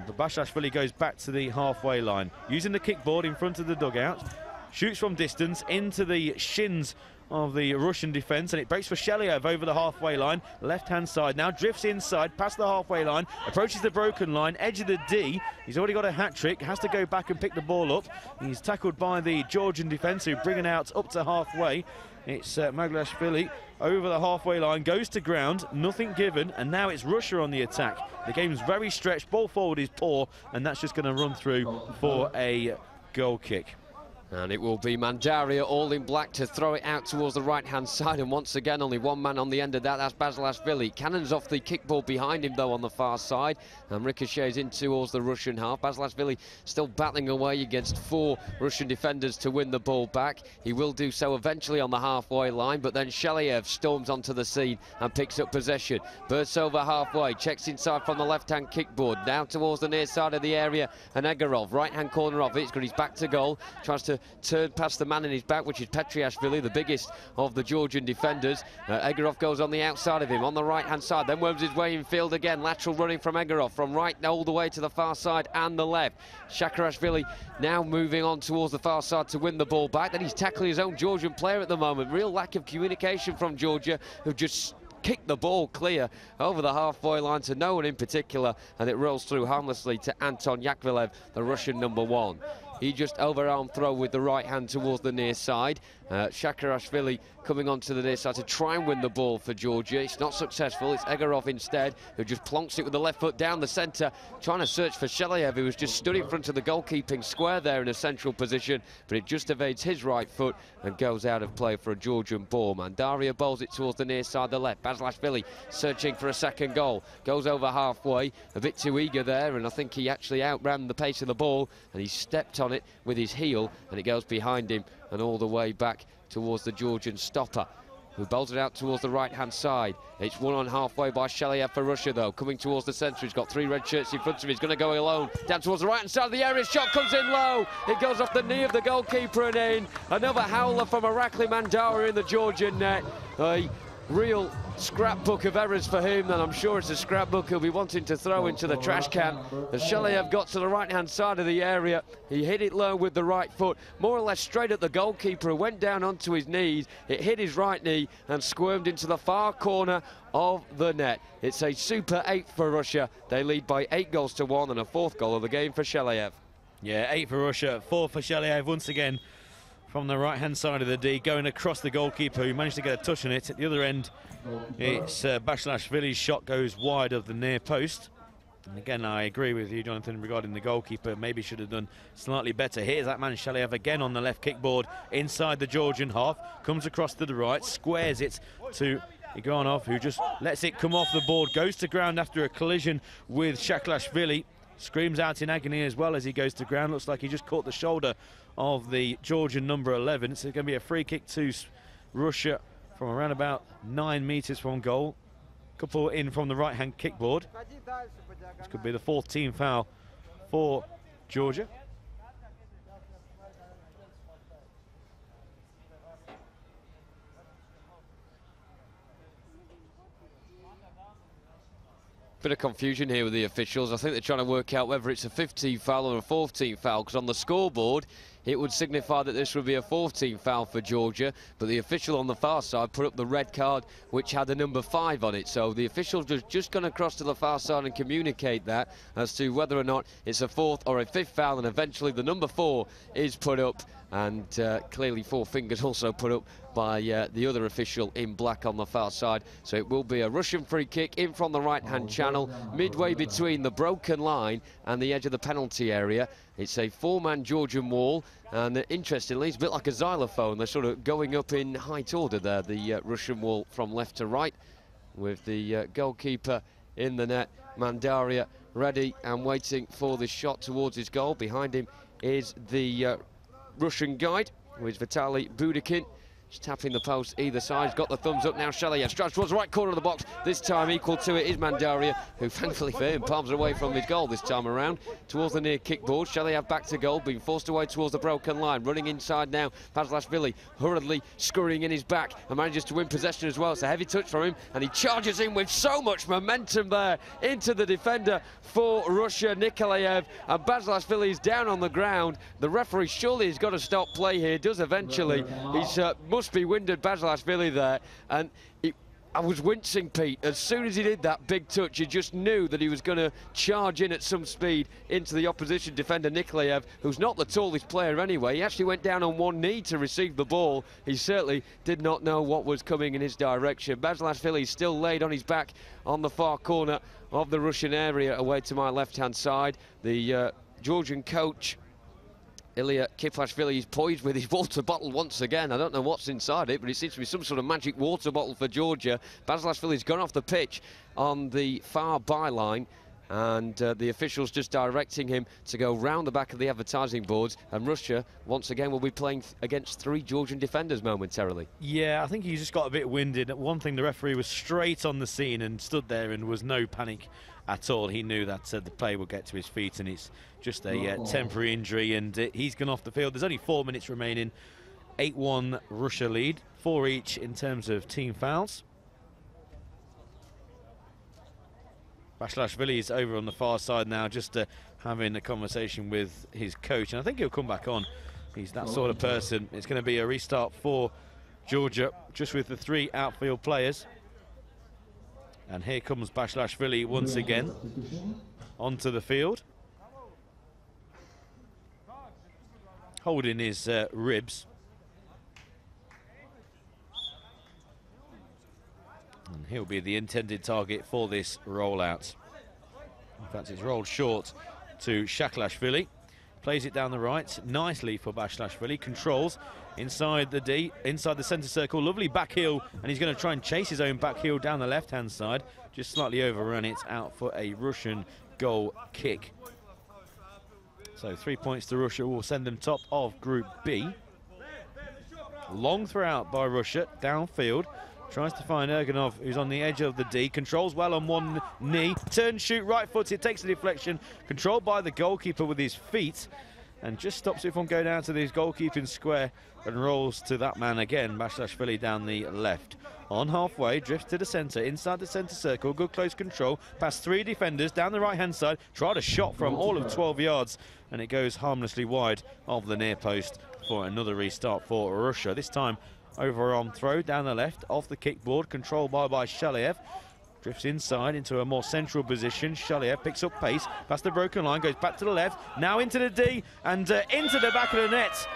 But Basilashvili goes back to the halfway line, using the kickboard in front of the dugout, shoots from distance into the shins of the Russian defence, and it breaks for Shalayev over the halfway line, left-hand side, now drifts inside, past the halfway line, approaches the broken line, edge of the D. He's already got a hat-trick, has to go back and pick the ball up. He's tackled by the Georgian defence, who bring it out up to halfway. It's Maglashvili over the halfway line, goes to ground, nothing given, and now it's Russia on the attack. The game's very stretched, ball forward is poor, and that's just going to run through for a goal kick. And it will be Mandaria all in black to throw it out towards the right-hand side, and once again only 1 man on the end of that, that's Basilashvili. Cannons off the kickball behind him though on the far side, and ricochets in towards the Russian half. Basilashvili still battling away against 4 Russian defenders to win the ball back. He will do so eventually on the halfway line, but then Shalayev storms onto the scene and picks up possession. Bursts over halfway, checks inside from the left-hand kickboard, down towards the near side of the area, and Egorov, right-hand corner of it, he's got his back to goal, tries to turn past the man in his back, which is Petriashvili, the biggest of the Georgian defenders. Egorov goes on the outside of him, on the right-hand side, then worms his way in field again. Lateral running from Egorov, from right all the way to the far side and the left. Shakarashvili now moving on towards the far side to win the ball back. Then he's tackling his own Georgian player at the moment. Real lack of communication from Georgia, who've just kicked the ball clear over the halfway line to no one in particular, and it rolls through harmlessly to Anton Yakovlev, the Russian number 1. He just overarm throw with the right hand towards the near side. Shakarashvili coming onto the near side to try and win the ball for Georgia. It's not successful. It's Egorov instead, who just plonks it with the left foot down the centre, trying to search for Shalayev, who was just stood in front of the goalkeeping square there in a central position, but it just evades his right foot and goes out of play for a Georgian ball. Mandaria bowls it towards the near side, the left. Basilashvili searching for a second goal. Goes over halfway, a bit too eager there, and I think he actually outran the pace of the ball, and he stepped on on it with his heel, and it goes behind him and all the way back towards the Georgian stopper, who bowls it out towards the right-hand side. It's won on halfway by Shelyaev for Russia, though. Coming towards the centre, he's got 3 red shirts in front of him. He's going to go alone. Down towards the right-hand side of the area. Shot comes in low. It goes off the knee of the goalkeeper and in. Another howler from Irakli Mandara in the Georgian net. A real scrapbook of errors for him, and I'm sure it's a scrapbook he'll be wanting to throw into the trash can. As Shelyaev got to the right-hand side of the area, he hit it low with the right foot, more or less straight at the goalkeeper, who went down onto his knees. It hit his right knee and squirmed into the far corner of the net. It's a super 8 for Russia. They lead by 8 goals to 1, and a 4th goal of the game for Shelyaev. Yeah, 8 for Russia, 4 for Shelyaev once again. From the right-hand side of the D, going across the goalkeeper, who managed to get a touch on it. At the other end, it's Bashilashvili's shot goes wide of the near post. And again, I agree with you, Jonathan, regarding the goalkeeper. Maybe should have done slightly better. Here's that man Shelyaev again on the left kickboard inside the Georgian half. Comes across to the right, squares it to Iganov, who just lets it come off the board. Goes to ground after a collision with Shaklashvili. Screams out in agony as well as he goes to ground. Looks like he just caught the shoulder of the Georgian number 11. So it's going to be a free kick to Russia from around about 9 metres from goal. Couple in from the right-hand kickboard. This could be the 4th team foul for Georgia. Bit of confusion here with the officials. I think they're trying to work out whether it's a 5th team foul or a 4th team foul, because on the scoreboard it would signify that this would be a 4th team foul for Georgia, but the official on the far side put up the red card which had the number 5 on it. So the officials are just going to cross to the far side and communicate that as to whether or not it's a 4th or a 5th foul, and eventually the number 4 is put up, and clearly 4 fingers also put up by the other official in black on the far side. So it will be a Russian free kick in from the right-hand channel, midway between the broken line and the edge of the penalty area. It's a 4-man Georgian wall, and interestingly, it's a bit like a xylophone. They're sort of going up in height order there, the Russian wall from left to right, with the goalkeeper in the net, Mandaria, ready and waiting for the shot towards his goal. Behind him is the Russian guide, with Vitaly Budikin. Just tapping the post either side. He's got the thumbs up now. Shelyaev strides towards the right corner of the box. This time equal to it is Mandaria, who thankfully for him palms away from his goal this time around towards the near kickboard. Shelyaev back to goal, being forced away towards the broken line. Running inside now, Bashilashvili hurriedly scurrying in his back and manages to win possession as well. It's a heavy touch from him, and he charges in with so much momentum there into the defender for Russia, Nikolaev, and Bashilashvili is down on the ground. The referee surely has got to stop play here. Does eventually. He's must be winded Bashilashvili there, and I was wincing, Pete. As soon as he did that big touch, you just knew that he was going to charge in at some speed into the opposition defender, Nikolaev, who's not the tallest player anyway. He actually went down on one knee to receive the ball. He certainly did not know what was coming in his direction. Bashilashvili is still laid on his back on the far corner of the Russian area, away to my left-hand side. The Georgian coach, Ilya Kiplashvili, is poised with his water bottle once again. I don't know what's inside it, but it seems to be some sort of magic water bottle for Georgia. Bashilashvili's gone off the pitch on the far byline, and the officials just directing him to go round the back of the advertising boards, and Russia once again will be playing against 3 Georgian defenders momentarily. Yeah, I think he just got a bit winded. One thing, the referee was straight on the scene and stood there, and was no panic at all. He knew that the player would get to his feet, and it's just a temporary injury, and he's gone off the field. There's only 4 minutes remaining. 8-1 Russia lead, 4 each in terms of team fouls. Bashilashvili is over on the far side now, just having a conversation with his coach, and I think he'll come back on. He's that sort of person. It's going to be a restart for Georgia, just with the 3 outfield players. And here comes Bashilashvili once again onto the field, holding his ribs. And he'll be the intended target for this rollout. In fact, it's rolled short to Shaklashvili. Plays it down the right nicely for Bashilashvili. Controls inside the D, inside the centre circle. Lovely back heel, and he's going to try and chase his own back heel down the left-hand side. Just slightly overrun it, out for a Russian goal kick. So 3 points to Russia will send them top of Group B. Long throw out by Russia, downfield. Tries to find Erganov, who's on the edge of the D. Controls well on one knee. Turn, shoot, right foot. It takes a deflection. Controlled by the goalkeeper with his feet. And just stops it from going down to this goalkeeping square and rolls to that man again. Bashlashvili down the left. On halfway, drifts to the centre, inside the centre circle. Good close control. Past 3 defenders, down the right-hand side. Tried a shot from all of 12 yards. And it goes harmlessly wide of the near post for another restart for Russia. This time over on throw down the left, off the kickboard, controlled by Shaliev. Drifts inside into a more central position. Shaliev picks up pace, past the broken line, goes back to the left, now into the D, and into the back of the net.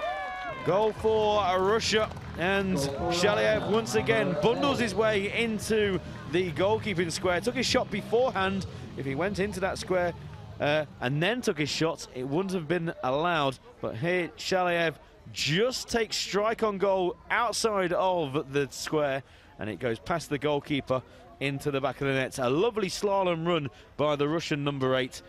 Goal for Russia, and Shaliev once again bundles his way into the goalkeeping square. Took his shot beforehand. If he went into that square and then took his shot, it wouldn't have been allowed. But here, Shaliev just takes strike on goal outside of the square, and it goes past the goalkeeper into the back of the net. A lovely slalom run by the Russian number 8,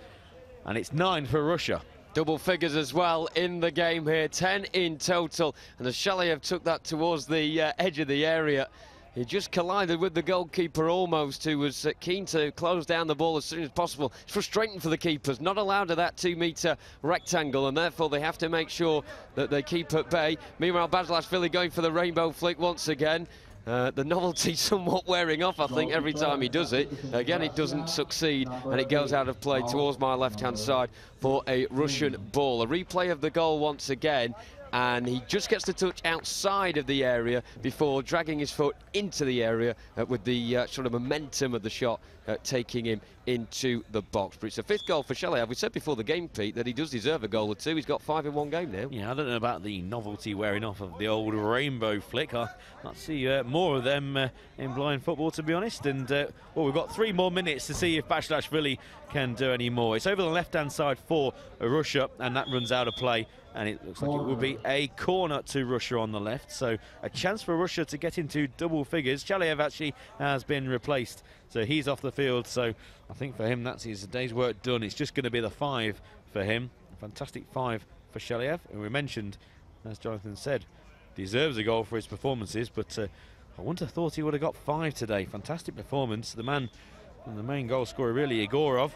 and it's 9 for Russia. Double figures as well in the game here, 10 in total, and as Shaliev took that towards the edge of the area, he just collided with the goalkeeper almost, who was keen to close down the ball as soon as possible. It's frustrating for the keepers, not allowed to that 2-metre rectangle, and therefore they have to make sure that they keep at bay. Meanwhile, Bashlashvili going for the rainbow flick once again. The novelty somewhat wearing off, I think, every time he does it. Again, it doesn't succeed, and it goes out of play towards my left-hand side for a Russian ball. A replay of the goal once again, and he just gets the touch outside of the area before dragging his foot into the area with the sort of momentum of the shot taking him into the box. But it's a 5th goal for Shaliev. We said before the game, Pete, that he does deserve a goal or 2. He's got 5 in one game now. Yeah, I don't know about the novelty wearing off of the old rainbow flick. I see more of them in blind football, to be honest. And, well, we've got 3 more minutes to see if Bashlashvili can do any more. It's over the left-hand side for Russia, and that runs out of play. And it looks like it will be a corner to Russia on the left. So a chance for Russia to get into double figures. Shaliev actually has been replaced, so he's off the field. So I think for him, that's his day's work done. It's just going to be the 5 for him. A fantastic 5 for Shaliev. And we mentioned, as Jonathan said, deserves a goal for his performances. But I wouldn't have thought he would have got 5 today. Fantastic performance. The man, and the main goal scorer, really, Igorov.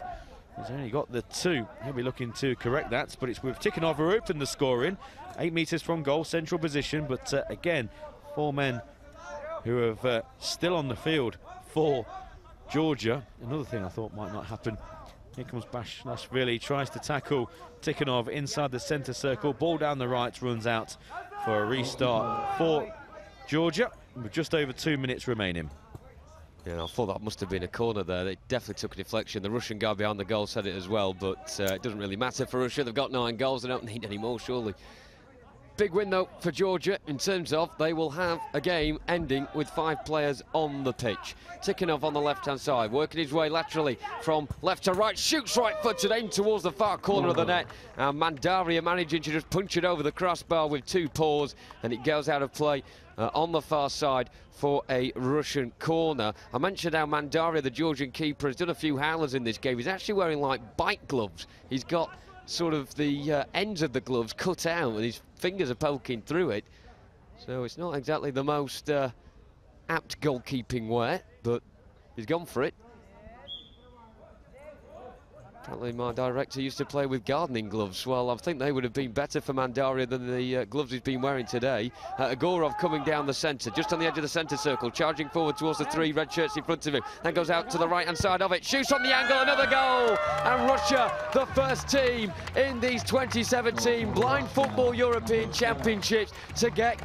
He's only got the 2. He'll be looking to correct that, but it's with Tikhonov who opened the scoring. 8 metres from goal, central position, but again, 4 men who have still on the field for Georgia. Another thing I thought might not happen. Here comes Bashlashvili, tries to tackle Tikhonov inside the centre circle. Ball down the right, runs out for a restart for Georgia, with just over 2 minutes remaining. Yeah, I thought that must have been a corner there. They definitely took a deflection. The Russian guy behind the goal said it as well, but it doesn't really matter for Russia. They've got 9 goals. They don't need any more, surely. Big win, though, for Georgia in terms of they will have a game ending with 5 players on the pitch. Tikhonov on the left-hand side, working his way laterally from left to right, shoots right-footed in towards the far corner of the net. And Mandaria managing to just punch it over the crossbar with 2 paws, and it goes out of play on the far side for a Russian corner. I mentioned how Mandaria, the Georgian keeper, has done a few howlers in this game. He's actually wearing like bite gloves. He's got sort of the ends of the gloves cut out and his fingers are poking through it. So it's not exactly the most apt goalkeeping wear, but he's gone for it. Apparently my director used to play with gardening gloves. Well, I think they would have been better for Mandaria than the gloves he's been wearing today. Agorov coming down the centre, just on the edge of the centre circle, charging forward towards the 3 red shirts in front of him. Then goes out to the right-hand side of it, shoots on the angle, another goal! And Russia, the first team in these 2017 Blind Football European Championships to get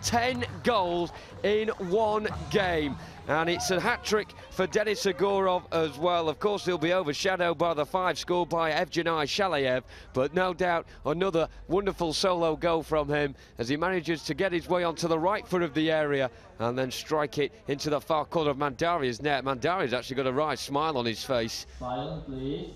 10 goals in one game. And it's a hat-trick for Denis Agorov as well. Of course, he'll be overshadowed by the 5 scored by Evgenii Shaliev, but no doubt another wonderful solo goal from him as he manages to get his way onto the right foot of the area and then strike it into the far corner of Mandaria's net. Mandaria's actually got a wry smile on his face. Silence, please.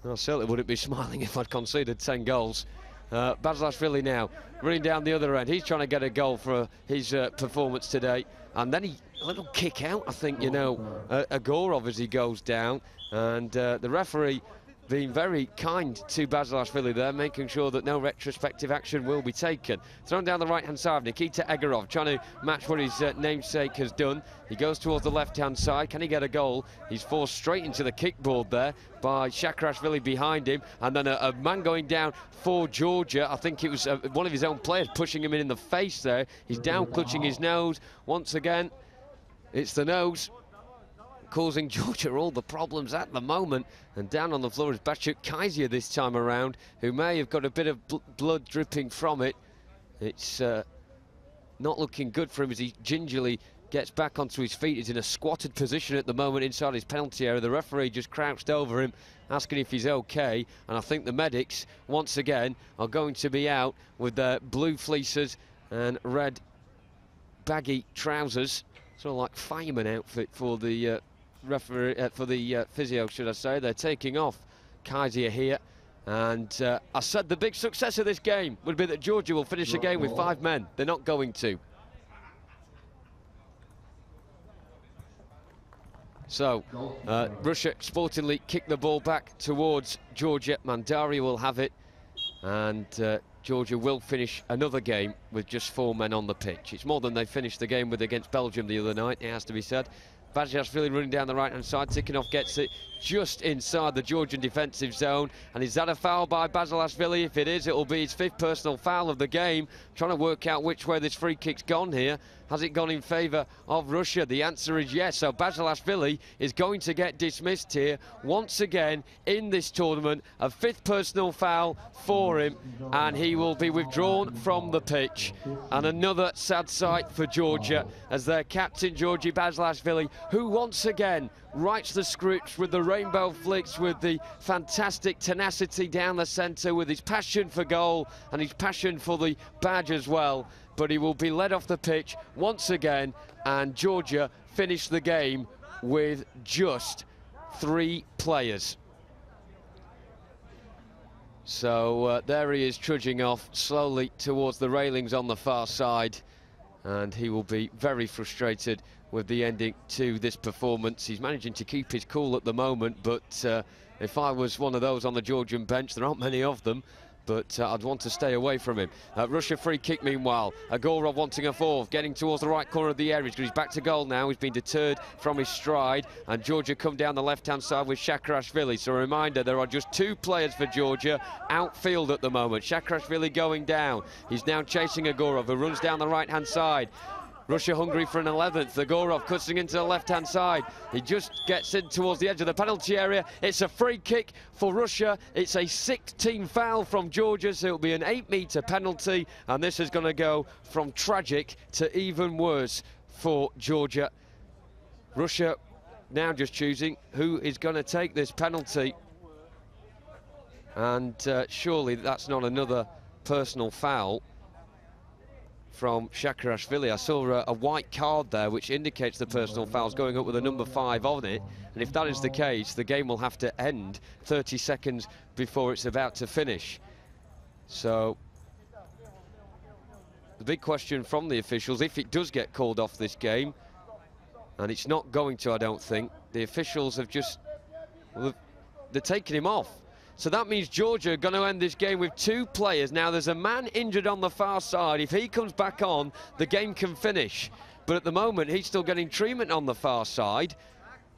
I certainly wouldn't be smiling if I'd conceded 10 goals. Bashlashvili now running down the other end. He's trying to get a goal for his performance today. And then a little kick out, I think, you know, Agorov as he goes down. And the referee being very kind to Basilashvili there, making sure that no retrospective action will be taken. Thrown down the right-hand side, Nikita Egorov trying to match what his namesake has done. He goes towards the left-hand side. Can he get a goal? He's forced straight into the kickboard there by Shakarashvili behind him, and then a man going down for Georgia. I think it was one of his own players pushing him in the face there. He's down, clutching his nose. Once again, it's the nose causing Georgia all the problems at the moment. And down on the floor is Bachuk Kaisia this time around, who may have got a bit of blood dripping from it. It's not looking good for him as he gingerly gets back onto his feet. He's in a squatted position at the moment inside his penalty area. The referee just crouched over him, asking if he's okay. And I think the medics, once again, are going to be out with their blue fleeces and red baggy trousers. Sort of like fireman outfit for the referee, for the physio, should I say. They're taking off Kaisia here. And I said the big success of this game would be that Georgia will finish the game with 5 men. They're not going to. So, Russia sportingly kick the ball back towards Georgia. Mandari will have it, and Georgia will finish another game with just 4 men on the pitch. It's more than they finished the game with against Belgium the other night, it has to be said. Basilashvili running down the right-hand side. Tikhonov gets it just inside the Georgian defensive zone. And is that a foul by Basilashvili? If it is, it will be his 5th personal foul of the game. Trying to work out which way this free kick's gone here. Has it gone in favour of Russia? The answer is yes. So Basilashvili is going to get dismissed here once again in this tournament. A 5th personal foul for him, and he will be withdrawn from the pitch. And another sad sight for Georgia as their captain, Georgi Basilashvili, who once again writes the scripts with the rainbow flicks, with the fantastic tenacity down the centre, with his passion for goal and his passion for the badge as well. But he will be led off the pitch once again, and Georgia finished the game with just 3 players. So there he is, trudging off slowly towards the railings on the far side, and he will be very frustrated with the ending to this performance. He's managing to keep his cool at the moment, but if I was one of those on the Georgian bench, there aren't many of them, but I'd want to stay away from him. Russia free kick meanwhile. Agorov wanting a 4th, getting towards the right corner of the area. He's back to goal now. He's been deterred from his stride, and Georgia come down the left-hand side with Shakarashvili. So a reminder, there are just 2 players for Georgia outfield at the moment. Shakarashvili going down. He's now chasing Agorov, who runs down the right-hand side. Russia hungry for an 11th. Agorov cutting into the left-hand side. He just gets in towards the edge of the penalty area. It's a free kick for Russia. It's a 6-team foul from Georgia, so it'll be an 8-metre penalty, and this is going to go from tragic to even worse for Georgia. Russia now just choosing who is going to take this penalty, and surely that's not another personal foul from Shakarashvili. I saw a white card there which indicates the personal foul's going up with a number 5 on it, and if that is the case, the game will have to end 30 seconds before it's about to finish. So the big question from the officials, if it does get called off this game, and it's not going to, I don't think, the officials have just, well, they're taking him off. So that means Georgia are going to end this game with 2 players. Now, there's a man injured on the far side. If he comes back on, the game can finish. But at the moment, he's still getting treatment on the far side.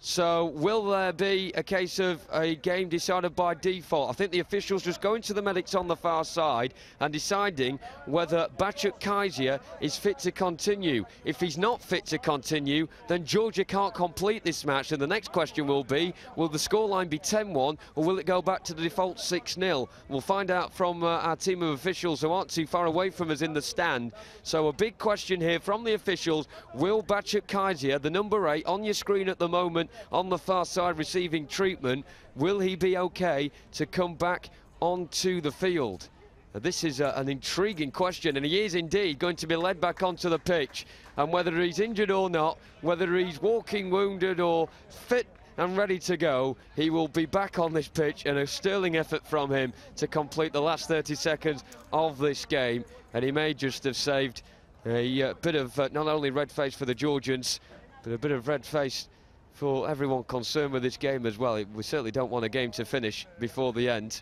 So will there be a case of a game decided by default? I think the officials just going to the medics on the far side and deciding whether Bachuk Kaisia is fit to continue. If he's not fit to continue, then Georgia can't complete this match. And the next question will be, will the scoreline be 10-1 or will it go back to the default 6-0? We'll find out from our team of officials who aren't too far away from us in the stand. So a big question here from the officials, will Bachuk Kaisia, the number 8 on your screen at the moment, on the far side receiving treatment, will he be okay to come back onto the field? This is an intriguing question, and he is indeed going to be led back onto the pitch. And whether he's injured or not, whether he's walking wounded or fit and ready to go, he will be back on this pitch, and a sterling effort from him to complete the last 30 seconds of this game. And he may just have saved a bit of not only red face for the Georgians, but a bit of red face for everyone concerned with this game as well. We certainly don't want a game to finish before the end.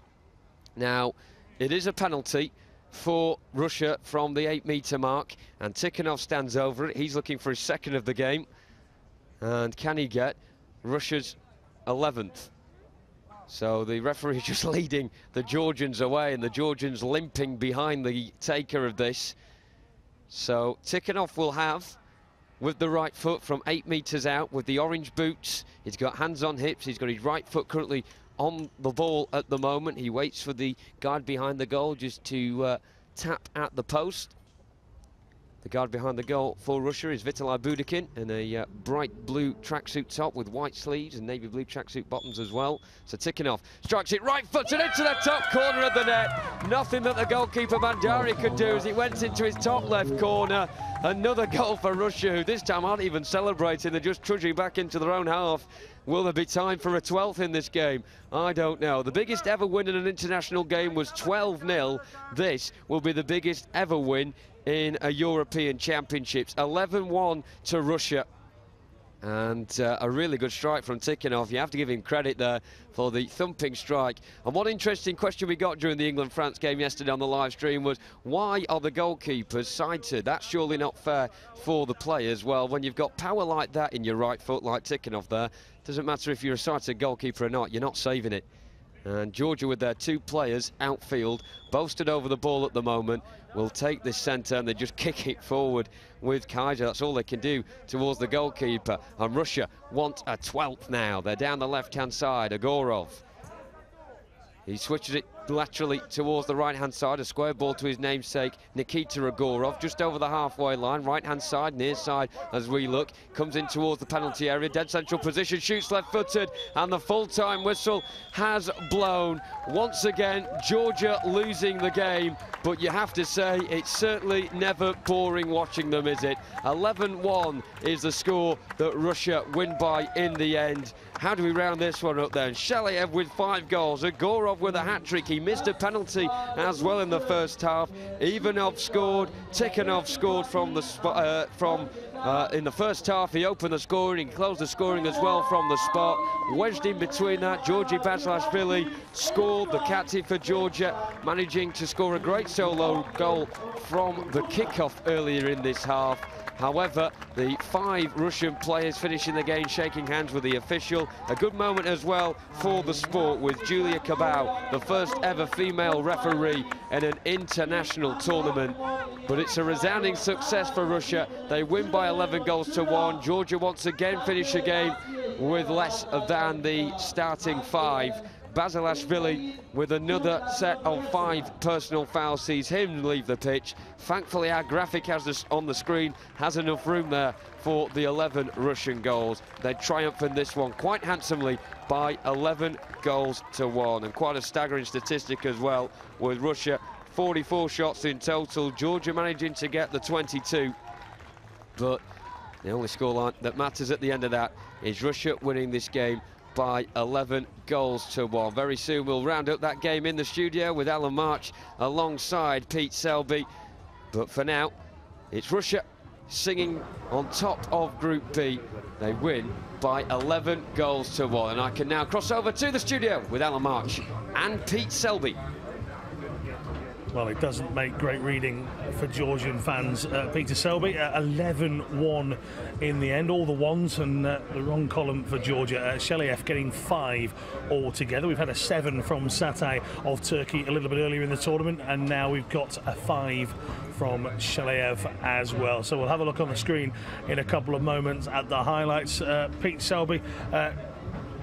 Now, it is a penalty for Russia from the 8-metre mark, and Tikhonov stands over it. He's looking for his second of the game, and can he get Russia's 11th? So the referee just leading the Georgians away, and the Georgians limping behind the taker of this. So Tikhonov will have, with the right foot from 8 metres out, with the orange boots. He's got hands on hips. He's got his right foot currently on the ball at the moment. He waits for the guard behind the goal just to tap at the post. The guard behind the goal for Russia is Vitalij Budikin in a bright blue tracksuit top with white sleeves and navy blue tracksuit bottoms as well. So Tikhonov strikes it right-footed into the top corner of the net. Nothing that the goalkeeper Mandari could do as it went into his top left corner. Another goal for Russia, who this time aren't even celebrating. They're just trudging back into their own half. Will there be time for a 12th in this game? I don't know. The biggest ever win in an international game was 12-0. This will be the biggest ever win in a European Championships. 11-1 to Russia. And a really good strike from Tikhonov. You have to give him credit there for the thumping strike. And one interesting question we got during the England-France game yesterday on the live stream was, why are the goalkeepers sighted? That's surely not fair for the players. Well, when you've got power like that in your right foot, like Tikhonov there, doesn't matter if you're a sighted goalkeeper or not, you're not saving it. And Georgia, with their 2 players outfield, both stood over the ball at the moment, will take this centre and they just kick it forward with Kaiser. That's all they can do towards the goalkeeper. And Russia want a 12th now. They're down the left-hand side. Agorov. He switches it laterally towards the right-hand side. A square ball to his namesake, Nikita Agorov, just over the halfway line. Right-hand side, near side as we look. Comes in towards the penalty area. Dead central position, shoots left-footed. And the full-time whistle has blown. Once again, Georgia losing the game. But you have to say, it's certainly never boring watching them, is it? 11-1 is the score that Russia win by in the end. How do we round this one up then? Sheliev with 5 goals. Agorov with a hat-trick. He missed a penalty as well in the first half. Ivanov scored. Tikhonov scored from the in the first half. He opened the scoring. He closed the scoring as well from the spot. Wedged in between that, Georgi Basilashvili scored, the captain for Georgia, managing to score a great solo goal from the kickoff earlier in this half. However, the 5 Russian players finishing the game shaking hands with the official. A good moment as well for the sport with Julia Kabau, the first ever female referee in an international tournament. But it's a resounding success for Russia. They win by 11 goals to 1. Georgia once again finish a game with less than the starting 5. Basilashvili with another set of 5 personal fouls sees him leave the pitch. Thankfully, our graphic on the screen has enough room there for the 11 Russian goals. They triumph in this one quite handsomely by 11 goals to 1. And quite a staggering statistic as well, with Russia 44 shots in total, Georgia managing to get the 22. But the only scoreline that matters at the end of that is Russia winning this game by 11 goals to 1. Very soon we'll round up that game in the studio with Alan March alongside Pete Selby. But for now, it's Russia singing on top of Group B. They win by 11 goals to 1. And I can now cross over to the studio with Alan March and Pete Selby. Well, it doesn't make great reading for Georgian fans. Peter Selby, 11-1 in the end, all the ones, and the wrong column for Georgia. Sheliev getting 5 altogether. We've had a 7 from Satay of Turkey a little bit earlier in the tournament, and now we've got a 5 from Sheliev as well. So we'll have a look on the screen in a couple of moments at the highlights. Pete Selby,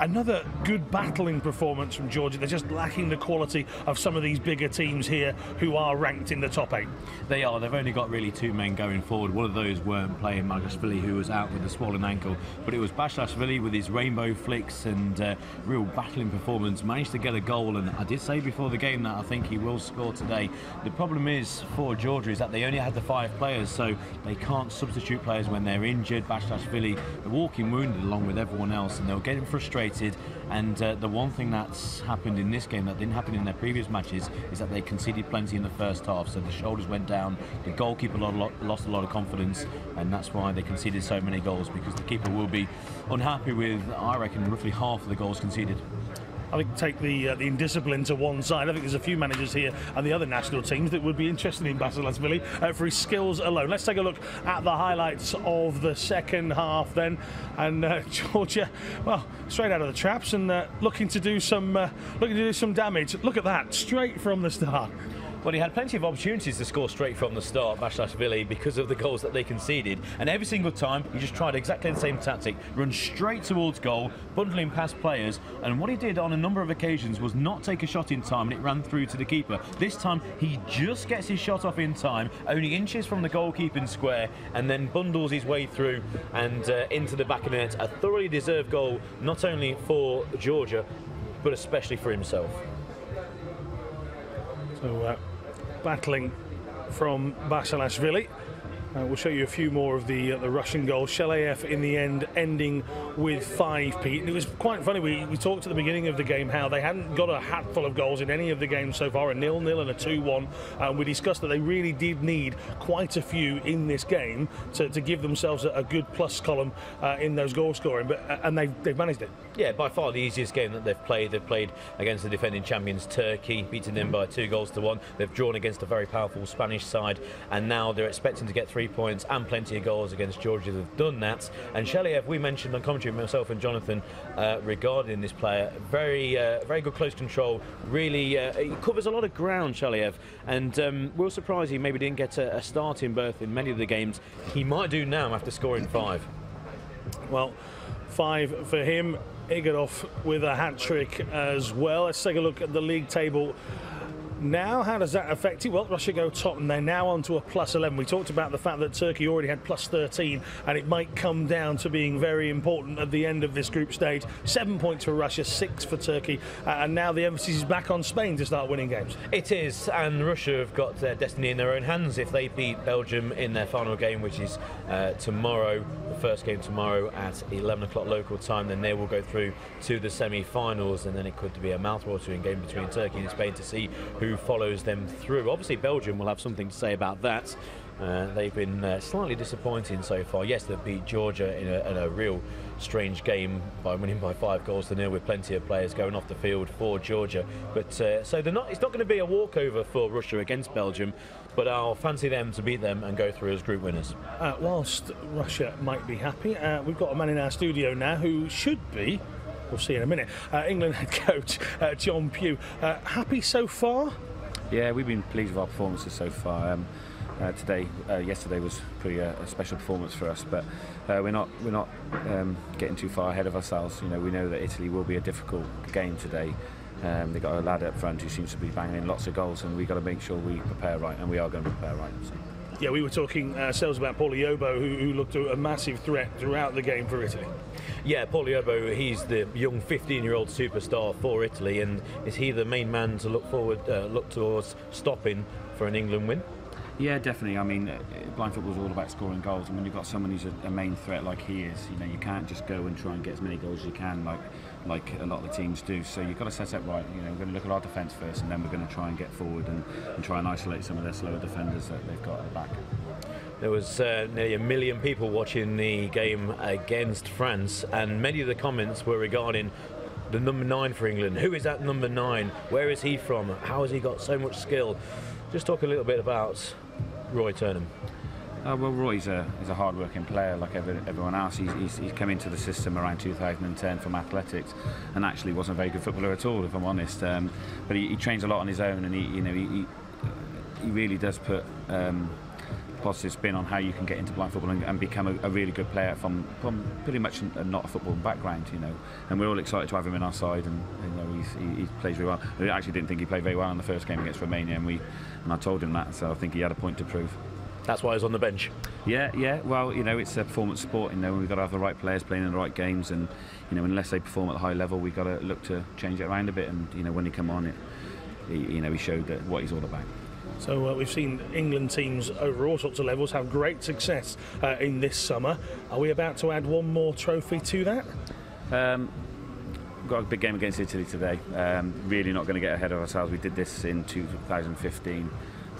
another good battling performance from Georgia. They're just lacking the quality of some of these bigger teams here who are ranked in the top 8. They are. They've only got really 2 men going forward. One of those weren't playing, Margashvili, who was out with a swollen ankle. But it was Basilashvili with his rainbow flicks and real battling performance. Managed to get a goal. And I did say before the game that I think he will score today. The problem is for Georgia is that they only had the 5 players, so they can't substitute players when they're injured. Basilashvili, walking wounded along with everyone else, and they were getting frustrated motivated, and the one thing that's happened in this game that didn't happen in their previous matches is that they conceded plenty in the first half, so the shoulders went down, the goalkeeper lost a lot of confidence, and that's why they conceded so many goals, because the keeper will be unhappy with, I reckon, roughly half of the goals conceded. I think take the indiscipline to one side. I think there's a few managers here and the other national teams that would be interested in Basilashvili for his skills alone. Let's take a look at the highlights of the second half then. And Georgia, well, straight out of the traps and looking to do some damage. Look at that, straight from the start. Well, he had plenty of opportunities to score straight from the start, Basilashvili, because of the goals that they conceded. And every single time, he just tried exactly the same tactic, run straight towards goal, bundling past players. And what he did on a number of occasions was not take a shot in time, and it ran through to the keeper. This time, he just gets his shot off in time, only inches from the goalkeeping square, and then bundles his way through and into the back of the net. A thoroughly deserved goal, not only for Georgia, but especially for himself. So battling from Basilashvili. We'll show you a few more of the Russian goals. Shalayev in the end ending with 5, Pete. And it was quite funny, we talked at the beginning of the game how they hadn't got a hatful of goals in any of the games so far, a 0-0 and a 2-1. We discussed that they really did need quite a few in this game to give themselves a good plus column in those goal scoring, and they've managed it. Yeah, by far the easiest game that they've played. They've played against the defending champions Turkey, beating them by 2-1. They've drawn against a very powerful Spanish side, and now they're expecting to get 3 points and plenty of goals against Georgia. They've done that. And Shalayev, we mentioned on commentary, myself and Jonathan, regarding this player, very good close control. Really, he covers a lot of ground, Shalayev, and we're surprised he maybe didn't get a starting berth in many of the games. He might do now after scoring 5. Well, 5 for him. Igorov with a hat-trick as well. Let's take a look at the league table now. How does that affect it? Well, Russia go top and they're now on to a +11. We talked about the fact that Turkey already had +13 and it might come down to being very important at the end of this group stage. 7 points for Russia, 6 for Turkey, and now the emphasis is back on Spain to start winning games. It is, and Russia have got their destiny in their own hands if they beat Belgium in their final game, which is tomorrow, the first game tomorrow at 11 o'clock local time. Then they will go through to the semi-finals, and then it could be a mouth-watering game between Turkey and Spain to see who follows them through. Obviously Belgium will have something to say about that. They've been slightly disappointing so far. Yes, they've beat Georgia in a real strange game by winning by 5-0 with plenty of players going off the field for Georgia. But so it's not going to be a walkover for Russia against Belgium, but I'll fancy them to beat them and go through as group winners. Whilst Russia might be happy, we've got a man in our studio now who should be, we'll see in a minute, England head coach John Pugh. Happy so far? Yeah, we've been pleased with our performances so far. Yesterday was pretty a special performance for us, but we're not getting too far ahead of ourselves. You know, we know that Italy will be a difficult game today. They've got a lad up front who seems to be banging in lots of goals, and we've got to make sure we prepare right, and we are going to prepare right. So. Yeah, we were talking ourselves about Poliobo, who looked a massive threat throughout the game for Italy. Yeah, Poliobo, he's the young 15-year-old superstar for Italy, and is he the main man to look towards stopping for an England win? Yeah, definitely. I mean, blind football is all about scoring goals, and when you've got someone who's a main threat like he is, you know, you can't just go and try and get as many goals as you can, like a lot of the teams do. So you've got to set up right. You know, we're going to look at our defence first, and then we're going to try and get forward and try and isolate some of their slower defenders that they've got at the back. There was nearly 1 million people watching the game against France, and many of the comments were regarding the number 9 for England. Who is that number 9? Where is he from? How has he got so much skill? Just talk a little bit about Roy Turnham. Well, Roy's a hard-working player like everyone else. He's come into the system around 2010 from athletics, and actually wasn't a very good footballer at all, if I'm honest. But he trains a lot on his own, and he really does put positive spin on how you can get into blind football and become a really good player from pretty much not a football background, you know. And we're all excited to have him in our side, and you know, he plays very well. I actually didn't think he played very well in the first game against Romania, and I told him that, so I think he had a point to prove. That's why he's on the bench. Yeah. Well, you know, it's a performance sport. You know, we've got to have the right players playing in the right games, and you know, unless they perform at a high level, we've got to look to change it around a bit. And you know, when he come on, he showed what he's all about. So we've seen England teams over all sorts of levels have great success in this summer. Are we about to add one more trophy to that? got a big game against Italy today. Really not going to get ahead of ourselves. We did this in 2015.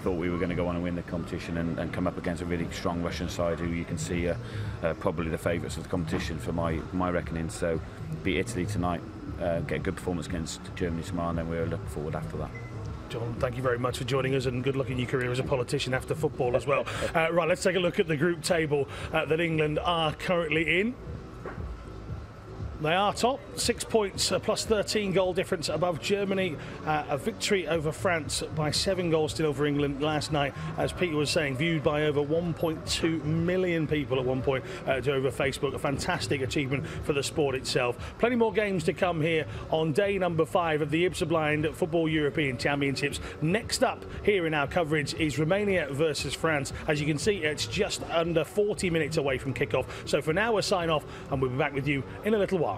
Thought we were going to go on and win the competition and come up against a really strong Russian side who you can see are probably the favourites of the competition for my reckoning. So beat Italy tonight, get a good performance against Germany tomorrow, and then we'll look forward after that. John, thank you very much for joining us, and good luck in your career as a politician after football as well. Right, let's take a look at the group table that England are currently in. They are top, 6 points, plus 13 goal difference above Germany. A victory over France by 7 goals still over England last night, as Peter was saying, viewed by over 1.2 million people at one point over Facebook. A fantastic achievement for the sport itself. Plenty more games to come here on day number 5 of the IBSA Blind Football European Championships. Next up here in our coverage is Romania versus France. As you can see, it's just under 40 minutes away from kickoff. So for now, we'll sign off, and we'll be back with you in a little while.